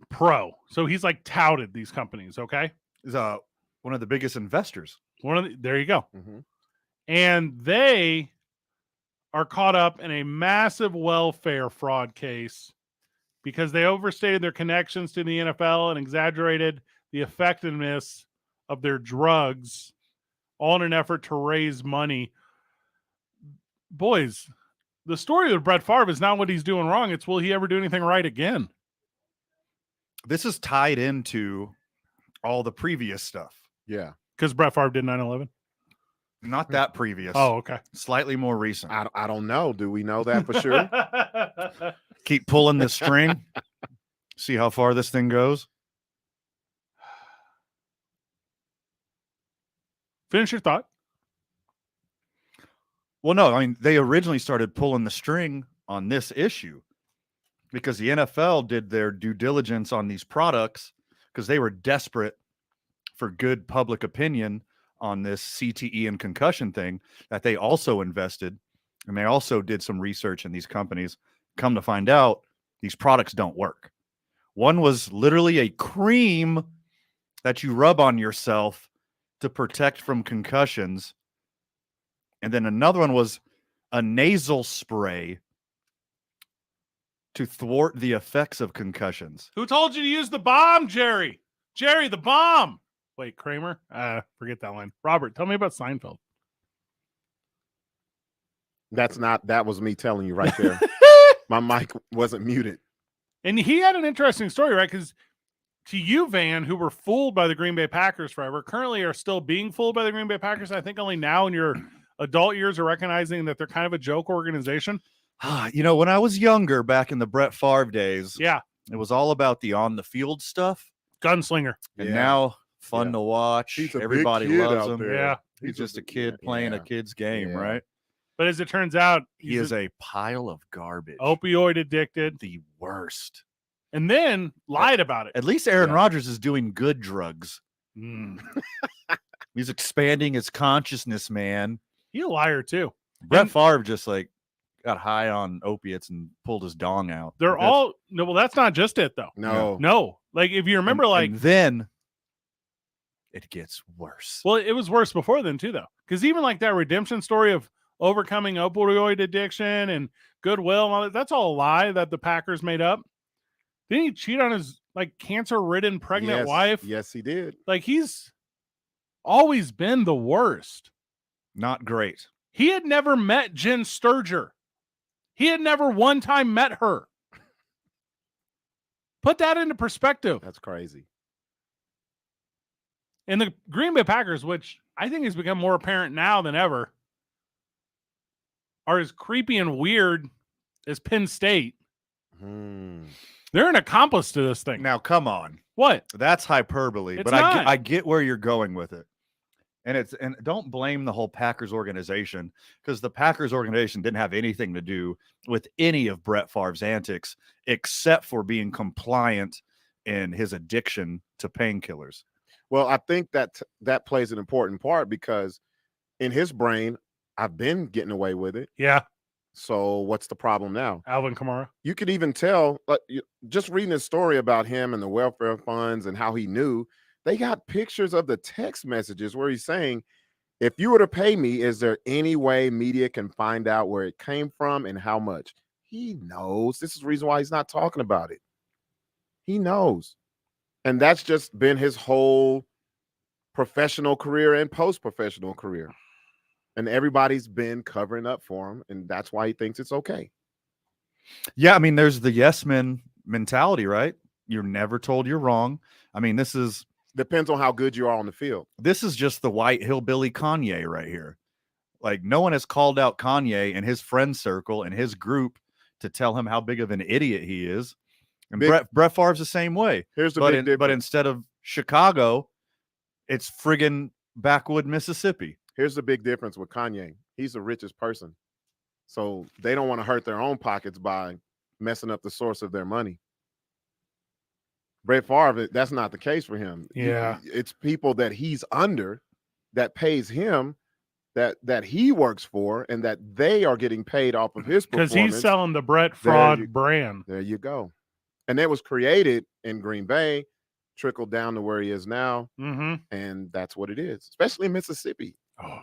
Speaker 3: pro. So he's like touted these companies, okay?
Speaker 4: He's one of the biggest investors.
Speaker 3: There you go.
Speaker 5: Mm-hmm.
Speaker 3: And they are caught up in a massive welfare fraud case because they overstated their connections to the NFL and exaggerated the effectiveness of their drugs, all in an effort to raise money. Boys, the story of Brett Favre is not what he's doing wrong. It's will he ever do anything right again?
Speaker 4: This is tied into all the previous stuff.
Speaker 5: Yeah.
Speaker 3: Because Brett Favre did 9/11?
Speaker 4: Not that previous.
Speaker 3: Oh, okay.
Speaker 4: Slightly more recent.
Speaker 5: I don't know. Do we know that for sure?
Speaker 4: Keep pulling the string. See how far this thing goes.
Speaker 3: Finish your thought.
Speaker 4: Well, no, I mean, they originally started pulling the string on this issue because the NFL did their due diligence on these products because they were desperate for good public opinion on this CTE and concussion thing that they also invested. And they also did some research in these companies. Come to find out, these products don't work. One was literally a cream that you rub on yourself to protect from concussions. And then another one was a nasal spray to thwart the effects of concussions.
Speaker 3: Who told you to use the bomb, Jerry? Jerry, the bomb. Wait, Kramer? Forget that line. Robert, tell me about Seinfeld.
Speaker 5: That was me telling you right there. My mic wasn't muted.
Speaker 3: And he had an interesting story, right? Because to you, Van, who were fooled by the Green Bay Packers forever, currently are still being fooled by the Green Bay Packers. I think only now in your adult years are recognizing that they're kind of a joke organization.
Speaker 4: You know, when I was younger, back in the Brett Favre days,
Speaker 3: yeah,
Speaker 4: it was all about the on-the-field stuff.
Speaker 3: Gunslinger.
Speaker 4: And now, fun to watch.
Speaker 5: He's a big
Speaker 4: Everybody
Speaker 5: kid
Speaker 4: loves
Speaker 5: out
Speaker 4: him.
Speaker 5: there.
Speaker 3: Yeah.
Speaker 4: He's just a kid playing a kid's game,
Speaker 5: Yeah.
Speaker 4: right?
Speaker 3: But as it turns out,
Speaker 4: He is a pile of garbage.
Speaker 3: opioid addicted.
Speaker 4: The worst.
Speaker 3: And then lied about it.
Speaker 4: At least Aaron Rodgers is doing good drugs. He's expanding his consciousness, man.
Speaker 3: He's a liar, too.
Speaker 4: Brett Favre just like got high on opiates and pulled his dong out.
Speaker 3: They're all no. Well, that's not just it though.
Speaker 5: No.
Speaker 3: Like if you remember,
Speaker 4: and then it gets worse.
Speaker 3: Well, it was worse before then too, though, because even like that redemption story of overcoming opioid addiction and goodwill, and all that, that's all a lie that the Packers made up. Didn't he cheat on his like cancer-ridden pregnant wife?
Speaker 5: Yes, he did.
Speaker 3: Like he's always been the worst.
Speaker 4: Not great.
Speaker 3: He had never met Jen Sturger. He had never one time met her. Put that into perspective.
Speaker 5: That's crazy.
Speaker 3: And the Green Bay Packers, which I think has become more apparent now than ever, are as creepy and weird as Penn State. They're an accomplice to this thing.
Speaker 4: Now, come on.
Speaker 3: What?
Speaker 4: That's hyperbole,
Speaker 3: It's
Speaker 4: but
Speaker 3: not.
Speaker 4: I get where you're going with it. And don't blame the whole Packers organization, because the Packers organization didn't have anything to do with any of Brett Favre's antics except for being compliant in his addiction to painkillers.
Speaker 5: Well, I think that plays an important part because in his brain, I've been getting away with it.
Speaker 3: Yeah.
Speaker 5: So what's the problem now?
Speaker 3: Alvin Kamara.
Speaker 5: You could even tell, just reading his story about him and the welfare funds and how he knew, they got pictures of the text messages where he's saying, if you were to pay me, is there any way media can find out where it came from and how much? He knows. This is the reason why he's not talking about it. He knows. And that's just been his whole professional career and post-professional career. And everybody's been covering up for him, and that's why he thinks it's okay.
Speaker 4: Yeah, I mean, there's the yes men mentality, right? You're never told you're wrong. I mean, this is
Speaker 5: depends on how good you are on the field.
Speaker 4: This is just the white hillbilly Kanye right here. Like, no one has called out Kanye and his friend circle and his group to tell him how big of an idiot he is. And Brett Favre's the same way.
Speaker 5: Here's the
Speaker 4: big
Speaker 5: difference.
Speaker 4: But instead of Chicago, it's friggin' backwood Mississippi.
Speaker 5: Here's the big difference with Kanye. He's the richest person. So they don't want to hurt their own pockets by messing up the source of their money. Brett Favre, that's not the case for him.
Speaker 3: Yeah.
Speaker 5: It's people that he's under that pays him that he works for and that they are getting paid off of his performance.
Speaker 3: Because he's selling the Brett fraud brand.
Speaker 5: There you go. And it was created in Green Bay, trickled down to where he is now, and that's what it is, especially in Mississippi.
Speaker 3: Oh.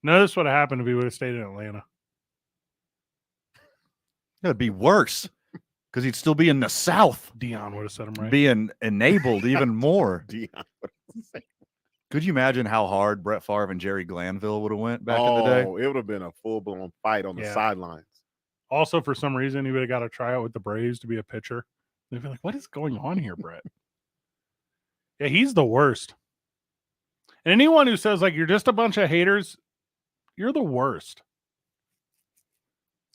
Speaker 3: Notice what happened if he would have stayed in Atlanta.
Speaker 4: It'd be worse because he'd still be in the South.
Speaker 3: Dion would have set him right.
Speaker 4: Being enabled even more.
Speaker 5: Dion would have said.
Speaker 4: Could you imagine how hard Brett Favre and Jerry Glanville would have went back in the day?
Speaker 5: Oh, it would have been a full-blown fight on the sidelines.
Speaker 3: Also, for some reason, he would have got a tryout with the Braves to be a pitcher. They'd be like, what is going on here, Brett? Yeah, he's the worst. And anyone who says, like, you're just a bunch of haters, you're the worst.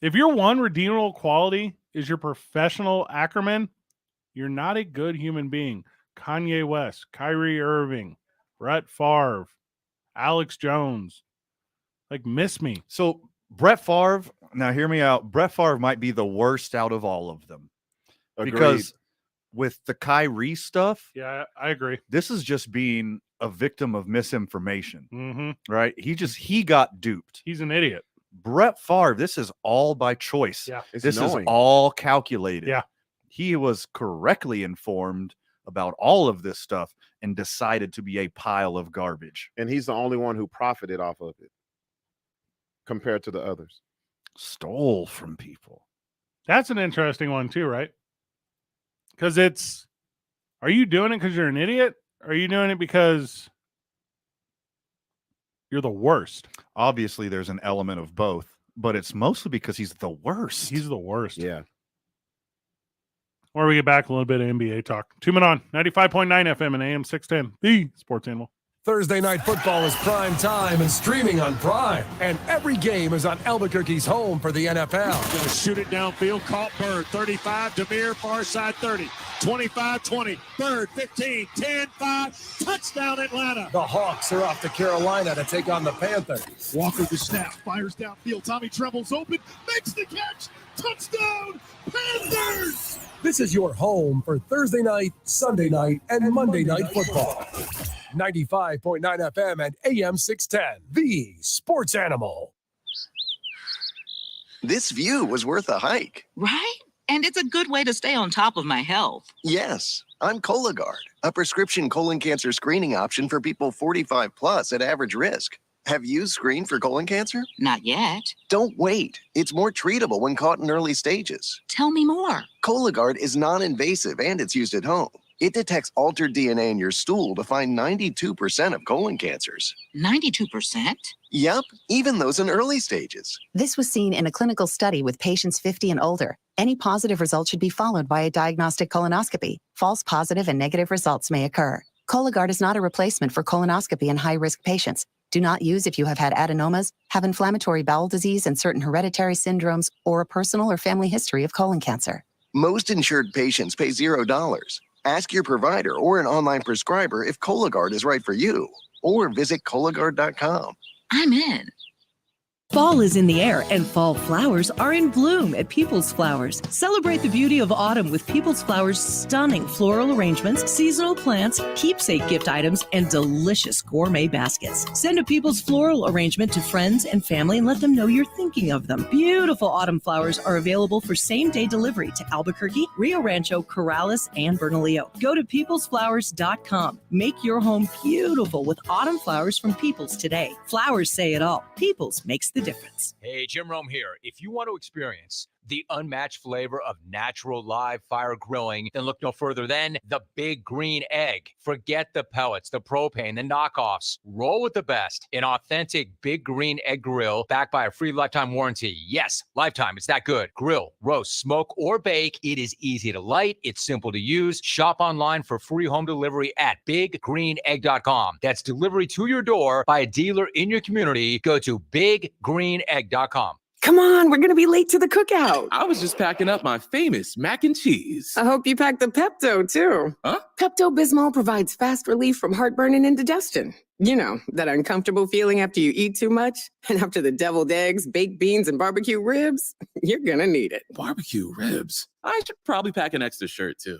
Speaker 3: If your one redeemable quality is your professional acumen, you're not a good human being. Kanye West, Kyrie Irving, Brett Favre, Alex Jones, like, miss me.
Speaker 4: So Brett Favre, now hear me out. Brett Favre might be the worst out of all of them.
Speaker 5: Agreed.
Speaker 4: Because with the Kyrie stuff,
Speaker 3: yeah, I agree.
Speaker 4: This is just being a victim of misinformation, right? He
Speaker 3: Mm-hmm.
Speaker 4: got duped.
Speaker 3: He's an idiot.
Speaker 4: Brett Favre, this is all by choice.
Speaker 3: Yeah,
Speaker 4: this is all calculated.
Speaker 3: Yeah,
Speaker 4: he was correctly informed about all of this stuff and decided to be a pile of garbage.
Speaker 5: And he's the only one who profited off of it compared to the others.
Speaker 4: Stole from people.
Speaker 3: That's an interesting one too, right? Because it's, are you doing it because you're an idiot? Or are you doing it because you're the worst?
Speaker 4: Obviously, there's an element of both, but it's mostly because he's the worst.
Speaker 3: He's the worst.
Speaker 5: Yeah.
Speaker 3: Or we get back a little bit of NBA talk. 2 Men On, 95.9 FM and AM 610, the Sports Animal.
Speaker 10: Thursday Night Football is prime time and streaming on Prime. And every game is on Albuquerque's home for the NFL.
Speaker 11: Going to shoot it downfield. Caught Bird. 35. Demir, far side 30. 25, 20. Bird, 15, 10, 5. Touchdown Atlanta.
Speaker 10: The Hawks are off to Carolina to take on the Panthers.
Speaker 11: Walker the snap. Fires downfield. Tommy Tremble's open. Makes the catch. Touchdown Panthers.
Speaker 10: This is your home for Thursday night, Sunday night, and Monday night football. 95.9 FM and AM 610, the Sports Animal.
Speaker 1: This view was worth a hike.
Speaker 8: Right? And it's a good way to stay on top of my health.
Speaker 1: Yes, I'm Cologuard, a prescription colon cancer screening option for people 45 plus at average risk. Have you screened for colon cancer?
Speaker 8: Not yet.
Speaker 1: Don't wait. It's more treatable when caught in early stages.
Speaker 8: Tell me more.
Speaker 1: Cologuard is non-invasive and it's used at home. It detects altered DNA in your stool to find 92% of colon cancers.
Speaker 8: 92%?
Speaker 1: Yep, even those in early stages.
Speaker 9: This was seen in a clinical study with patients 50 and older. Any positive result should be followed by a diagnostic colonoscopy. False positive and negative results may occur. Cologuard is not a replacement for colonoscopy in high-risk patients. Do not use if you have had adenomas, have inflammatory bowel disease and certain hereditary syndromes, or a personal or family history of colon cancer.
Speaker 1: Most insured patients pay $0. Ask your provider or an online prescriber if Cologuard is right for you, or visit Cologuard.com.
Speaker 8: I'm in.
Speaker 13: Fall is in the air and fall flowers are in bloom at People's Flowers. Celebrate the beauty of autumn with People's Flowers' stunning floral arrangements, seasonal plants, keepsake gift items, and delicious gourmet baskets. Send a People's floral arrangement to friends and family and let them know you're thinking of them. Beautiful autumn flowers are available for same-day delivery to Albuquerque, Rio Rancho, Corrales, and Bernalillo. Go to peoplesflowers.com. Make your home beautiful with autumn flowers from People's today. Flowers say it all. People's makes the difference.
Speaker 20: Hey, Jim Rome here. If you want to experience the unmatched flavor of natural live fire grilling, then look no further than the Big Green Egg. Forget the pellets, the propane, the knockoffs. Roll with the best. An authentic Big Green Egg grill backed by a free lifetime warranty. Yes, lifetime. It's that good. Grill, roast, smoke, or bake. It is easy to light. It's simple to use. Shop online for free home delivery at biggreenegg.com. That's delivery to your door by a dealer in your community. Go to biggreenegg.com.
Speaker 6: Come on, we're going to be late to the cookout.
Speaker 14: I was just packing up my famous mac and cheese.
Speaker 6: I hope you packed the Pepto, too.
Speaker 14: Huh?
Speaker 6: Pepto-Bismol provides fast relief from heartburn and indigestion. You know, that uncomfortable feeling after you eat too much. And after the deviled eggs, baked beans, and barbecue ribs, you're going to need it.
Speaker 14: Barbecue ribs? I should probably pack an extra shirt, too.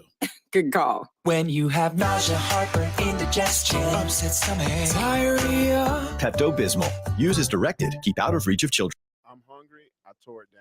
Speaker 6: Good call.
Speaker 15: When you have nausea, heartburn, indigestion, upset stomach, diarrhea.
Speaker 16: Pepto-Bismol. Use as directed. Keep out of reach of children.
Speaker 5: I'm hungry. I tore it down.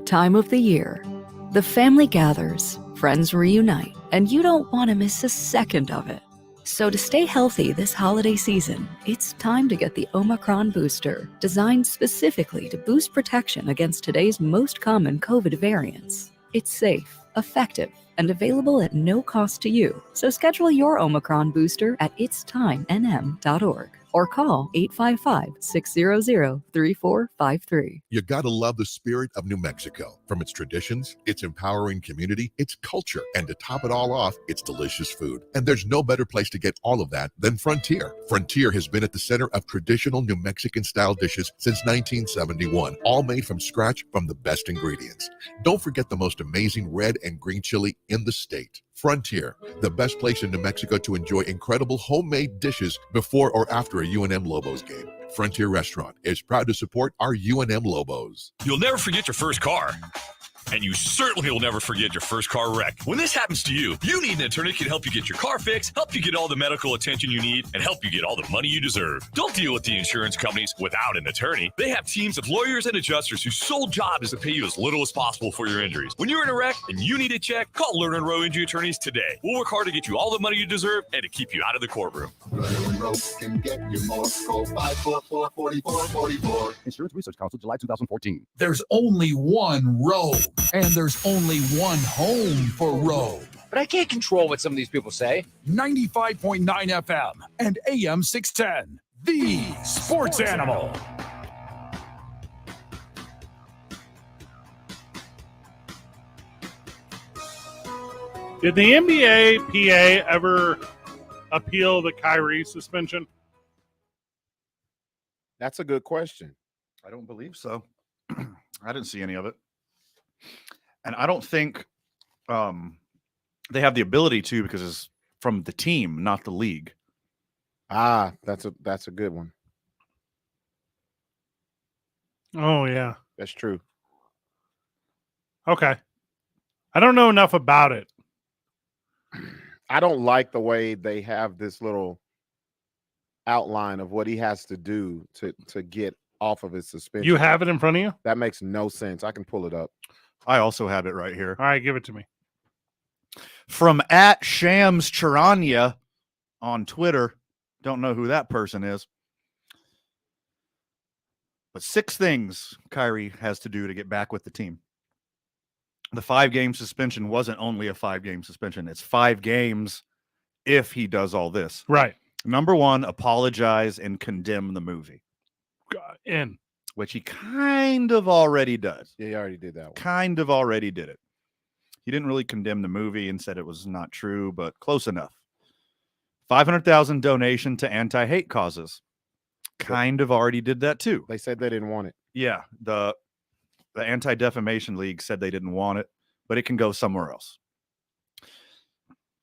Speaker 17: Time of the year. The family gathers, friends reunite, and you don't want to miss a second of it. So to stay healthy this holiday season, it's time to get the Omicron booster, designed specifically to boost protection against today's most common COVID variants. It's safe, effective, and available at no cost to you. So schedule your Omicron booster at itstimennm.org or call 855-600-3453.
Speaker 21: You gotta love the spirit of New Mexico. From its traditions, its empowering community, its culture, and to top it all off, its delicious food. And there's no better place to get all of that than Frontier. Frontier has been at the center of traditional New Mexican-style dishes since 1971, all made from scratch from the best ingredients. Don't forget the most amazing red and green chili in the state. Frontier, the best place in New Mexico to enjoy incredible homemade dishes before or after a UNM Lobos game. Frontier Restaurant is proud to support our UNM Lobos.
Speaker 22: You'll never forget your first car. And you certainly will never forget your first car wreck. When this happens to you, you need an attorney who can help you get your car fixed, help you get all the medical attention you need, and help you get all the money you deserve. Don't deal with the insurance companies without an attorney. They have teams of lawyers and adjusters whose sole job is to pay you as little as possible for your injuries. When you're in a wreck and you need a check, call Lerner and Rowe Injury Attorneys today. We'll work hard to get you all the money you deserve and to keep you out of the courtroom.
Speaker 28: Lerner and Rowe can get you more. Call 544-4444.
Speaker 12: Insurance Research Council, July 2014.
Speaker 2: There's only one Roe, and there's only one home for Roe.
Speaker 20: But I can't control what some of these people say.
Speaker 2: 95.9 FM and AM 610, the sports animal.
Speaker 3: Did the NBA PA ever appeal the Kyrie suspension?
Speaker 5: That's a good question.
Speaker 4: I don't believe so. I didn't see any of it. And I don't think they have the ability to, because it's from the team, not the league.
Speaker 5: Ah, that's a good one.
Speaker 3: Oh, yeah.
Speaker 5: That's true.
Speaker 3: Okay. I don't know enough about it.
Speaker 5: I don't like the way they have this little outline of what he has to do to get off of his suspension.
Speaker 3: You have it in front of you?
Speaker 5: That makes no sense. I can pull it up.
Speaker 4: I also have it right here.
Speaker 3: All right, give it to me.
Speaker 4: From @ShamsCharania on Twitter. Don't know who that person is. But 6 things Kyrie has to do to get back with the team. The 5-game suspension wasn't only a 5-game suspension. It's 5 games if he does all this.
Speaker 3: Right.
Speaker 4: Number 1, apologize and condemn the movie.
Speaker 3: In.
Speaker 4: Which he kind of already does.
Speaker 5: Yeah, he already did that one.
Speaker 4: Kind of already did it. He didn't really condemn the movie and said it was not true, but close enough. $500,000 donation to anti-hate causes. Kind of already did that too.
Speaker 5: They said they didn't want it.
Speaker 4: Yeah, the Anti-Defamation League said they didn't want it, but it can go somewhere else.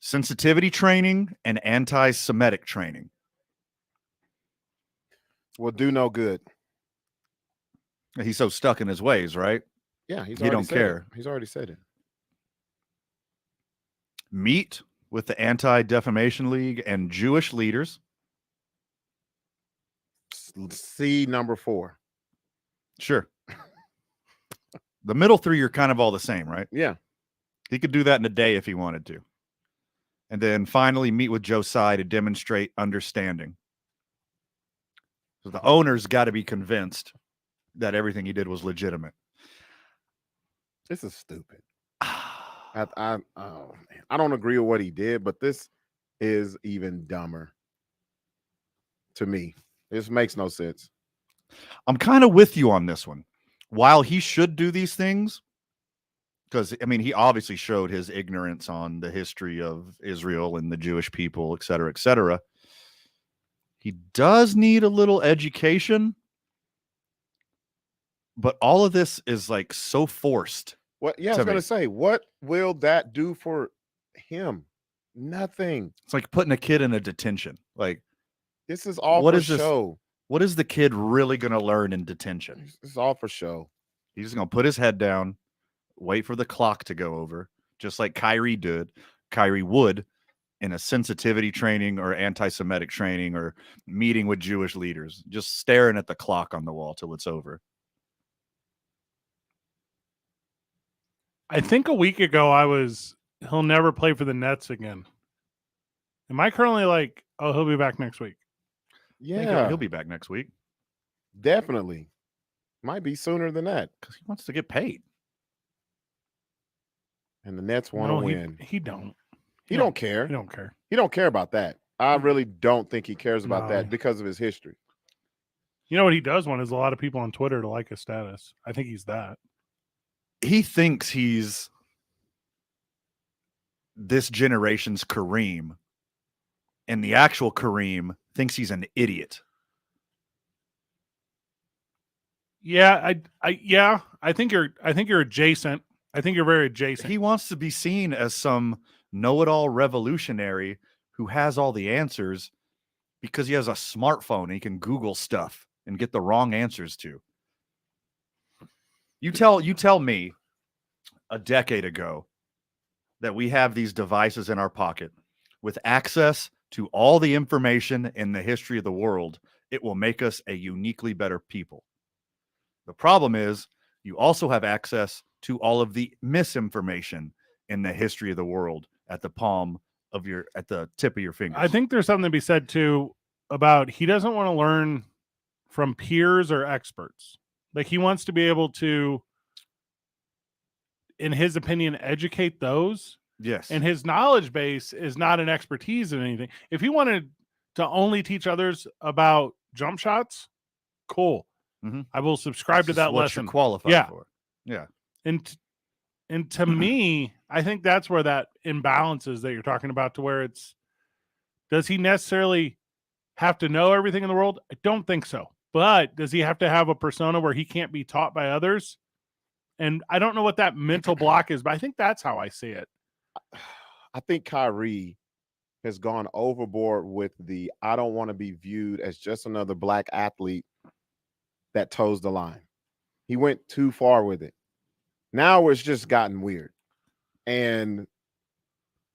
Speaker 4: Sensitivity training and anti-Semitic training.
Speaker 5: Will do no good.
Speaker 4: He's so stuck in his ways, right?
Speaker 5: Yeah,
Speaker 4: he don't care.
Speaker 5: He's already said it.
Speaker 4: Meet with the Anti-Defamation League and Jewish leaders.
Speaker 5: See number 4.
Speaker 4: Sure. The middle 3 are kind of all the same, right?
Speaker 5: Yeah.
Speaker 4: He could do that in a day if he wanted to. And then finally meet with Joe Tsai to demonstrate understanding. So the owner's got to be convinced that everything he did was legitimate.
Speaker 5: This is stupid. I don't agree with what he did, but this is even dumber to me. This makes no sense.
Speaker 4: I'm kind of with you on this one. While he should do these things, because, I mean, he obviously showed his ignorance on the history of Israel and the Jewish people, et cetera, et cetera. He does need a little education. But all of this is like so forced.
Speaker 5: What? Yeah, I was going to say, what will that do for him? Nothing.
Speaker 4: It's like putting a kid in a detention. Like,
Speaker 5: this is all
Speaker 4: what
Speaker 5: for
Speaker 4: is this?
Speaker 5: show.
Speaker 4: What is the kid really going to learn in detention?
Speaker 5: It's all for show.
Speaker 4: He's just going to put his head down, wait for the clock to go over, just like Kyrie did. Kyrie would in a sensitivity training or anti-Semitic training or meeting with Jewish leaders, just staring at the clock on the wall till it's over.
Speaker 3: I think a week ago he'll never play for the Nets again. Am I currently like, oh, he'll be back next week?
Speaker 5: Yeah.
Speaker 4: He'll be back next week.
Speaker 5: Definitely. Might be sooner than that.
Speaker 4: Because he wants to get paid.
Speaker 5: And the Nets want to win.
Speaker 3: He don't.
Speaker 5: He don't care.
Speaker 3: He don't care.
Speaker 5: He don't care about that. I really don't think he cares about that because of his history.
Speaker 3: You know what he does want is a lot of people on Twitter to like his status. I think he's that.
Speaker 4: He thinks he's this generation's Kareem, and the actual Kareem thinks he's an idiot.
Speaker 3: Yeah, I think you're adjacent. I think you're very adjacent.
Speaker 4: He wants to be seen as some know-it-all revolutionary who has all the answers because he has a smartphone and he can Google stuff and get the wrong answers to. You tell me a decade ago that we have these devices in our pocket with access to all the information in the history of the world, it will make us a uniquely better people. The problem is you also have access to all of the misinformation in the history of the world at the tip of your finger.
Speaker 3: I think there's something to be said too about he doesn't want to learn from peers or experts. Like he wants to be able to, in his opinion, educate those.
Speaker 4: Yes.
Speaker 3: And his knowledge base is not an expertise in anything. If he wanted to only teach others about jump shots, cool.
Speaker 4: Mm-hmm.
Speaker 3: I will subscribe to that
Speaker 4: what
Speaker 3: lesson.
Speaker 4: You're qualified for. Yeah.
Speaker 3: And to me, I think that's where that imbalance is that you're talking about, to where does he necessarily have to know everything in the world? I don't think so. But does he have to have a persona where he can't be taught by others? And I don't know what that mental block is, but I think that's how I see it.
Speaker 5: I think Kyrie has gone overboard with I don't want to be viewed as just another black athlete that toes the line. He went too far with it. Now it's just gotten weird. And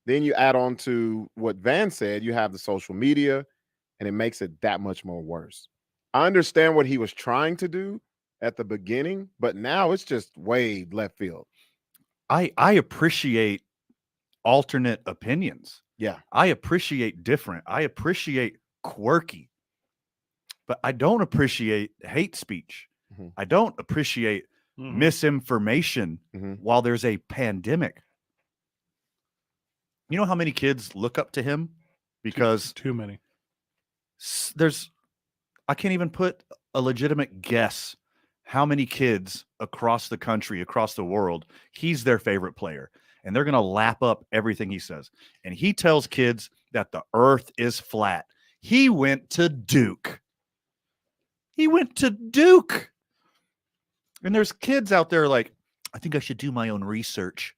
Speaker 5: then you add on to what Van said, you have the social media, and it makes it that much more worse. I understand what he was trying to do at the beginning, but now it's just way left field.
Speaker 4: I appreciate alternate opinions.
Speaker 5: Yeah.
Speaker 4: I appreciate different. I appreciate quirky. But I don't appreciate hate speech. Mm-hmm. I don't appreciate misinformation while there's a pandemic. You know how many kids look up to him? Because
Speaker 3: too many.
Speaker 4: I can't even put a legitimate guess how many kids across the country, across the world, he's their favorite player. And they're going to lap up everything he says. And he tells kids that the earth is flat. He went to Duke. And there's kids out there like, I think I should do my own research.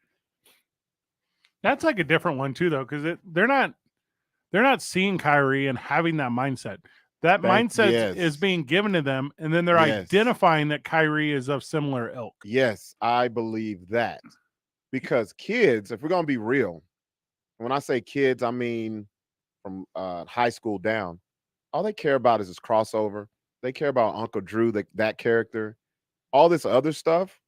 Speaker 3: That's like a different one too, though, because they're not seeing Kyrie and having that mindset. That mindset is being given to them, and then they're identifying that Kyrie is of similar ilk.
Speaker 5: Yes, I believe that. Because kids, if we're going to be real, when I say kids, I mean from high school down, all they care about is this crossover. They care about Uncle Drew, that character. All this other stuff,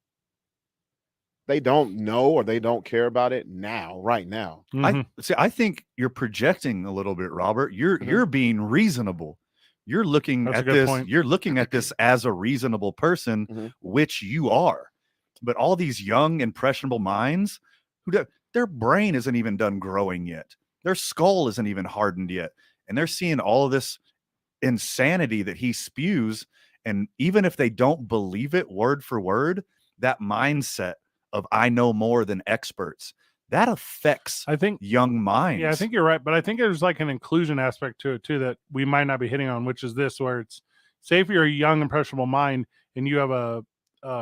Speaker 5: they don't know or they don't care about it right now.
Speaker 4: I think you're projecting a little bit, Robert. You're being reasonable. You're looking at this. Point. You're looking at this as a reasonable person, which you are. But all these young, impressionable minds, their brain isn't even done growing yet. Their skull isn't even hardened yet. And they're seeing all of this insanity that he spews. And even if they don't believe it word for word, that mindset of I know more than experts, that affects, I think, young minds.
Speaker 3: Yeah, I think you're right. But I think there's like an inclusion aspect to it too that we might not be hitting on, which is this, where it's, say if you're a young, impressionable mind and you have a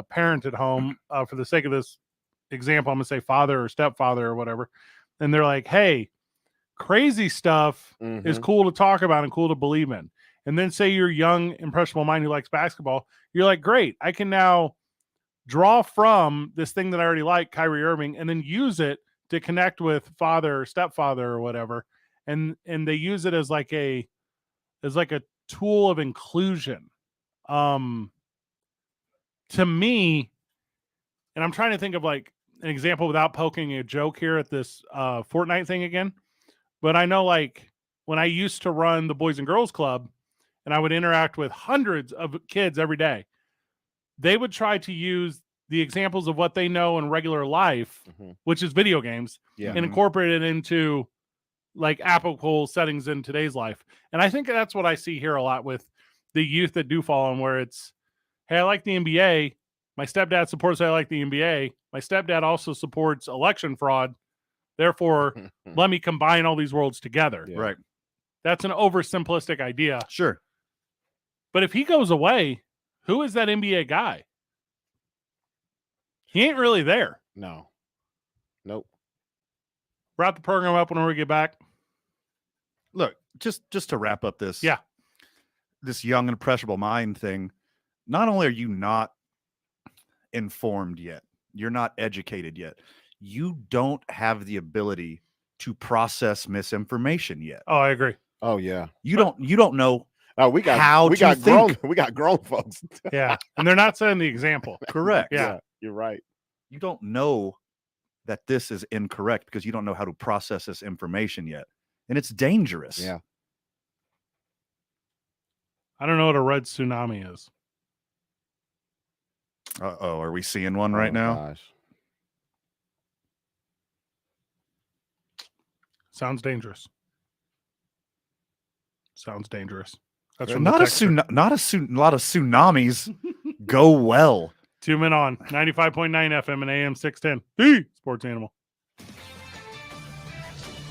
Speaker 3: parent at home, for the sake of this example, I'm gonna say father or stepfather or whatever, and they're like, hey, crazy stuff is cool to talk about and cool to believe in. And then say you're young, impressionable mind who likes basketball, you're like, great, I can now draw from this thing that I already like, Kyrie Irving, and then use it to connect with father or stepfather or whatever. And they use it as like a tool of inclusion. To me, and I'm trying to think of like an example without poking a joke here at this Fortnite thing again. But I know, like, when I used to run the Boys and Girls Club and I would interact with hundreds of kids every day, they would try to use the examples of what they know in regular life, which is video games, and incorporate it into like applicable settings in today's life. And I think that's what I see here a lot with the youth that do fall on, where it's, hey, I like the NBA. My stepdad supports I like the NBA. My stepdad also supports election fraud. Therefore, let me combine all these worlds together.
Speaker 4: Yeah. Right.
Speaker 3: That's an oversimplistic idea.
Speaker 4: Sure.
Speaker 3: But if he goes away, who is that NBA guy? He ain't really there.
Speaker 5: No. Nope.
Speaker 3: Wrap the program up when we get back.
Speaker 4: Look, just to wrap up this.
Speaker 3: Yeah.
Speaker 4: This young and impressionable mind thing. Not only are you not informed yet, you're not educated yet, you don't have the ability to process misinformation yet.
Speaker 3: Oh, I agree.
Speaker 5: Oh yeah.
Speaker 4: You don't know
Speaker 5: we got grown folks.
Speaker 3: Yeah. And they're not setting the example.
Speaker 4: Correct.
Speaker 3: Yeah.
Speaker 5: You're right.
Speaker 4: You don't know that this is incorrect because you don't know how to process this information yet. And it's dangerous.
Speaker 5: Yeah.
Speaker 3: I don't know what a red tsunami is.
Speaker 4: Uh-oh, are we seeing one right now?
Speaker 5: Gosh.
Speaker 3: Sounds dangerous. Sounds dangerous. That's
Speaker 4: Not a lot of tsunamis go well.
Speaker 3: 2 men on 95.9 FM and AM 610. The Sports Animal.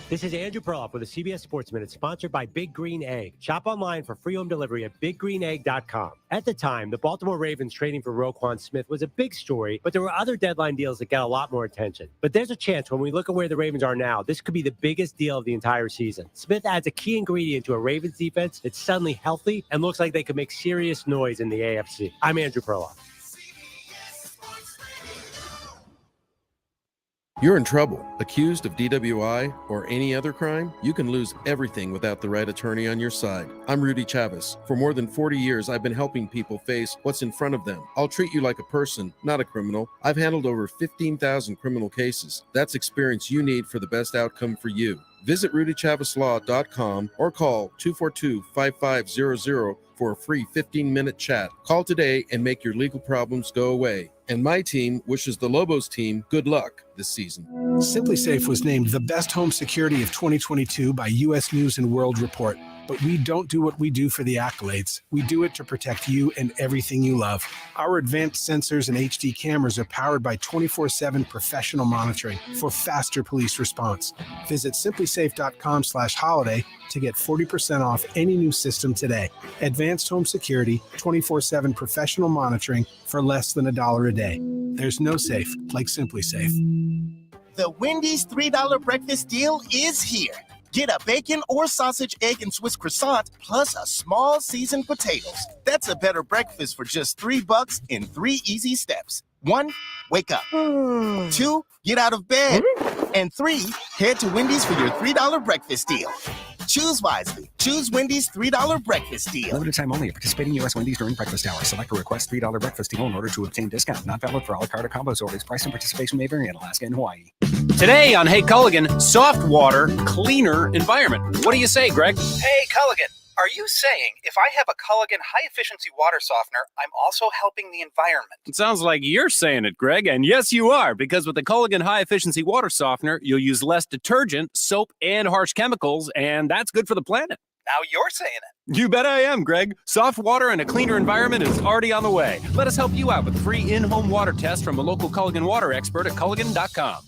Speaker 7: This is Andrew Perloff with a CBS Sports Minute, sponsored by Big Green Egg. Shop online for free home delivery at BigGreenEgg.com. At the time, the Baltimore Ravens trading for Roquan Smith was a big story, but there were other deadline deals that got a lot more attention. But there's a chance when we look at where the Ravens are now, this could be the biggest deal of the entire season. Smith adds a key ingredient to a Ravens defense that's suddenly healthy and looks like they could make serious noise in the AFC. I'm Andrew Perloff.
Speaker 18: You're in trouble. Accused of DWI or any other crime? You can lose everything without the right attorney on your side. I'm Rudy Chavez. For more than 40 years, I've been helping people face what's in front of them. I'll treat you like a person, not a criminal. I've handled over 15,000 criminal cases. That's experience you need for the best outcome for you. Visit RudyChavezLaw.com or call 242-5500 for a free 15-minute chat. Call today and make your legal problems go away. And my team wishes the Lobos team good luck this season.
Speaker 10: Simply Safe was named the best home security of 2022 by U.S. News and World Report. But we don't do what we do for the accolades. We do it to protect you and everything you love. Our advanced sensors and HD cameras are powered by 24/7 professional monitoring for faster police response. Visit simplysafe.com/holiday to get 40% off any new system today. Advanced home security, 24/7 professional monitoring for less than $1 a day. There's no safe like Simply Safe.
Speaker 19: The Wendy's $3 breakfast deal is here. Get a bacon or sausage, egg, and Swiss croissant, plus a small seasoned potatoes. That's a better breakfast for just $3 in 3 easy steps. 1, wake up. 2, get out of bed. And 3, head to Wendy's for your $3 breakfast deal. Choose wisely. Choose Wendy's $3 breakfast deal.
Speaker 12: Limited time only at participating U.S. Wendy's during breakfast hours. Select a request $3 breakfast deal in order to obtain discount. Not valid for a la carte or combos orders. Price and participation may vary in Alaska and Hawaii.
Speaker 23: Today on Hey Culligan, soft water, cleaner environment. What do you say, Greg?
Speaker 24: Hey Culligan, are you saying if I have a Culligan high-efficiency water softener, I'm also helping the environment?
Speaker 23: It sounds like you're saying it, Greg, and yes, you are, because with the Culligan high-efficiency water softener, you'll use less detergent, soap, and harsh chemicals, and that's good for the planet.
Speaker 24: Now you're saying it.
Speaker 23: You bet I am, Greg. Soft water and a cleaner environment is already on the way. Let us help you out with a free in-home water test from a local Culligan water expert at Culligan.com.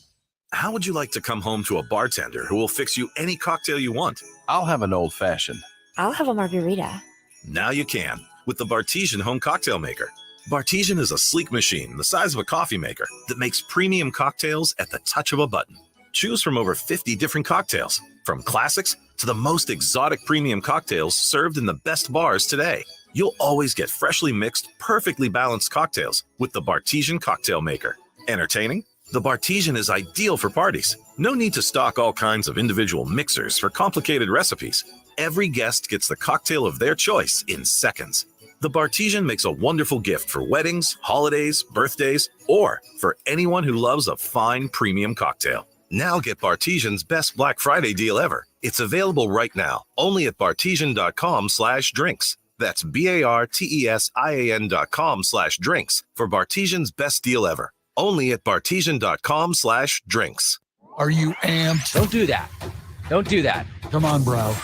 Speaker 25: How would you like to come home to a bartender who will fix you any cocktail you want?
Speaker 26: I'll have an old-fashioned.
Speaker 27: I'll have a margarita.
Speaker 25: Now you can with the Bartesian Home Cocktail Maker. Bartesian is a sleek machine the size of a coffee maker that makes premium cocktails at the touch of a button. Choose from over 50 different cocktails, from classics to the most exotic premium cocktails served in the best bars today. You'll always get freshly mixed, perfectly balanced cocktails with the Bartesian cocktail maker. Entertaining? The Bartesian is ideal for parties. No need to stock all kinds of individual mixers for complicated recipes. Every guest gets the cocktail of their choice in seconds. The Bartesian makes a wonderful gift for weddings, holidays, birthdays, or for anyone who loves a fine premium cocktail. Now get Bartesian's best Black Friday deal ever. It's available right now, only at bartesian.com/drinks. That's BARTESIAN.com/drinks for Bartesian's best deal ever. Only at bartesian.com/drinks.
Speaker 2: Are you amped?
Speaker 20: Don't do that. Don't do that.
Speaker 2: Come on, bro.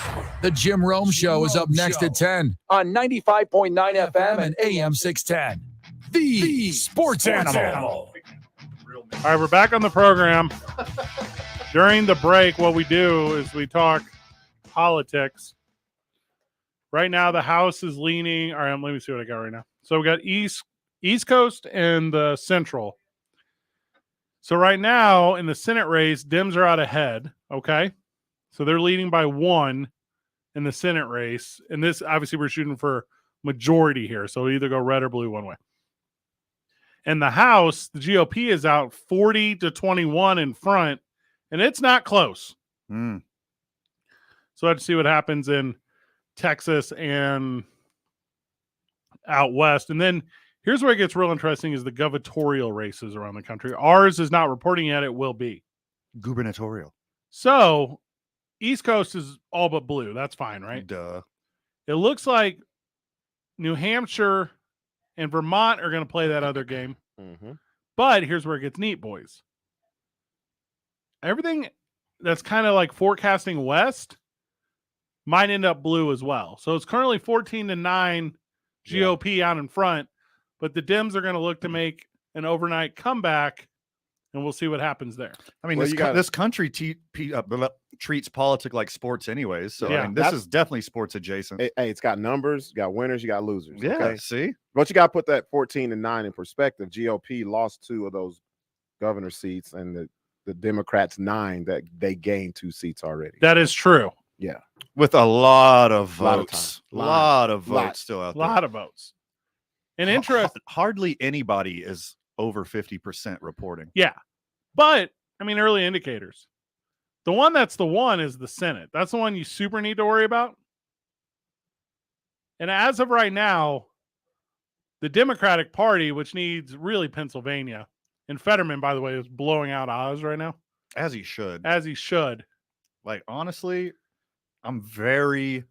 Speaker 2: The Jim Rome Show is up next at 10
Speaker 1: on 95.9 FM
Speaker 2: and AM 610. The Sports Animal.
Speaker 3: All right, we're back on the program. During the break, what we do is we talk politics. Right now, the House is leaning. All right, let me see what I got right now. So we got East Coast and the Central. So right now, in the Senate race, Dems are out ahead, okay? So they're leading by 1 in the Senate race. And this, obviously, we're shooting for majority here. So either go red or blue one way. In the House, the GOP is out 40-21 in front, and it's not close. So I have to see what happens in Texas and out west. And then here's where it gets real interesting is the gubernatorial races around the country. Ours is not reporting yet. It will be.
Speaker 4: Gubernatorial.
Speaker 3: So East Coast is all but blue. That's fine, right?
Speaker 4: Duh.
Speaker 3: It looks like New Hampshire and Vermont are going to play that other game. But here's where it gets neat, boys. Everything that's kind of like forecasting west might end up blue as well. So it's currently 14-9 GOP out in front, but the Dems are going to look to make an overnight comeback, and we'll see what happens there.
Speaker 4: I mean, this country treats politics like sports anyways. So, I mean, this is definitely sports adjacent.
Speaker 5: Hey, it's got numbers, you got winners, you got losers.
Speaker 4: Yeah,
Speaker 5: okay?
Speaker 4: see?
Speaker 5: But you got to put that 14-9 in perspective. GOP lost 2 of those governor seats, and the Democrats 9 that they gained 2 seats already.
Speaker 3: That is true.
Speaker 5: Yeah.
Speaker 4: With a lot of votes. A lot of votes still out there.
Speaker 3: A lot of votes. And interest.
Speaker 4: Hardly anybody is over 50% reporting.
Speaker 3: Yeah. But, I mean, early indicators. The one that's the one is the Senate. That's the one you super need to worry about. And as of right now, the Democratic Party, which needs really Pennsylvania, and Fetterman, by the way, is blowing out Oz right now.
Speaker 4: As he should.
Speaker 3: As he should.
Speaker 4: Like, honestly, I'm very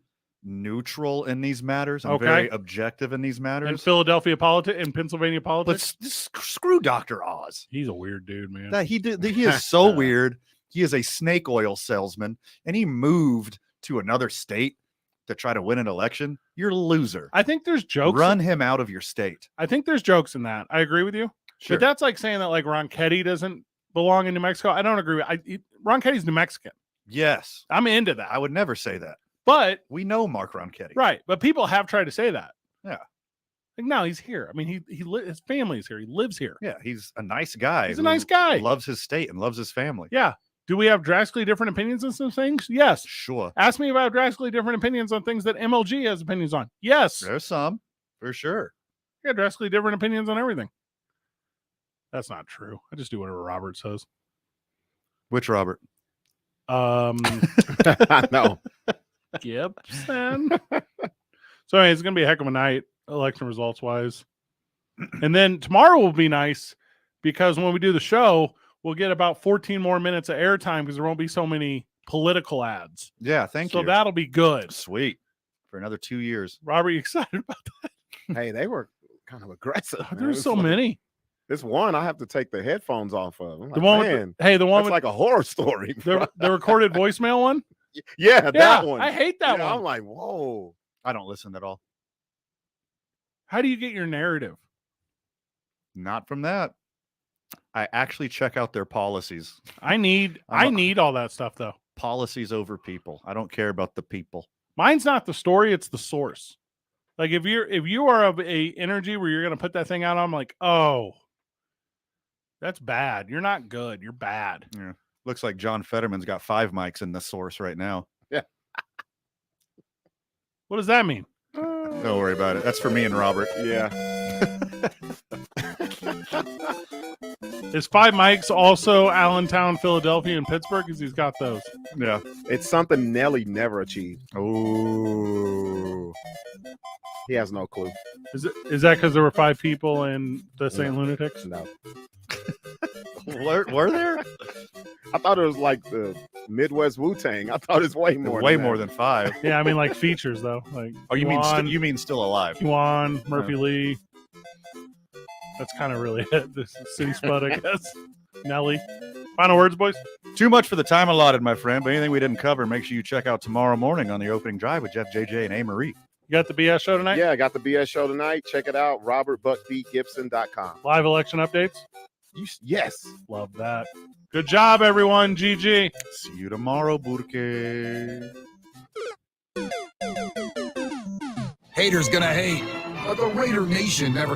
Speaker 4: neutral in these matters. I'm very objective in these matters.
Speaker 3: In Philadelphia politics, in Pennsylvania politics.
Speaker 4: But screw Dr. Oz.
Speaker 3: He's a weird dude, man.
Speaker 4: He is so weird. He is a snake oil salesman, and he moved to another state to try to win an election. You're a loser.
Speaker 3: I think there's jokes.
Speaker 4: Run him out of your state.
Speaker 3: I think there's jokes in that. I agree with you.
Speaker 4: Sure.
Speaker 3: But that's like saying that like Ron Ketty doesn't belong in New Mexico. I don't agree with Ron Ketty's New Mexican.
Speaker 4: Yes.
Speaker 3: I'm into that.
Speaker 4: I would never say that.
Speaker 3: But
Speaker 4: we know Mark Ronchetti.
Speaker 3: Right. But people have tried to say that.
Speaker 4: Yeah.
Speaker 3: Like, no, he's here. I mean, his family's here. He lives here.
Speaker 4: Yeah. He's a nice guy.
Speaker 3: He's a nice guy.
Speaker 4: Loves his state and loves his family.
Speaker 3: Yeah. Do we have drastically different opinions on some things? Yes.
Speaker 4: Sure.
Speaker 3: Ask me if I have drastically different opinions on things that MLG has opinions on. Yes.
Speaker 4: There's some, for sure.
Speaker 3: I got drastically different opinions on everything. That's not true. I just do whatever Robert says.
Speaker 4: Which Robert?
Speaker 5: No.
Speaker 3: Gibson. So anyway, it's gonna be a heck of a night, election results wise. And then tomorrow will be nice because when we do the show, we'll get about 14 more minutes of airtime because there won't be so many political ads.
Speaker 4: Yeah, thank you.
Speaker 3: So that'll be good.
Speaker 4: Sweet. For another 2 years.
Speaker 3: Robert, you excited about that?
Speaker 5: Hey, they were kind of aggressive.
Speaker 3: There's so many.
Speaker 5: This one I have to take the headphones off of. I'm
Speaker 3: The
Speaker 5: like,
Speaker 3: one
Speaker 5: man,
Speaker 3: with the one with
Speaker 5: like a horror story.
Speaker 3: the recorded voicemail one.
Speaker 5: Yeah, that one.
Speaker 3: I hate that one.
Speaker 5: I'm like, whoa.
Speaker 4: I don't listen at all.
Speaker 3: How do you get your narrative?
Speaker 4: Not from that. I actually check out their policies.
Speaker 3: I need all that stuff though.
Speaker 4: Policies over people. I don't care about the people.
Speaker 3: Mine's not the story, it's the source. Like if you are of a energy where you're gonna put that thing out, I'm like, oh, that's bad. You're not good. You're bad.
Speaker 4: Yeah. Looks like John Fetterman's got 5 mics in the source right now.
Speaker 5: Yeah.
Speaker 3: What does that mean?
Speaker 4: Don't worry about it. That's for me and Robert.
Speaker 5: Yeah.
Speaker 3: Is 5 mics also Allentown, Philadelphia, and Pittsburgh? Because he's got those.
Speaker 4: Yeah.
Speaker 5: It's something Nelly never achieved.
Speaker 4: Oh.
Speaker 5: He has no clue.
Speaker 3: Is that because there were 5 people in the St. Lunatics?
Speaker 5: No.
Speaker 4: Were there?
Speaker 5: I thought it was like the Midwest Wu-Tang. I thought it's way more.
Speaker 4: Way
Speaker 5: than
Speaker 4: more
Speaker 5: that.
Speaker 4: than 5.
Speaker 3: Yeah, I mean like features though. Like
Speaker 4: you mean still alive?
Speaker 3: Juan, Murphy Lee. That's kind of really it. This is City Spud, I guess. Nelly. Final words, boys?
Speaker 4: Too much for the time allotted, my friend. But anything we didn't cover, make sure you check out tomorrow morning on the opening drive with Jeff, JJ, and A-Marie.
Speaker 3: You got the BS show tonight?
Speaker 5: Yeah, I got the BS show tonight. Check it out. RobertBuckBeatGibson.com.
Speaker 3: Live election updates?
Speaker 5: Yes.
Speaker 3: Love that. Good job, everyone. GG.
Speaker 4: See you tomorrow, Burke.
Speaker 2: Haters gonna hate, but the Raider Nation never